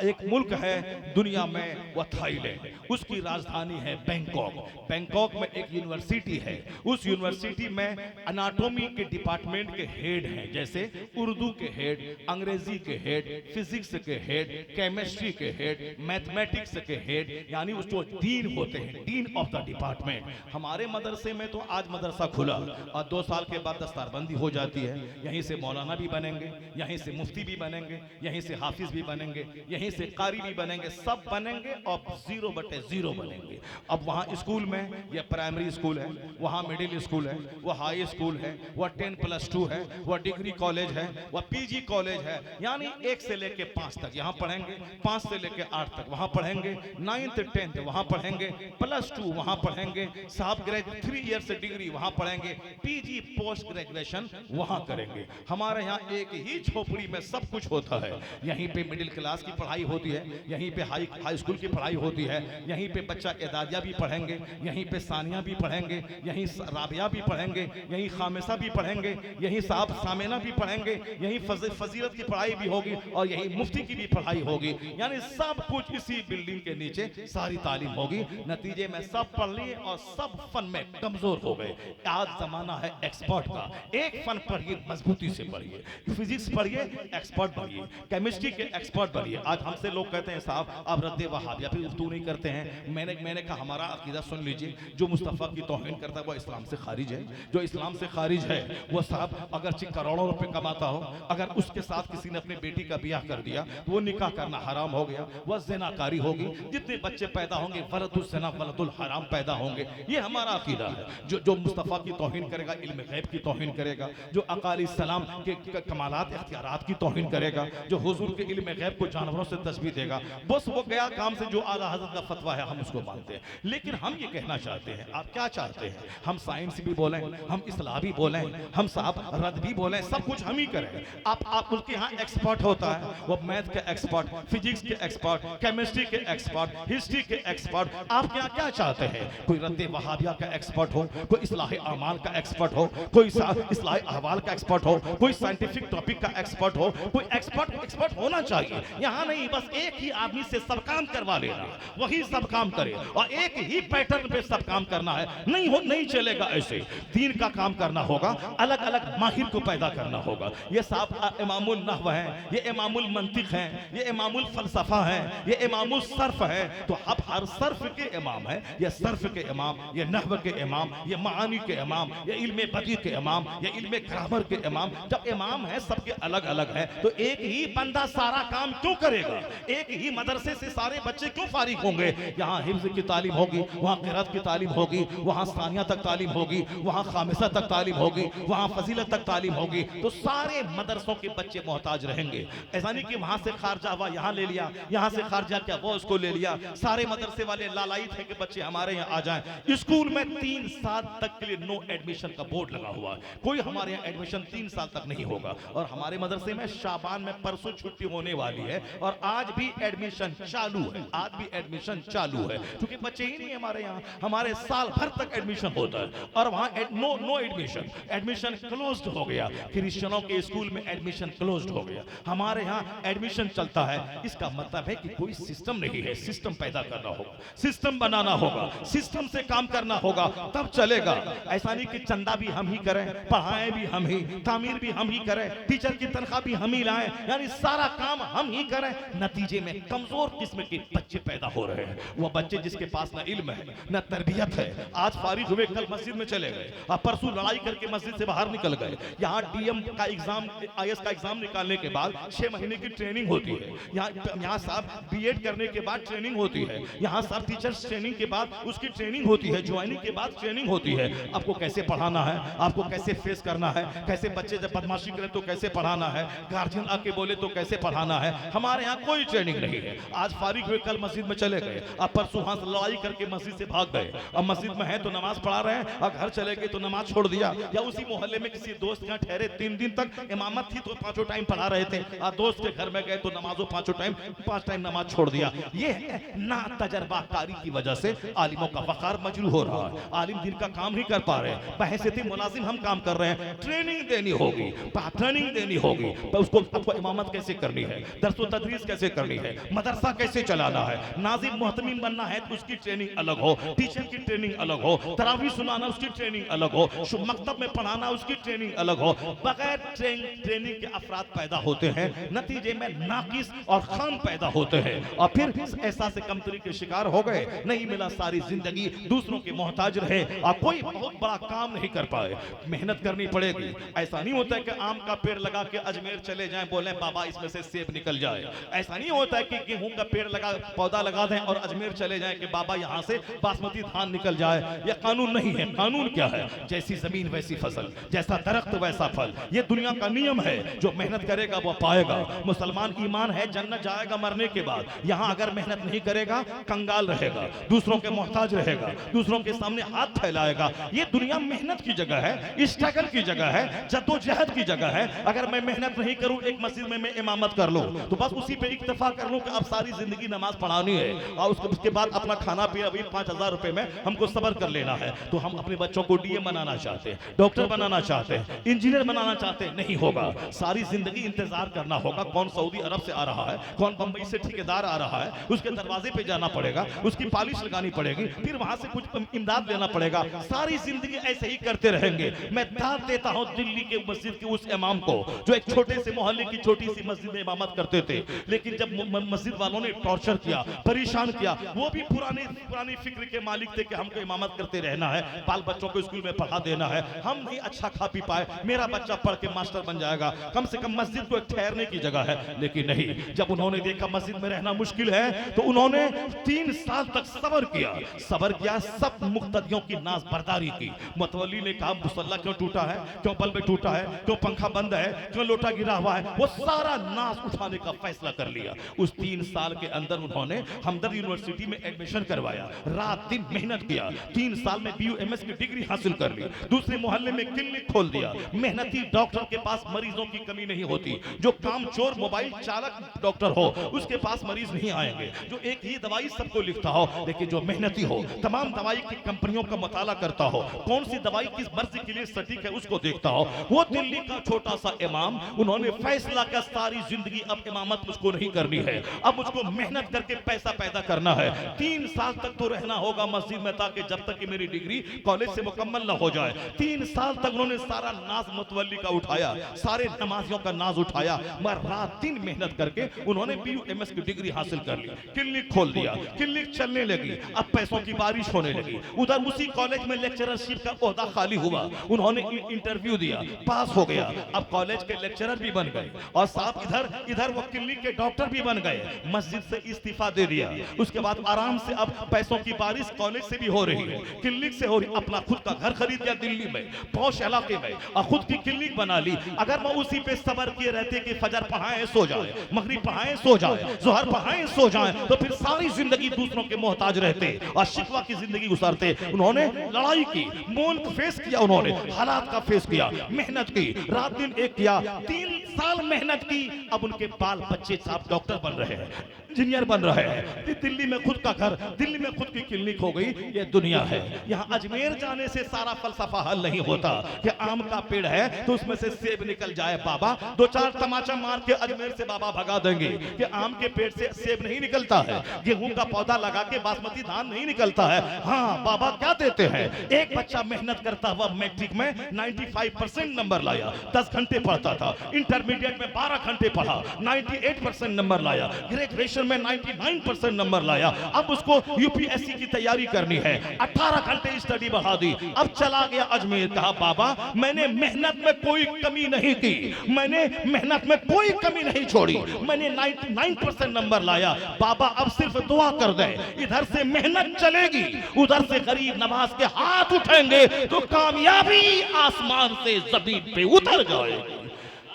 एक मुल्क है दुनिया में, वह थाईलैंड, उसकी राजधानी है बैंकॉक। बैंकॉक में एक यूनिवर्सिटी है, उस यूनिवर्सिटी में एनाटॉमी के डिपार्टमेंट के हेड हैं, जैसे उर्दू के हेड, अंग्रेजी के हेड, फिजिक्स के हेड, केमिस्ट्री के हेड, हेड, मैथमेटिक्स के हेड, यानी उस जो डीन होते हैं, डीन ऑफ द डिपार्टमेंट। हमारे मदरसे में तो आज मदरसा खुला और 2 साल के बाद दस्तारबंदी हो जाती है। यहीं से मौलाना भी बनेंगे, यहीं से मुफ्ती भी बनेंगे, यहीं से हाफिज भी बनेंगे, यहीं से कारी भी बनेंगे, सब बनेंगे और 0/0 बनेंगे। अब वहाँ स्कूल में, यह प्राइमरी स्कूल है, वहाँ मिडिल स्कूल है, वह हाई स्कूल है, वह 10+2 है, वह डिग्री कॉलेज है, वह पीजी कॉलेज है, यानी 1 से लेके 5 तक यहाँ पढ़ेंगे, 5 से लेके 8 तक वहाँ पढ़ेंगे, 9th 10th वहाँ पढ़ेंगे, +2 वहाँ पढ़ेंगे, साहब 3 ईयर से डिग्री वहाँ पढ़ेंगे, पीजी पोस्ट ग्रेजुएशन वहाँ करेंगे। हमारे यहाँ एक ही झोपड़ी में सब कुछ होता है। यहीं पे मिडिल क्लास की पढ़ाई होती है, यहीं पे हाई स्कूल की पढ़ाई होती है, यहीं पे बच्चा एदादिया भी पढ़ेंगे, यहीं पे सानिया भी पढ़ेंगे, यहीं राबिया भी पढ़ेंगे, यहीं खामिसा भी पढ़ेंगे, यहीं साहब सामेना भी पढ़ेंगे, यहीं फजीलत की पढ़ाई भी होगी और यहीं मुफ्ती की भी पढ़ाई होगी। यानी सब कुछ इसी बिल्डिंग के नीचे सारी तालीम होगी। नतीजे में सब पढ़ लिए और सब फन में कमजोर हो गए। आज जमाना है एक्सपर्ट का। एक फन पढ़िए, मजबूती से पढ़िए, फिजिक्स पढ़िए, एक्सपर्ट बढ़िए, केमिस्ट्री के एक्सपर्ट बढ़िए। आज हमसे लोग कहते हैं साहब आप रद्द वहाबिया पे उर्दू नहीं करते हैं। मैंने कहा हमारा अकीदा सुन लीजिए, जो मुस्तफ़ा की तौहीन करता है वो इस्लाम से खारिज है। जो इस्लाम से खारिज है वो साहब अगर करोड़ों रुपए कमाता हो, अगर उसके साथ किसी ने अपनी बेटी का ब्याह कर दिया तो वो निकाह करना हराम हो गया, वह ज़िनाकारी होगी। जितने बच्चे पैदा होंगे वलदुस ज़िना वलदुल हराम पैदा होंगे। ये हमारा अकीदा है। जो मुस्तफ़ा की तौहीन करेगा, इल्म गैब की तौहीन करेगा, जो अकाली सलाम के कमालात इख्तियारात की तौहीन करेगा, जो हुजूर के इल्म गैब को जानवरों से तशबीह देगा, बस वो गया काम से। जो आला हज़रत का फतवा है हम उसको मानते हैं। लेकिन हम ये कहना चाहते हैं, आप क्या चाहते हैं? हम साइंस भी बोलें, हम इस्लाह भी बोलें, हम साहब रद भी बोलें, सब कुछ हम ही करें। आप उसके यहाँ एक्सपर्ट होता है, वो मैथ के एक्सपर्ट, फिजिक्स के एक्सपर्ट, केमिस्ट्री के एक्सपर्ट, हिस्ट्री के एक्सपर्ट। आप क्या चाहते हैं? कोई रद्द वहाबिया का एक्सपर्ट हो, कोई इस्लाह आमाल का एक्सपर्ट हो, कोई इस्लाह अहवाल का एक्सपर्ट हो, कोई साइंटिफिक टॉपिक का एक्सपर्ट हो। कोई एक्सपर्ट होना चाहिए। यहाँ नहीं बस एक ही आदमी से सब काम करवा लेना, वही सब काम करे और एक ही पैटर्न पे सब काम करना है। नहीं चलेगा ऐसे। दीन का काम करना होगा, अलग अलग माहिर को पैदा करना होगा। ये साहब इमामुल नहव हैं, ये इमामुल मंतिक हैं, ये इमामुल फलसफा हैं, ये इमामुल सर्फ है। तो अब हर सर्फ के इमाम है, ये सर्फ के इमाम, ये नहव के इमाम, ये मानी के इमाम, ये इल्मे बदी के इमाम, ये इल्मे ग्रामर के इमाम। जब इमाम है सबके अलग अलग है तो एक ही बंदा सारा काम क्यों करेगा? एक ही मदरसे से सारे बच्चे क्यों फारिग होंगे? यहाँ हिफ्ज की तालीम होगी, वहाँ क़िरात की तालीम होगी, वहाँ सानिया तक तालीम होगी, वहाँ खामिसा तक तालीम होगी, वहाँ फजीलत तक तालीम होगी। तो सारे मदरसों के बच्चे मोहताज रहेंगे। ऐसा नहीं कि वहाँ से खारजा हुआ यहाँ ले लिया, यहाँ से खारजा क्या वो उसको ले लिया। सारे मदरसे वाले लालाई थे कि बच्चे हमारे यहाँ आ जाएं। स्कूल में 3 साल तक के लिए नो एडमिशन का बोर्ड लगा हुआ है। कोई हमारे यहाँ एडमिशन 3 साल तक नहीं होगा। और हमारे मदरसे में शाबान में परसों छुट्टी होने वाली है और आज भी एडमिशन चालू है। आज भी एडमिशन चालू है क्योंकि बच्चे ही नहीं हमारे यहाँ। हमारे साल भर तक एडमिशन होता है और वहाँ नो एडमिशन क्लोज्ड हो गया। क्रिश्चियनों के स्कूल में एडमिशन क्लोज्ड हो गया, हमारे यहाँ एडमिशन चलता है। इसका मतलब है कि कोई सिस्टम नहीं है। सिस्टम पैदा करना होगा, सिस्टम बनाना होगा, सिस्टम से काम करना होगा, तब चलेगा। ऐसा नहीं कि चंदा भी हम ही करें, पढ़ाएं भी हम ही, तामीर भी हम ही करें, टीचर की तनख्वाह भी हम ही लाएं, यानी सारा काम हम ही करें। नतीजे में कमजोर किस्म के बच्चे पैदा हो रहे हैं। वो बच्चे जिसके पास ना इल्म है ना तरबियत है। आज फारिग हुए, कल मस्जिद में चले गए और परसों लड़ाई करके मस्जिद से बाहर निकल गए। यहाँ डीएम का एग्जाम, आईएएस का एग्जाम निकालने के बाद 6 महीने की ट्रेनिंग होती है। यहाँ साहब बीएड करने के बाद ट्रेनिंग होती है। यहाँ साहब टीचर्स ट्रेनिंग के बाद उसकी ट्रेनिंग होती है, ज्वाइनिंग के बाद ट्रेनिंग होती है। आपको कैसे पढ़ाना है, आपको कैसे फेस करना है, कैसे बच्चे जब बदमाशी करें तो कैसे पढ़ाना है, गार्जियन आके बोले तो कैसे पढ़ाना है। हमारे यहाँ कोई ट्रेनिंग नहीं है। आज फारिग हुए, कल मस्जिद में चले गए, अब परसों वहां से लड़ाई करके मस्जिद से भाग गए। अब मस्जिद में है तो नमाज पढ़ा रहे हैं और घर चले गए तो नमाज छोड़ दिया। या उसी मोहल्ले में किसी दोस्त के ठहरे, 3 दिन तक इमामत थी तो 5 टाइम पढ़ा रहे थे, और दोस्त के घर में गए तो नमाजों 5 टाइम नमाज छोड़ दिया। ये है ना तजर्बाकारी की वजह से आलिमों का वकार मजरू हो रहा है। आलिम दिन का काम नहीं कर पा रहे, बहैसियत मुलाजिम हम काम कर रहे हैं। ट्रेनिंग देनी होगी, ट्रेनिंग देनी होगी। उसको आपको इमामत कैसे करनी है, दर्स तदरीस कैसे करनी है, मदरसा कैसे चलाना है, नाजिम मोहतमीम बनना है तो उसकी ट्रेनिंग अलग हो, टीचर की ट्रेनिंग अलग हो, तरावी सुनाना उसकी ट्रेनिंग अलग हो, मकतब में पढ़ाना उसकी ट्रेनिंग अलग हो। बगैर ट्रेनिंग के अफराद पैदा होते हैं, नतीजे में नाकिस और खाम पैदा होते होते हैं और फिर एहसास कमतरी के शिकार हो गए, नहीं मिला, सारी जिंदगी दूसरों के मोहताज रहे और कोई बहुत बड़ा काम नहीं कर पाए। मेहनत करनी पड़ेगी। ऐसा नहीं होता है कि आम का पेड़ लगा के अजमेर चले जाएं, बोले बाबा इसमें से सेब निकल जाए। ऐसा नहीं होता है कि गेहूं का पेड़ लगा, पौधा लगा दें और अजमेर चले जाएं कि बाबा यहां से बासमती धान निकल जाए। यह कानून नहीं है। कानून क्या है? जैसी जमीन वैसी फसल, जैसा दरख्त वैसा फल। ये दुनिया का नियम है। जो मेहनत करेगा वो पाएगा। मुसलमान ईमान है, जन्नत जाएगा मरने के बाद। यहां अगर मेहनत नहीं करेगा कंगाल रहेगा, दूसरों के मोहताज रहेगा, दूसरों के सामने हाथ फैलाएगा। ये दुनिया मेहनत की जगह है, स्ट्रगल की जगह है, जद्दोजहद की जगह है। अगर मैं मेहनत नहीं करूं, एक मस्जिद में मैं इमामत कर लूं तो बस उसी पे इक्तफा कर लूं कि अब सारी जिंदगी नमाज पढ़ानी है और उसके बाद अपना खाना पीना भी 5,000 रुपए में हमको सबर कर लेना है। तो हम अपने बच्चों को डीएम बनाना चाहते हैं, डॉक्टर बनाना चाहते हैं, इंजीनियर बनाना चाहते हैं, नहीं होगा। सारी जिंदगी इंतजार करना होगा। कौन सऊदी अरब से आ रहा है, कौन बंबई से ठेकेदार आ रहा है, उसके दरवाजे पे जाना पड़ेगा, उसकी पॉलिश लगानी पड़ेगी, फिर वहां से कुछ इमदाद लेना पड़ेगा। सारी जिंदगी ऐसे ही करते रहेंगे। मैं दाद देता हूं दिल्ली के मस्जिद के उस इमाम को जो एक छोटे से मोहल्ले की छोटी सी मस्जिद में इमामत करते थे, लेकिन जब मस्जिद वालों ने टॉर्चर किया, परेशान किया, वो भी पुरानी फिक्र के मालिक थे कि हमको इमामत करते रहना है, बाल बच्चों को स्कूल में पढ़ा देना है, हम नहीं अच्छा खा पी पाए, मेरा बच्चा पढ़ के मास्टर बन जाएगा, कम से कम मस्जिद को एक ठहरने की जगह है। लेकिन नहीं, जब उन्होंने देखा मस्जिद में रहना मुश्किल है तो उन्होंने 3 साल तक सब्र किया, सब मुक्तदियों की नाज बर्दारी की। मतवली ने कहा मुसल्ला क्यों टूटा है, क्यों बल्ब टूटा है, क्यों पंखा बंद है, क्यों लोटा गिरा हुआ है, वो सारा नाज उठाने का फैसला कर लिया। उस 3 साल के अंदर उन्होंने हमदर्द यूनिवर्सिटी में एडमिशन करवाया, रात दिन मेहनत किया, 3 साल में BUMS की डिग्री हासिल कर ली, दूसरे मोहल्ले में क्लिनिक खोल दिया। मेहनती डॉक्टर के पास मरीजों की कमी नहीं होती। जो कामचोर मोबाइल चालक डॉक्टर हो उसके पास मरीज नहीं आएंगे, जो एक ही दवाई सबको लिखता हो। लेकिन जो मेहनती हो, तमाम दवाई की कंपनियों का मुताला करता हो, कौन सी दवाई किस मर्ज के लिए सटीक है उसको देखता हो, वो दिल्ली का छोटा सा इमाम, उन्होंने फैसला किया सारी जिंदगी अब इमामत मुझको नहीं करनी है, अब मुझको मेहनत करके पैसा पैदा करना है। 3 साल तक तो रहना होगा मस्जिद में, ताकि जब तक कि मेरी डिग्री कॉलेज से मुकम्मल ना हो जाए। 3 साल तक उन्होंने सारा नाज मुतवल्ली का उठाया, सारे नमाजियों का नाज उठाया, मगर रात दिन मेहनत करके उन्होंने BUMS की डिग्री हासिल कर ली, क्लिनिक खोल दिया, क्लिनिक चलने लगी, अब पैसों की बारिश होने लगी। उधर उसी कॉलेज में लेक्चररशिप का ओहदा खाली हुआ, उन्होंने इंटरव्यू दिया, पास हो गया, अब कॉलेज के लेक्चरर भी बन गए और साथ इधर वो क्लिनिक के डॉक्टर भी बन गए। मस्जिद से इस्तीफा दे दिया, उसके बाद आराम से अब पैसों की बारिश कॉलेज से भी हो रही है, क्लिनिक से हो रही, अपना खुद का घर खरीद लिया दिल्ली में, पौष इलाके में, और खुद की क्लिनिक बना ली। अगर वो उसी पे सबर किए रहते कि फजर पढ़ाएं सो जाए, मगरिब पढ़ाएं सो जाए, जोहर पढ़ाएं सो जाए, तो फिर सारी जिंदगी दूसरों के मोहताज रहते और शिकवा की जिंदगी गुजारते। उन्होंने लड़ाई की, मुल्क फेस किया, उन्होंने हालात का फेस किया, मेहनत की, रात दिन एक किया, 3 साल मेहनत की। अब उनके बाल बच्चे साहब डॉक्टर बन रहे हैं, इंजीनियर बन रहे हैं, दिल्ली में खुद का घर, दिल्ली में खुद की क्लिनिक हो गई। ये दुनिया है। यहाँ अजमेर जाने से सारा फलसफा हल नहीं होता कि आम का पेड़ है तो उसमें से सेब निकल जाए। बाबा 2-4 तमाचा मार के अजमेर से बाबा भगा देंगे कि आम के पेड़ से सेब नहीं निकलता है, गेहूं का पौधा लगा के बासमती धान नहीं निकलता है। हाँ, बाबा क्या देते हैं? एक बच्चा मेहनत करता हुआ मैट्रिक में 95% नंबर लाया, 10 घंटे पढ़ता था, इंटरमीडिएट में 12 घंटे पढ़ा, 98% नंबर लाया, ग्रेजुएशन में 99% नंबर लाया। अब उसको UPSC की तैयारी करनी है, 18 घंटे स्टडी बढ़ा दी। अब चला गया अजमेर, कहा बाबा मैंने मेहनत में कोई कमी नहीं की, मैंने मेहनत में कोई कमी नहीं छोड़ी, मैंने 99% नंबर लाया। बाबा अब सिर्फ दुआ कर दे, इधर से मेहनत चलेगी, उधर से गरीब नवाज के हाथ उठेंगे तो कामयाबी आसमान से जमीन पे उतर जाएगी।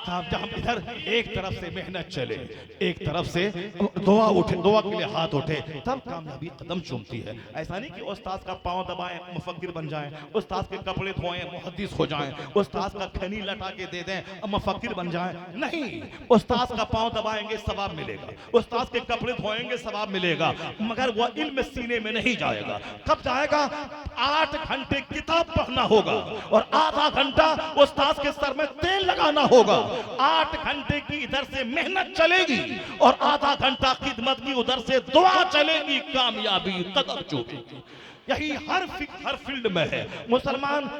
जहां इधर एक तरफ से मेहनत चले, एक तरफ से दुआ उठे, दुआ के लिए हाथ उठे, तब कामयाबी कदम चूमती है। ऐसा नहीं कि उस्ताद का पांव दबाएं मुफक्किर बन जाएं, उस्ताद के कपड़े धोएं मुहद्दिस हो जाएं, उस्ताद का खनी लटा के दे दें मुफक्किर बन जाएं। नहीं, उस्ताद का पांव दबाएंगे सवाब मिलेगा, उस्ताद के कपड़े धोएंगे सवाब मिलेगा, मगर वह इल्म सीने में नहीं जाएगा। कब जाएगा? 8 घंटे किताब पढ़ना होगा और आधा घंटा उस्ताद के सर में तेल लगाना होगा। 8 घंटे की इधर से मेहनत चलेगी और आधा घंटा खिदमत की उधर से दुआ चलेगी, कामयाबी कदम चूमेगी। यही हर फील्ड में है। मुसलमान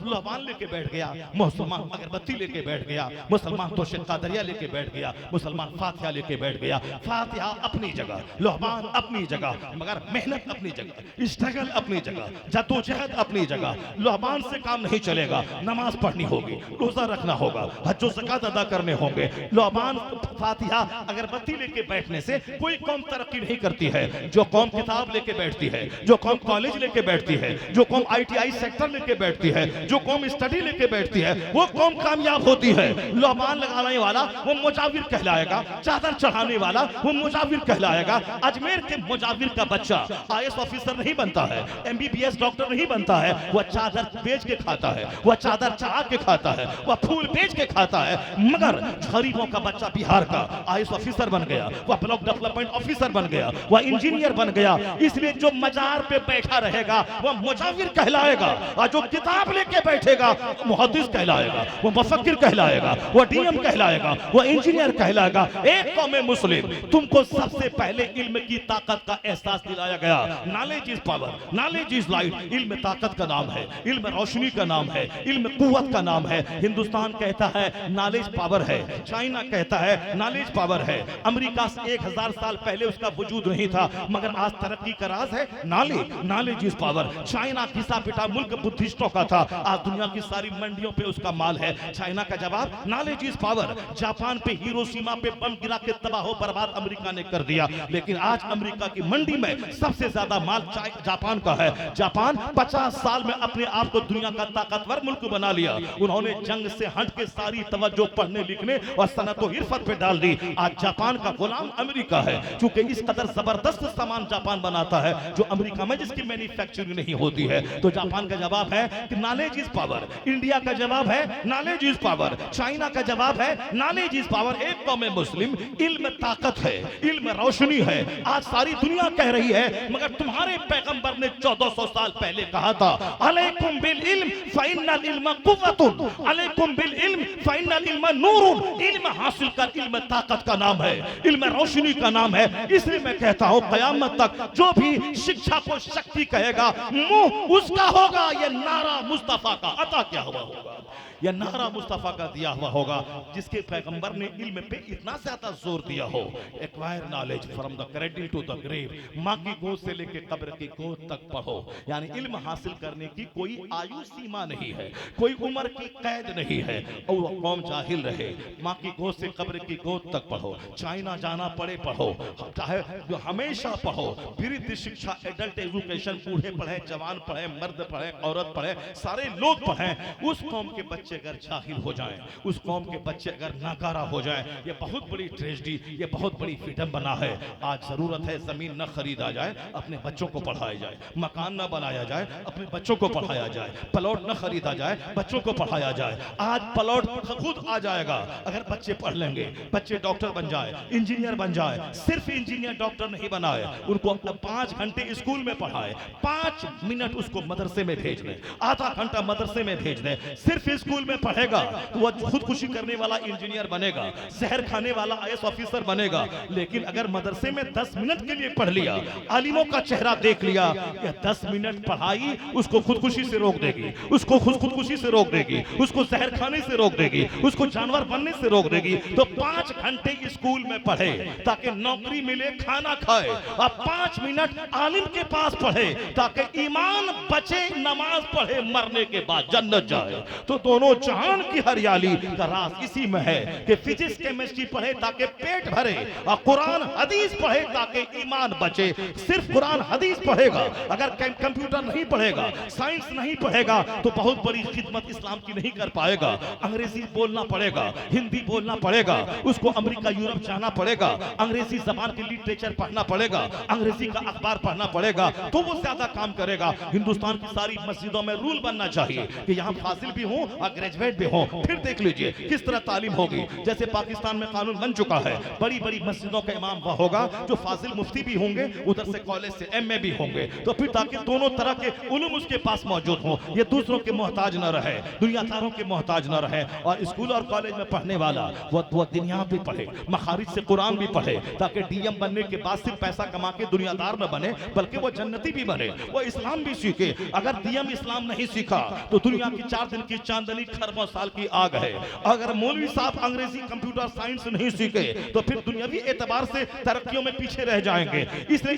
लहबान लेके बैठ गया, मुसलमान अगरबत्ती लेके बैठ गया, मुसलमान तो कादरिया लेके बैठ गया, मुसलमान फातिहा लेके बैठ गया। फातिहा अपनी जगह, लहबान अपनी जगह, मगर मेहनत अपनी जगह, स्ट्रगल अपनी जगह, जद्दोजहद अपनी जगह। लहबान से काम नहीं चलेगा, नमाज पढ़नी होगी, रोजा रखना होगा, हज व ज़कात अदा करने होंगे। लहबान फातिहा अगरबत्ती लेके बैठने से कोई कौम तरक्की नहीं करती है। जो कौम किताब लेके बैठती है, जो कौम कॉलेज लेके बैठती है, जो कौम ITI सेक्टर लेके बैठती है, जो कौम स्टडी लेके बैठती है, वो कौम कामयाब होती है। लहबान लगाने वाला वो मुजाविर कहलाएगा, चादर चढ़ाने वाला वो मुजाविर कहलाएगा। अजमेर के मुजाविर का बच्चा IAS ऑफिसर नहीं बनता है, MBBS डॉक्टर नहीं बनता है, वह चादर बेच के खाता है, वह चादर चढ़ा के खाता है, वह फूल बेच के खाता है। मगर गरीबों का बच्चा बिहार का IAS ऑफिसर बन गया, वह ब्लॉक डेवलपमेंट ऑफिसर बन गया, वह इंजीनियर बन गया। इसलिए जो मजार पे बैठा रहेगा वह मुजाविर कहलाएगा, और जो किताब लेके बैठेगा मुहद्दिस कहलाएगा, वह मुफक्किर कहलाएगा, वह DM कहलाएगा, वह इंजीनियर कहलाएगा। एक कौम मुस्लिम, तुमको सबसे पहले इल्म की ताकत का एहसास दिलाया गया। Knowledge is power, knowledge is light. इल्म ताकत का नाम है, इल्म रोशनी का नाम है, इल्म कुव्वत का नाम है। हिंदुस्तान कहता है नॉलेज पावर है, चाइना कहता है नॉलेज पावर है। अमेरिका से 1000 साल पहले उसका वजूद नहीं था, मगर आज तरक्की का राज है knowledge, knowledge is power. China घिसा पिटा मुल्क बुद्धिस्टों का था, आज दुनिया की सारी मंडियों पे उसका माल है। चाइना का जवाब नॉलेज इज पावर। जापान पे हिरोशिमा पे बम गिरा के तबाह बर्बाद अमेरिका ने कर दिया, लेकिन आज अमेरिका की मंडी में सबसे ज्यादा माल जापान का है। जापान 50 साल में अपने आप को दुनिया का ताकतवर मुल्क बना लिया। उन्होंने जंग से हट के सारी तवज्जो पढ़ने लिखने और सनत व इरफत पे डाल दी। आज जापान का गुलाम अमेरिका है, क्योंकि इस कदर जबरदस्त सामान जापान बनाता है जो अमेरिका में जिसकी मैन्युफैक्चरिंग नहीं होती है। तो जापान का जवाब है कि नॉलेज इज पावर। इंडिया का जवाब है नॉलेज इज पावर। चाइना का जवाब है नॉलेज इज पावर। एक कौम मुस्लिम, इल्म ताकत है, इल्म रोशनी है। आज सारी दुनिया कह रही है, मगर तुम्हारे पैगंबर ने 1400 साल पहले कहा था, अलैकुम बिल इल्म फइन्नल इल्म कुव्वतुन, अलैकुम बिल इल्म फइन्नल इल्म नूरुन। इल्म हासिल कर, इल्म ताकत का नाम है, इल्म रोशनी का नाम है। इसलिए मैं कहता हूं कयामत तक जो भी शिक्षा को शक्ति कहेगा मुंह उसका होगा। यह नारा मुस्तफा का अता क्या हुआ होगा, यह नारा मुस्तफा का दिया हुआ होगा, जिसके पैगंबर ने इल्म पे इतना ज्यादा जोर दिया हो। Acquire knowledge from the cradle to the grave. माँ की गोद से लेके कब्र की गोद तक पढ़ो। यानी इल्म हासिल करने की कोई आयु सीमा नहीं है, कोई उम्र की कैद नहीं है, और वह कौम जाहिल रहे। माँ की गोद से कब्र की गोद तक पढ़ो। चाइना जाना पड़े पढ़ो, चाहे हमेशा पढ़ो। वृद्ध शिक्षा, एडल्ट एजुकेशन, बूढ़े पढ़े, जवान पढ़े, मर्द पढ़े, औरत पढ़े, सारे लोग पढ़ें। उस कौम के बच्चे अगर जाहिल हो जाएं, उस कौम के बच्चे अगर नाकारा हो जाएं, ये बहुत बड़ी ट्रेजेडी, ये बहुत बड़ी विडंबना है। आज जरूरत है जमीन न खरीदा जाए, अपने बच्चों को पढ़ाया जाए। मकान न बनाया जाए, अपने बच्चों को पढ़ाया जाए। प्लॉट न खरीदा जाए, बच्चों को पढ़ाया जाए। आज प्लॉट खुद आ जाएगा अगर बच्चे पढ़ लेंगे। बच्चे डॉक्टर बन जाए, इंजीनियर बन जाए। सिर्फ इंजीनियर डॉक्टर नहीं बनाए, उनको 5 घंटे स्कूल में पढ़ाए, 5 मिनट उसको मदरसे में भेज दें, आधा घंटा मदरसे में भेज दें। सिर्फ स्कूल में पढ़ेगा तो वह खुदकुशी करने वाला इंजीनियर बनेगा, जहर खाने वाला IAS ऑफिसर बनेगा। लेकिन अगर मदरसे में 10 मिनट के लिए पढ़ लिया, आलिमों का चेहरा देख लिया, यह 10 मिनट पढ़ाई उसको खुदकुशी से रोक देगी, उसको खुदकुशी से रोक देगी, उसको जहर खाने से रोक देगी, उसको जानवर बनने से रोक देगी। तो 5 घंटे स्कूल में पढ़े ताकि नौकरी मिले, खाना खाए, और 5 मिनट आलिम के पास पढ़े ताकि ईमान बचे, नमाज पढ़े, मरने के बाद जन्नत जाए। तो दोनों जहान की हरियाली का राज इसी में है कि फिजिक्स केमिस्ट्री पढ़े ताकि पेट भरे, और कुरान हदीस पढ़े ताकि ईमान बचे। सिर्फ कुरान हदीस पढ़ेगा, अगर कंप्यूटर नहीं पढ़ेगा, साइंस नहीं पढ़ेगा, तो बहुत बड़ी खिदमत इस्लाम की नहीं कर पाएगा। अंग्रेजी बोलना पड़ेगा, हिंदी बोलना पड़ेगा, उसको अमेरिका यूरोप जाना पड़ेगा, अंग्रेजी जबान के लिटरेचर पढ़ना पड़ेगा, अंग्रेजी का अखबार पढ़ना पड़ेगा, तो वो ज्यादा काम करेगा। हिंदुस्तान की सारी मस्जिदों में रूल बनना चाहिए कि यहाँ फाजिल भी हूँ और ग्रेजुएट भी हो, फिर देख लीजिए किस तरह तालीम होगी। जैसे पाकिस्तान में कानून बन चुका है, बड़ी बड़ी मस्जिदों का इमाम वह होगा जो फाजिल मुफ्ती भी होंगे, उधर से कॉलेज से एमए भी होंगे, तो फिर ताकि दोनों तरह के उलूम उसके पास मौजूद हो, ये दूसरों के मोहताज न रहे, दुनियादारों के मोहताज न रहे। और स्कूल और कॉलेज में पढ़ने वाला वो दुनिया भी पढ़े, मखारिज से कुरान भी पढ़े, ताकि डीएम बनने के बाद सिर्फ पैसा कमा के दुनियादार न बने, बल्कि वो जन्नती भी बने, वो इस्लाम भी सीखे। अगर डीएम इस्लाम नहीं सीखा तो दुनिया की 4 दिन की चांदनी खरबों साल की आग है। अगर मौलवी साहब अंग्रेजी कंप्यूटर साइंस नहीं सीखे तो फिर दुनियावी एतबार से तरक्कियों में पीछे रह जाएंगे। इसलिए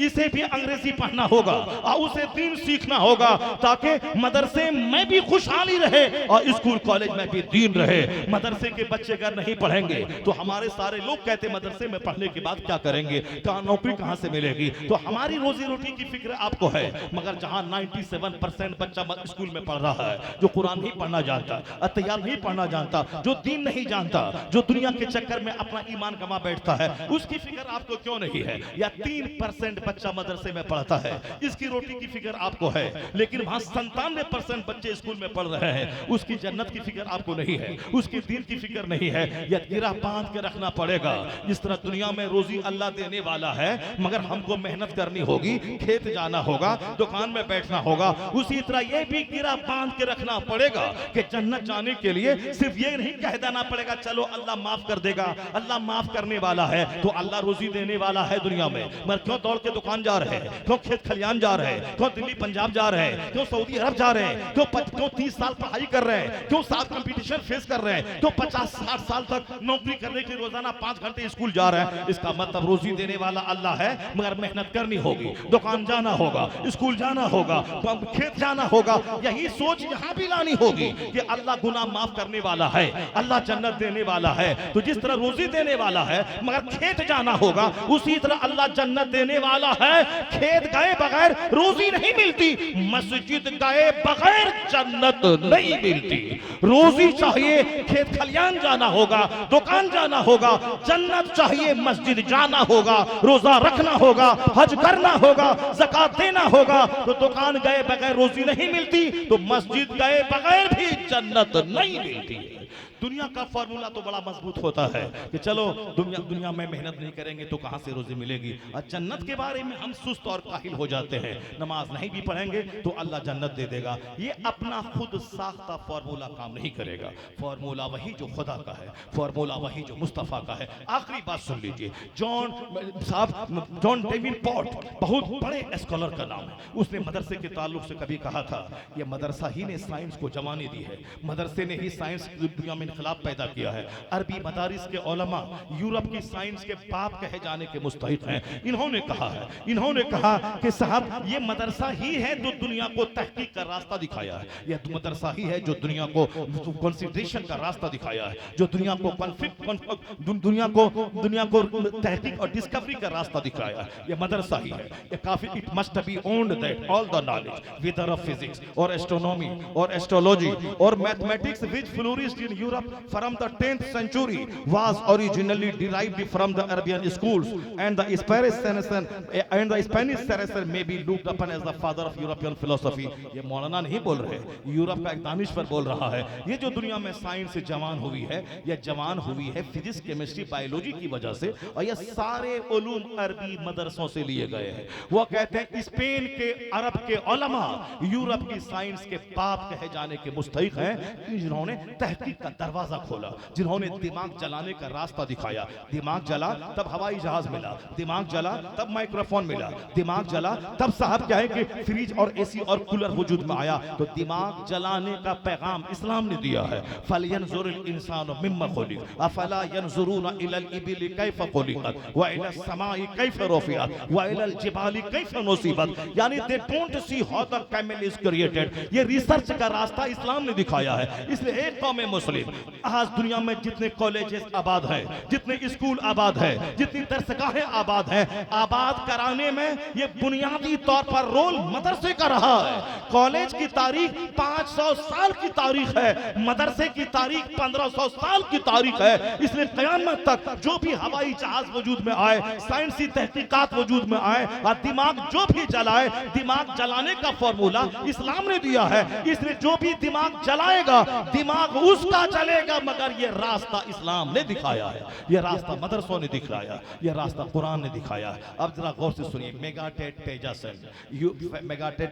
इसे भी अंग्रेजी पढ़ना होगा और उसे दीन सीखना होगा, ताकि मदरसे में भी खुशहाली रहे और स्कूल कॉलेज में भी दीन रहे। मदरसे के बच्चे अगर नहीं पढ़ेंगे तो हमारे सारे लोग कहते मदरसे में पढ़ने के बाद क्या करेंगे, नौकरी कहां से मिलेगी। तो हमारी रोजी रोटी की फिक्र आपको है, मगर जहां 97% बच्चा स्कूल में पढ़ रहा है, जो कुरान नहीं पढ़ना जानता, अत्तयार नहीं पढ़ना जानता, जो दीन नहीं जानता, जो दुनिया के चक्कर में अपना ईमान गंवा बैठता है, उसकी फिक्र आपको क्यों नहीं है। या 3% बच्चा मदरसे में पढ़ता है, इसकी रोटी की फिक्र आपको है, लेकिन वहां 97% बच्चे स्कूल में पढ़ रहे हैं, उसकी जन्नत की फिक्र आपको नहीं है, उसकी दीन की फिक्र नहीं है। या गिरा बांध के रखना पड़ेगा। इस तरह दुनिया में रोजी अल्लाह देने वाला है, मगर हमको मेहनत करनी होगी, खेत जाना होगा, दुकान में बैठना होगा। उसी तरह ये भी गिरा बांध के रखना पड़ेगा कि जन्नत जाने के लिए सिर्फ ये नहीं कह देना पड़ेगा चलो अल्लाह माफ कर देगा, अल्लाह माफ करने वाला है। तो अल्लाह रोजी देने वाला है दुनिया में, मगर क्यों दौड़ के दुकान जा रहे हैं, क्यों खेत खलियान जा रहे हैं, क्यों दिल्ली पंजाब जा रहे हैं, क्यों सऊदी अरब जा रहे हैं, क्यों 30 साल पढ़ाई कर रहे हैं, क्यों 7 कंपटीशन फेस कर रहे हैं, क्यों 50-60 साल तक नौकरी करने के लिए रोजाना 5 घंटे स्कूल जा रहे हैं। इसका मतलब रोजी देने वाला अल्लाह है, मगर मेहनत करनी होगी, दुकान जाना होगा, स्कूल जाना होगा, खेत जाना होगा। यही सोच यहां भी लानी होगी कि अल्लाह गुनाह माफ करने वाला है, अल्लाह जन्नत देने वाला है। तो जिस तरह रोजी देने वाला है मगर खेत जाना होगा, उसी तरह अल्लाह जन्नत देने वाला है। खेत गए बगैर रोजी नहीं मिलती, मस्जिद गए बगैर जन्नत नहीं मिलती। रोजी चाहिए, खेत खलियान जाना होगा, दुकान जाना होगा, जन्नत चाहिए, मस्जिद जाना होगा, रोजा रखना होगा, हज करना होगा, ज़कात देना होगा। तो दुकान गए बगैर रोजी नहीं मिलती, तो मस्जिद गए बगैर भी जन्नत नहीं मिलती। दुनिया का फॉर्मूला तो बड़ा मजबूत होता है कि चलो दुनिया में मेहनत नहीं करेंगे तो कहां से रोजी मिलेगी। और जन्नत के बारे में हम सुस्त और काहिल हो जाते हैं, नमाज नहीं भी पढ़ेंगे तो अल्लाह जन्नत दे देगा। ये अपना खुद साख्ता फॉर्मूला काम नहीं करेगा। फॉर्मूला वही जो खुदा का है, फॉर्मूला वही जो मुस्तफ़ा का है। आखिरी बात सुन लीजिए, जॉन डेविनपोर्ट, बहुत बड़े स्कॉलर का नाम है, उसने मदरसे के ताल्लुक से कभी कहा था ये मदरसा ही ने साइंस को जवानी दी है, मदरसे ने ही साइंस की दुनिया में इनकलाब पैदा किया है। अरबी मदारिस के उलमा यूरोप की साइंस के बाप कहे जाने के मुस्तहिक हैं। इन्होंने कहा कि साहब ये मदरसा ही है जो दुनिया को तहकीक का रास्ता दिखाया है, यह मदरसा ही है जो दुनिया को कॉन्सेंट्रेशन का रास्ता दिखाया है, जो दुनिया को दुनिया को तहकीक और डिस्कवरी का रास्ता दिखाया है। यह मदरसा ही है। ये काफी it must be owned that all the knowledge whether of physics और एस्ट्रोनॉमी और एस्ट्रोलॉजी और mathematics which flourished in Europe from the 10th century was originally derived from the Arabian schools, and the Spanish Saracen may be looked upon as the father of European philosophy। ये मौलाना नहीं बोल रहे, Europe का एक दानिश्वर बोल रहा है। ये जो दुनिया में साइंस जवान हुई है, यह जवान हुई है फिजिक्स, केमिस्ट्री, बायोलॉजी की वजह से, और ये सारे उलूम अरबी मदरसों से लिए गए हैं। वो कहते हैं स्पेन के, अरब के उलमा यूरोप की साइंस के बाप कहे जाने के मुस्तहिक हैं, जिन्होंने तहकीक का दरवाजा खोला, जिन्होंने दिमाग जलाने का रास्ता दिखाया। दिमाग जला तब हवाई जहाज मिला, दिमाग जला तब माइक्रोफोन मिला, दिमाग जला तब साहब क्या है कि फ्रिज और एसी और कूलर वजूद में आया। तो दिमाग जलाने का पैगाम इस्लाम ने दिया है। फलयंजुरिल इंसानु मिम्मा खुलिक अफला यंजुरूना इलल इबिली कैफ खुलिकत व इलस समाई कैफ रुफिअत व इलल जिबाली कैफ नुसिबत, यानी they don't see how the camel is created. ये रिसर्च का रास्ता इस्लाम ने दिखाया है। इसलिए एक कौम मुस्लिम आज दुनिया में जितने कॉलेजेस आबाद हैं, जितने स्कूल आबाद हैं, जितनी दरसगाहें आबाद हैं, आबाद कराने में ये बुनियादी तौर पर रोल मदरसे का रहा है। कॉलेज की तारीख 500 साल की तारीख है, मदरसे की तारीख 1500 साल की तारीख है। इसलिए क़यामत तक जो भी हवाई जहाज वजूद में आए, साइंसी तहकीकात वजूद में आए और दिमाग जो भी जलाए, दिमाग जलाने का फॉर्मूला इस्लाम ने दिया है। इसलिए जो भी दिमाग जलाएगा दिमाग उसका जलेगा, मगर ये रास्ता इस्लाम ने दिखाया है, ये रास्ता मदरसों ने दिखाया, ये रास्ता कुरान ने दिखाया। अब जरा गौर से सुनिए। मेगाटेक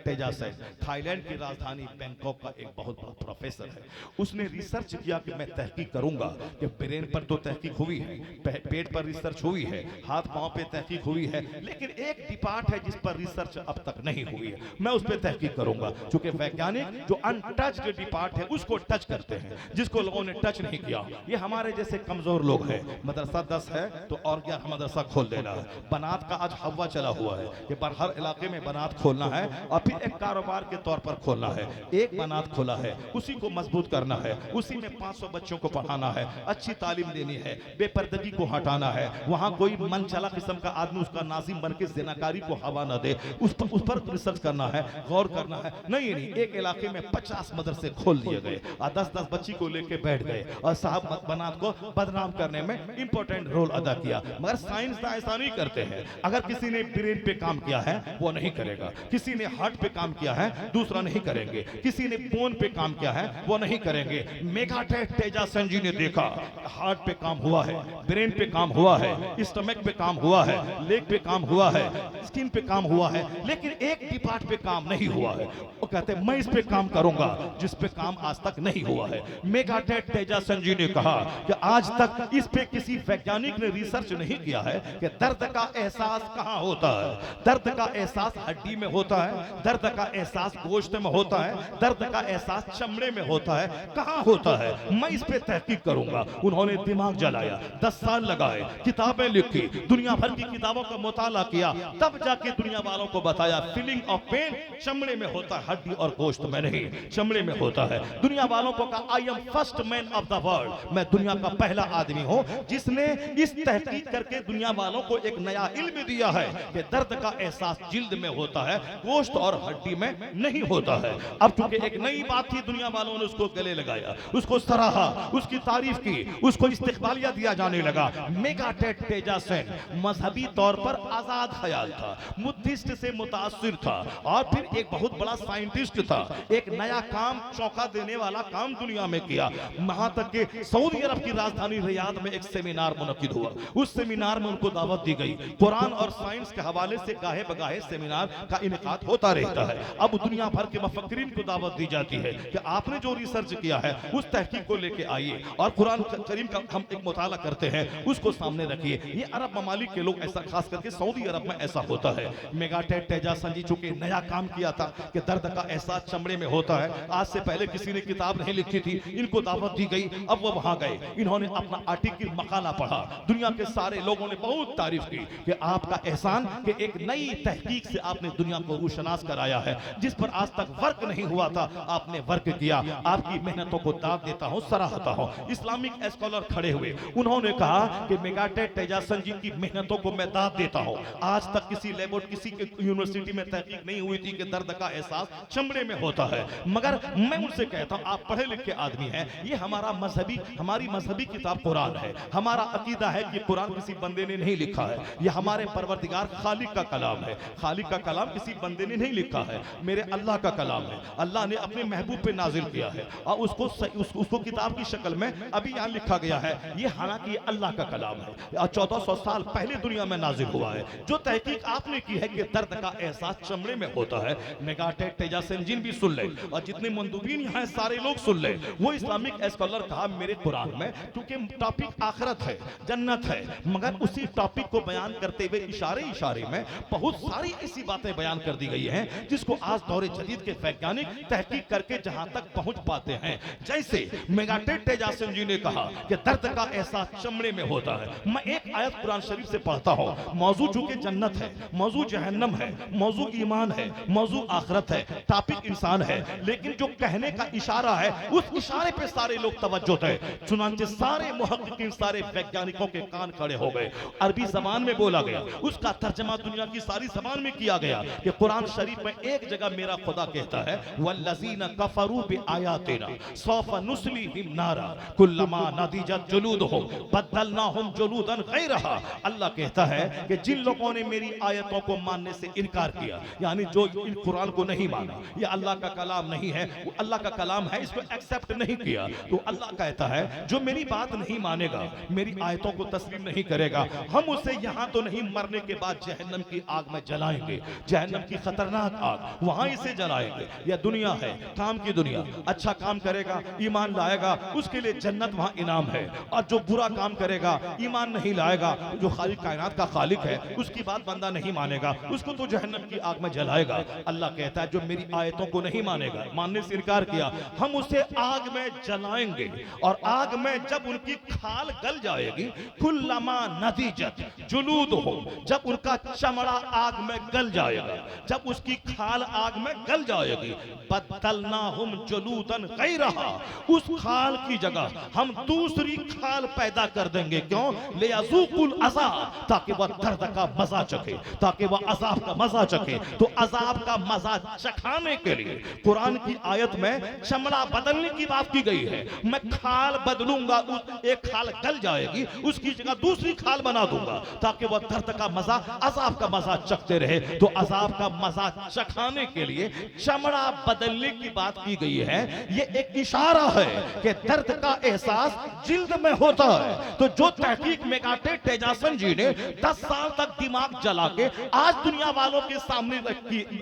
तेजासेन थाईलैंड की राजधानी बैंकॉक का एक बहुत बड़ा प्रोफेसर है। उसने रिसर्च किया कि मैं तहकीक करूंगा कि ब्रेन पर तो तहकीक हुई है, पेट पर रिसर्च हुई है, हाथ पांव पे तहकीक हुई है, लेकिन एक डिपार्ट है जिस पर रिसर्च अब तक नहीं हुई है। मैं उस पर तहकीक करूंगा, क्योंकि वैज्ञानिक जो अनटच्ड डिपार्ट है उसको टच करते हैं, जिसको लोगों ने टच नहीं किया। ये हमारे जैसे कमजोर लोग हैं। मदरसा 10 है तो और 11 मदरसा खोल देना है। बनात का आज हवा चला हुआ है कि पर हर इलाके में बनात खोलना है और फिर एक कारोबार के तौर पर खोलना है। एक बनात खोला है, उसी को मजबूत करना है, उसी में 500 बच्चों को पढ़ाना है, अच्छी तालीम देनी है, बेपर्दगी को हटाना है। वहां कोई मनचला किस्म का आदमी उसका नाजिम बन के जिनाकारी को हवा न दे, उस पर रिसर्च करना है, गौर करना है। नहीं, एक इलाके में 50 मदरसे खोल दिए गए और 10-10 बच्ची को लेके बैठ गए और साहब बनात को बदनाम करने में इंपॉर्टेंट रोल अदा किया। मगर साइंसदान ऐसा नहीं करते हैं। अगर किसी ने ब्रेन पे काम किया है वो नहीं करेगा, किसी ने हार्ट पे काम किया है दूसरा नहीं करेंगे, किसी ने बोन पे काम किया है वो नहीं करेंगे। मेगाटेक तेजासन जी ने देखा हार्ट पे काम हुआ है, ब्रेन पे काम हुआ है, स्टमक पे काम हुआ है, लेग पे काम हुआ है, स्किन पे काम हुआ है, लेकिन एक डिपार्ट पे काम नहीं हुआ है। वो कहते हैं मैं इस पे काम करूंगा जिस पे काम आज तक नहीं हुआ है। मेगाटेक तेजासन जी ने कहा कि आज तक इस पे किसी वैज्ञानिक ने रिसर्च नहीं किया है कि दर्द का एहसास कहां होता है। दर्द का एहसास हड्डी में होता है, दर्द का एहसास गोश्त में होता है, दर्द का एहसास चमड़े में होता है, कहां होता है। मैं इस पे तहकीक करूंगा। उन्होंने दिमाग जलाया, 10 साल लगाए, किताबें लिखी, दुनिया भर की किताबों का मुताला किया, तब जाके दुनिया वालों को बताया फीलिंग ऑफ पेन चमड़े में होता है, हड्डी और गोश्त में नहीं, चमड़े में होता है। दुनिया वालों को कहा I am first man of the world, मैं दुनिया का पहला आदमी हूं जिसने इस तहकीक करके दुनिया वालों को एक नया इल्म दिया है कि दर्द का एहसास जिल्द में होता है, गोश्त और हड्डी में नहीं होता है। अब चूंकि एक नई बात थी, दुनिया वालों ने उसको गले लगाया, उसको सराहा, उसकी तारीफ की, उसको इस्तिकबालिया दिया जाने लगा। मेगाटेक तेजासन मजहबी तौर पर आजाद ख्याल था, बुद्धिस्ट से मुतासिर था और फिर एक बहुत बड़ा साइंटिस्ट था। एक नया काम, चौंका देने वाला काम दुनिया में किया। वहां तक के सऊदी अरब की राजधानी रियाद में एक सेमिनार मुनक्किद हुआ। उस सेमिनार में उनको दावत दी गई। कुरान और साइंस के हवाले से गाहे बगाहे सेमिनार का इनेकाद होता रहता है। अब दुनिया भर के मुफक्किरीन को दावत दी जाती है कि आपने जो रिसर्च किया है उस तहकीक को लेके आइए और कुरान करीम का हम एक मुताला करते हैं, उसको सामने रखिए। ये अरब ममालिक के लोग ऐसा, खास करके सऊदी अरब में ऐसा होता है। मेगाटेक तेजासन जी चूंकि नया काम किया था कि दर्द का एहसास चमड़े में होता है, आज से पहले किसी ने किताब नहीं लिखी थी, इनको दावत दी गई। अब वो वहां गए, इन्होंने अपना आर्टिकल मकाला पढ़ा, दुनिया के सारे लोगों ने बहुत तारीफ की कि आपका एहसान कि एक नई तहकीक से आपने दुनिया को रूशनास कराया है, जिस पर आज तक वर्क नहीं हुआ था आपने वर्क किया। आपकी मेहनतों को दाद देता हूं, सराहता हूं। इस्लामिक स्कॉलर खड़े हुए, उन्होंने कहा कि मेगाटेक तेजासन जी की मेहनतों को मैं दाद देता हूं। आज तक किसी लेबोरेटरी, किसी के यूनिवर्सिटी में तहकीक नहीं हुई थी कि दर्द का एहसास चमड़े में होता है। मगर मैं उनसे कहता हूं, आप पढ़े लिखे आदमी हैं, ये हमारी मजहबी किताब कुरान है। हमारा अकीदा है कि कुरान किसी बंदे ने नहीं लिखा है, ये हमारे परवरदिगार खालिक का कलाम है। खालिक का कलाम किसी बंदे ने नहीं लिखा है, मेरे अल्लाह का कलाम है। अल्लाह ने अपने महबूब पे नाजिल किया है और उसको किताब की शक्ल में अभी यहाँ लिखा गया है। ये हालांकि अल्लाह का कलाम है और 1400 साल पहले दुनिया में नाजिल हुआ है। जो तहकीक आपने की है कि दर्द का एहसास चमड़े में होता है, मेगाटेक तेजासन जी भी सुन ले और जितने मंदूबीन यहाँ सारे लोग सुन ले। वो इस्लामिक स्कॉलर कहा मेरे कुरान में, क्योंकि टॉपिक आखिरत है, जन्नत है, मगर उसी टॉपिक को बयान करते हुए इशारे इशारे में बहुत सारी ऐसी बातें बयान कर दी गई हैं जिसको आज दौरे जदीद के वैज्ञानिक तहकीक करके जहां तक पहुंच पाते हैं। जैसे मेगाटेक तेजासन जी ने कहा कि दर्द का एहसास चमड़े में होता है। मैं एक एक आयत कुरान शरीफ से पढ़ता हूँ। मौजू चूंकि जन्नत है, मौजू जहन्नम है, मौजू ईमान है, मौजू आखिरत है, टॉपिक इंसान है, लेकिन जो कहने का इशारा है उस इशारे पे सारे लोग तवज्जो थे। चुनांचे सारे मुहक्किकीन, सारे वैज्ञानिकों के कान खड़े हो गए। अरबी जबान में बोला गया, उसका तर्जमा दुनिया की सारी जबान में किया गया कि कुरान शरीफ में एक जगह मेरा खुदा कहता है वल्लज़ीना कफरू बिआयातिना सौफ नुस्लिहिम नारा कुल्लमा नदिजत जुलूदहुम बदलनाहुम जुलूदन गैरहा। अल्लाह कहता है कि जिन लोगों ने मेरी आयतों को मानने से इनकार किया, यानी जो इन कुरान को नहीं माना, ये अल्लाह का कलाम नहीं है, वो अल्लाह का कलाम है, इसको एक्सेप्ट नहीं किया, तो अल्लाह कहता है जो मेरी बात नहीं मानेगा, मेरी आयतों को तस्लीम नहीं करेगा, हम उसे यहाँ तो नहीं, मरने के बाद जहन्नम की आग में जलाएंगे। जहन्नम की खतरनाक आग, वहां इसे जलाएंगे। यह दुनिया है, काम की दुनिया। अच्छा काम करेगा, ईमान लाएगा, उसके लिए जन्नत वहां इनाम है। और जो बुरा काम करेगा, ईमान नहीं लाएगा, जो खालिक कायनात का खालिक है, उसकी बात बंदा नहीं मानेगा, उसको तो जहन्नम की आग में जलाएगा। अल्लाह कहता है जो मेरी आयतों को नहीं मानेगा, मानने से इनकार किया, हम उसे आग में जलाएंगे। और आग में जब उनकी खाल गल जाएगी, कुल्लमा नदिजत जुलूदहुम, जब उनका चमड़ा आग में गल जाएगा, जब उसकी खाल आग में गल जाएगी, बदलनाहुम जुलूदन गैरहा, उस खाल की जगह हम दूसरी खाल पैदा कर देंगे। क्यों? लियज़ूकुल अज़ाब, ताकि वह दर्द का मजा चखे, ताकि वह अजाब का मजा चखे। तो अजाब का मजा चखाने के लिए कुरान की आयत में चमड़ा बदलने की बात की गई है। मैं खाल बदलूंगा, एक खाल गल जाएगी, उसकी जगह दूसरी खाल बना दूंगा, ताकि वह दर्द का मजा, अजाब का मजा चखते रहे। तो अजाब का मजा चखाने के लिए चमड़ा बदलने की बात की गई है। ये एक इशारा है कि दर्द का एहसास जिल्द में होता है। तो जो तहकीक मेगाटे तेजासन जी ने 10 साल तक दिमाग जला के आज दुनिया वालों के सामने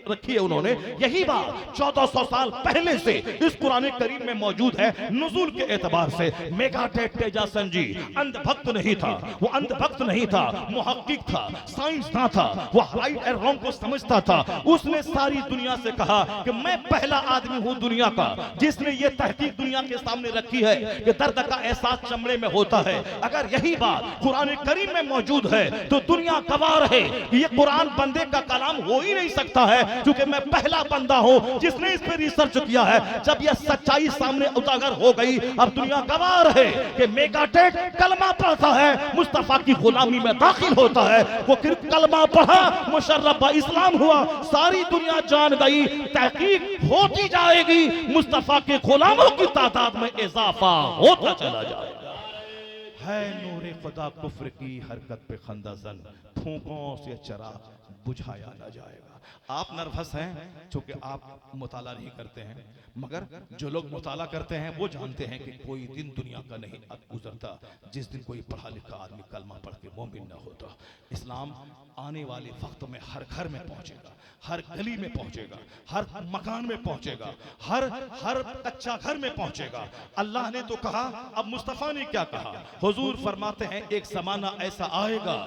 रखी है, उन्होंने यही बात 1400 साल पहले से इस कुरान करीम में मौजूद है। नुज़ूल के एतबार से मेगाटे तेजासन जी अंधभक्त नहीं था, वो अंधभक्त नहीं था, मुहक्किक था, साइंसदान था, वो राइट एंड रॉन्ग को समझता था। उसने सारी दुनिया से कहा कि मैं पहला आदमी हूं दुनिया का जिसने ये तहकीक दुनिया के सामने रखी है कि दर्द का एहसास चमड़े में होता है। अगर यही बात कुरान करीम में मौजूद है तो दुनिया गवाह रहे कि ये कुरान बंदे का कलाम हो ही नहीं सकता है, क्योंकि मैं पहला बंदा हूं जिसने इस पे रिसर्च किया है। जब यह सच्चाई सामने उजागर हो गई, अब दुनिया गवाह रहे कि मेगाटेक कलमा पढ़ता है, मुस्तफा की गुलामी में दाखिल होता है। वो कलमा पढ़ा, मुशर्रफ इस्लाम हुआ, सारी दुनिया जान गई, तहकीक होती जाएगी, मुस्तफा के गुलामों की तादाद में इजाफा होता चला जाएगा। है नूरे खुदा कुफ्र की हरकत पे खंदाजन, फूंकों से चराग बुझाया न जाएगा। आप नर्वस हैं क्योंकि आप मुताला नहीं करते हैं, मगर जो लोग मुताला करते हैं वो जानते हैं कि कोई दिन दुनिया का नहीं गुजरता जिस दिन कोई पढ़ा लिखा आदमी कलमा पढ़ के मोमिन न होता। इस्लाम आने वाले वक्त में हर घर में पहुंचेगा, हर गली में पहुंचेगा, हर मकान में पहुंचेगा, हर कच्चा घर में पहुंचेगा। अल्लाह ने तो कहा, अब मुस्तफा ने क्या कहा? हुजूर फरमाते हैं एक जमाना ऐसा आएगा,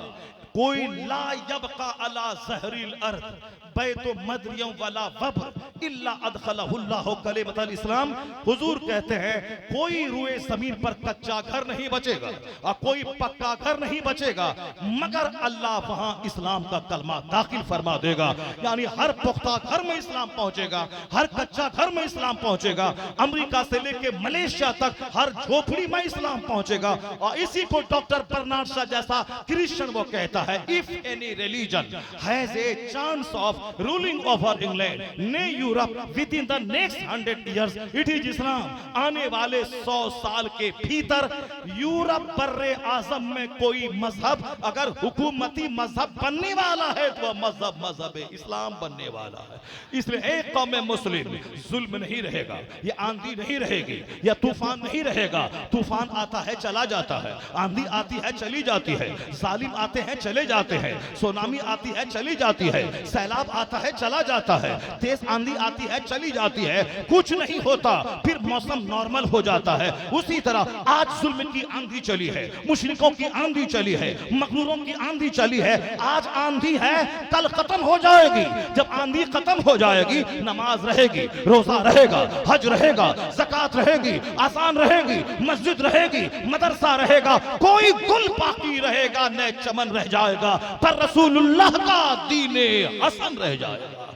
कोई ला यबका अला ज़हरिल अर्द बैतो मदरियों वाला वब्र इल्ला अदखलहुल्लाहु कलिमतल इस्लाम। हुजूर कहते हैं कोई रुए जमीन पर कच्चा घर नहीं बचेगा और कोई पक्का घर नहीं बचेगा, मगर अल्लाह वहां इस्लाम का कलमा दाखिल फरमा देगा। यानी हर पुख्ता घर में इस्लाम पहुंचेगा, हर कच्चा घर में इस्लाम पहुंचेगा, अमेरिका से लेके मलेशिया तक हर झोपड़ी में इस्लाम पहुंचेगा। और इसी को डॉक्टर बर्नार्ड शॉ जैसा क्रिश्चियन वो कहता है, if any religion has a chance of ruling over England and Europe within the द नेक्स्ट 100 इयर्स इट इज इस्लाम। आने वाले 100 साल के भीतर यूरोप बर्रे आजम में कोई मजहब अगर हुकूमती मजहब बनने वाला है तो मजहब इस्लाम बनने वाला है। इसलिए एक कौम मुस्लिम जुल्म नहीं रहेगा, ये आंधी नहीं रहेगी, या तूफान नहीं रहेगा। तूफान आता है चला जाता है, आंधी आती है चली जाती है, जालिम आते हैं चले जाते हैं, सुनामी आती है चली जाती है, सैलाब आता है चला जाता है, तेज आंधी आती है चली जाती है, कुछ नहीं होता, फिर मौसम नॉर्मल हो जाता है। उसी तरह आज जुल्म की आंधी चली है, मुशरिकों की आंधी चली है, मकरूरों की आंधी चली है। आज आंधी है, कल खत्म हो जाएगी। जब आंधी खत्म हो जाएगी, नमाज रहेगी, रोजा रहेगा, हज रहेगा, ज़कात रहेगी, आसान रहेगी, मस्जिद रहेगी, मदरसा रहेगा, कोई गुल बाकी रहेगा न चमन रह जाएगा, पर रसूलुल्लाह का दीने हसन रह जाएगा।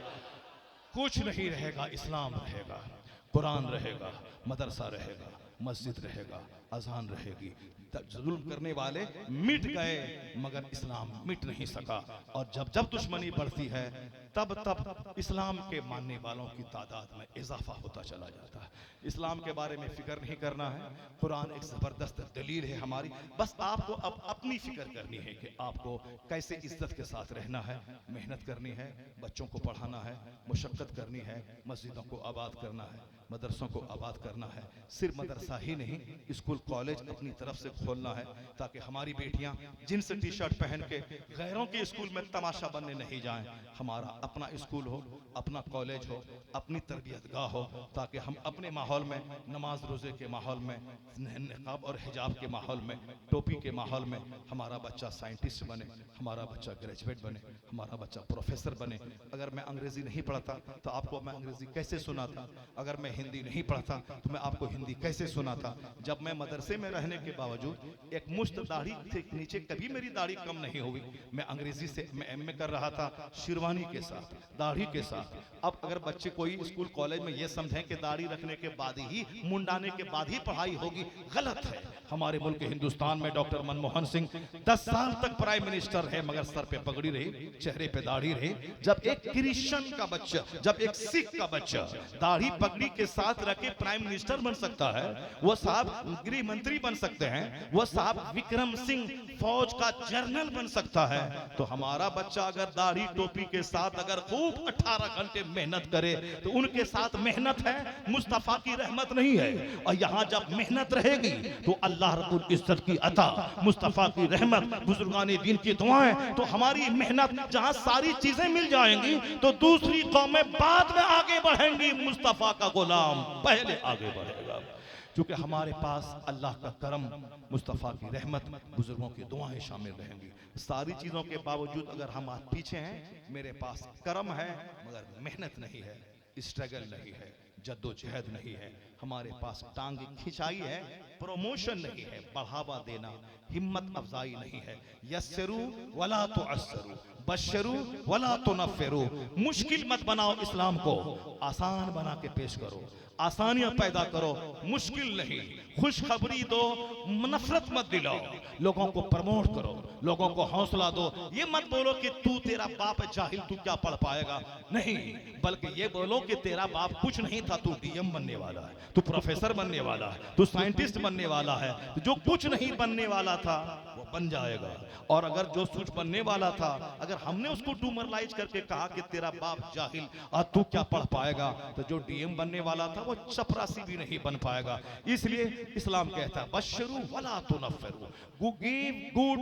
कुछ नहीं रहेगा, इस्लाम रहेगा, कुरान रहेगा, मदरसा रहेगा, मस्जिद रहेगा, अजान रहेगी। जुल्म करने वाले मिट गए मगर इस्लाम मिट नहीं सका। और जब जब दुश्मनी बढ़ती है तब तब इस्लाम के मानने वालों की तादाद में इजाफा होता चला जाता है। इस्लाम के बारे में फिक्र नहीं करना है। कुरान एक ज़बरदस्त दलील है हमारी। बस आपको अब अपनी फिक्र करनी है कि आपको कैसे इज्जत के साथ रहना है, मेहनत करनी है, बच्चों को पढ़ाना है, मुशक्क़त करनी है, मस्जिदों को आबाद करना है, मदरसों को आबाद करना है। सिर्फ मदरसा ही नहीं, स्कूल कॉलेज अपनी तरफ से खोलना है ताकि हमारी बेटियां जींस टी शर्ट पहन के गैरों के स्कूल में तमाशा बनने नहीं जाएं। हमारा अपना स्कूल हो, अपना कॉलेज हो, अपनी तरबियत गाह हो, ताकि हम अपने माहौल में, नमाज रोजे के माहौल में, निकाब और हिजाब के माहौल में, टोपी के माहौल में हमारा बच्चा साइंटिस्ट बने, हमारा बच्चा ग्रेजुएट बने, हमारा बच्चा प्रोफेसर बने। अगर मैं अंग्रेजी नहीं पढ़ता तो आपको मैं अंग्रेजी कैसे सुनाता? अगर मैं हिंदी नहीं पढ़ता तो मैं आपको हिंदी कैसे सुनाता? जब मैं मदरसे में रहने के बावजूद एक मुश्त दाढ़ी से नीचे कभी मेरी दाढ़ी कम नहीं हुई। मैं अंग्रेजी से मैं एमए कर रहा था, शेरवानी के साथ, दाढ़ी के साथ। अब अगर बच्चे कोई स्कूल कॉलेज में ये समझें कि दाढ़ी रखने के बाद ही, मुंडाने के बाद ही पढ़ाई होगी, गलत है। हमारे मुल्क हिंदुस्तान में डॉक्टर मनमोहन सिंह 10 साल तक प्राइम मिनिस्टर है मगर सर पे पगड़ी रही, चेहरे पे दाढ़ी रही। जब एक क्रिश्चियन का बच्चा, जब एक सिख का बच्चा दाढ़ी पगड़ी के साथ रखे प्राइम मिनिस्टर बन सकता है, वो साहब गृह मंत्री बन सकते हैं, वो साहब विक्रम सिंह फौज का जनरल बन सकता है, तो हमारा बच्चा अगर दाढ़ी टोपी के साथ अगर खूब 18 घंटे मेहनत करे तो उनके साथ मेहनत है, मुस्तफा की रहमत नहीं है। और यहाँ जब मेहनत रहेगी तो अल्लाह रब्बुल इज्जत की अता, मुस्तफा की रहमत, बुजुर्गाने दीन की दुआएं, तो हमारी मेहनत जहाँ सारी चीजें मिल जाएंगी तो दूसरी कौमें बाद में आगे बढ़ेंगी, मुस्तफा का गुलाम पहले आगे बढ़ेगा। क्योंकि हमारे पास अल्लाह का करम, मुस्तफ़ा की रहमत, बुजुर्गों की दुआएं शामिल रहेंगी। सारी चीज़ों के बावजूद अगर हम आज पीछे हैं, मेरे पास करम है मगर मेहनत नहीं है, स्ट्रगल नहीं है, जद्दोजहद नहीं है, हमारे पास टांग खिंचाई है, प्रमोशन नहीं है, बढ़ावा देना, हिम्मत अफजाई नहीं है। यस्सरू वला तुअस्सरू, बशरू वला तुनफ्फिरू। मुश्किल मत बनाओ इस्लाम को, आसान बना के पेश करो, आसानियां पैदा करो, मुश्किल नहीं। खुशखबरी दो, नफरत मत दिलाओ, लोगों को प्रमोट करो, लोगों को हौसला दो। ये मत बोलो कि तू, तेरा बाप है जाहिल, तू क्या पढ़ पाएगा, नहीं, बल्कि ये बोलो कि तेरा बाप कुछ नहीं था, तू डीएम बनने वाला है, तू प्रोफेसर बनने वाला है, तू साइंटिस्ट बनने वाला है। जो कुछ नहीं बनने वाला था वो बन जाएगा। और अगर जो कुछ बनने वाला था, अगर हमने उसको डूमरलाइज करके कहा कि तेरा बाप जाहिल और तू क्या पढ़ पाएगा, तो जो डीएम बनने वाला था वो चपरासी भी नहीं बन पाएगा। इसलिए इस्लाम कहता है बशरू वला तुनफ्फिरू, गिव गुड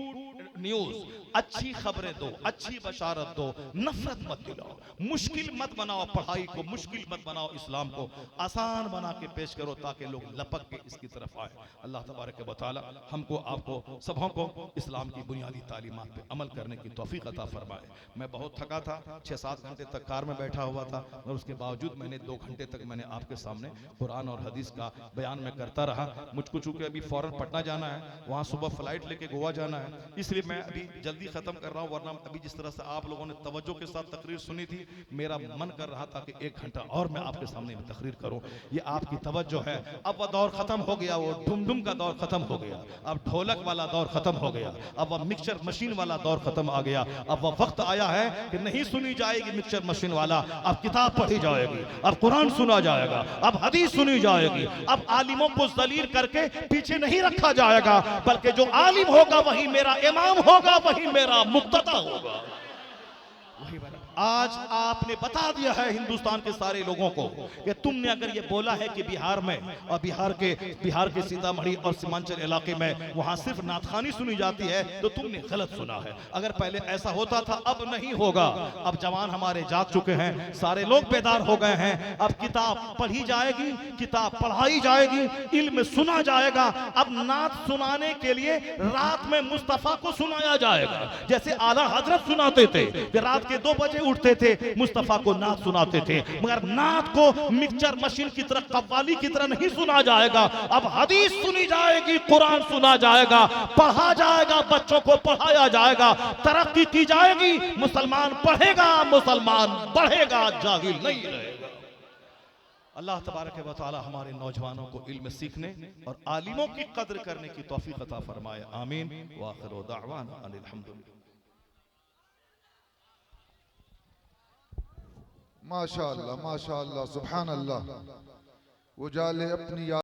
न्यूज, अच्छी खबरें दो, अच्छी बशारत दो, नफरत मत दिलाओ, मुश्किल मत बनाओ पढ़ाई को, मुश्किल मत बनाओ इस्लाम को, आसान बना के पेश करो ताकि लोग लपक के इसकी तरफ आए। अल्लाह तबारक व तआला हमको, आपको, सबों को इस्लाम की बुनियादी तालीमात पे अमल करने की तौफीक अता फरमाए। मैं बहुत थका था, 6-7 घंटे तक कार में बैठा हुआ था, और उसके बावजूद मैंने 2 घंटे तक मैंने आपके सामने कुरान और हदीस का बयान में करता रहा। मुझको चूंकि अभी फौरन पटना जाना है, वहाँ सुबह फ्लाइट लेके गोवा जाना है, इसलिए मैं अभी जल्दी खत्म कर रहा हूँ। वरना अभी जिस तरह से आप लोगों ने तवज्जो के साथ तकरीर सुनी थी, मेरा मन कर रहा था कि 1 घंटा और मैं आपके सामने तकरीर करूँ। ये आपकी तवज्जो है। अब वह दौर खत्म हो गया, वो डुम-डुम का दौर खत्म हो गया, अब ढोलक वाला दौर खत्म हो गया, अब वह मिक्सचर मशीन वाला दौर खत्म आ गया। अब वह वक्त आया है कि नहीं सुनी जाएगी मिक्सचर मशीन वाला, अब किताब पढ़ी जाएगी, अब कुरान सुना जाएगा, अब हदीस सुनी जाएगी, अब आलिमों को जलील करके पीछे नहीं रखा जाएगा, बल्कि जो आलिम होगा वही मेरा इमाम होगा, वही मेरा मुक्तदा होगा, वही मेरा आज आपने बता दिया है हिंदुस्तान के सारे लोगों को कि तुमने अगर ये बोला है कि बिहार में और बिहार के सीतामढ़ी और सीमांचल इलाके में वहां सिर्फ नाथखानी सुनी जाती है, तो तुमने गलत सुना है। अगर पहले ऐसा होता था, अब नहीं होगा। अब जवान हमारे जाग चुके हैं, सारे लोग बेदार हो गए हैं। अब किताब पढ़ी जाएगी, किताब पढ़ाई जाएगी, इल्म सुना जाएगा। अब नात सुनाने के लिए रात में मुस्तफा को सुनाया जाएगा, जैसे आला हजरत सुनाते थे कि रात के 2 बजे उठते थे, मुस्तफा को नात सुनाते थे। मगर नात को मिक्सचर मशीन की तरह, कव्वाली की तरह नहीं सुना जाएगा। अब हदीस सुनी जाएगी, कुरान सुना जाएगा, पढ़ा जाएगा, बच्चों को पढ़ाया जाएगा, तरक्की की जाएगी। मुसलमान पढ़ेगा, मुसलमान बढ़ेगा, जाहिल नहीं रहेगा। अल्लाह तबारक व तआला हमारे नौजवानों को इल्म सीखने और आलिमों की कद्र करने की तौफीक अता फरमाए। आमीन। व आखिरु दाअवाना अनिल हम्दुलिल्लाह। माशाअल्लाह माशाअल्लाह, सुभान अल्लाह। वो जाले अपनी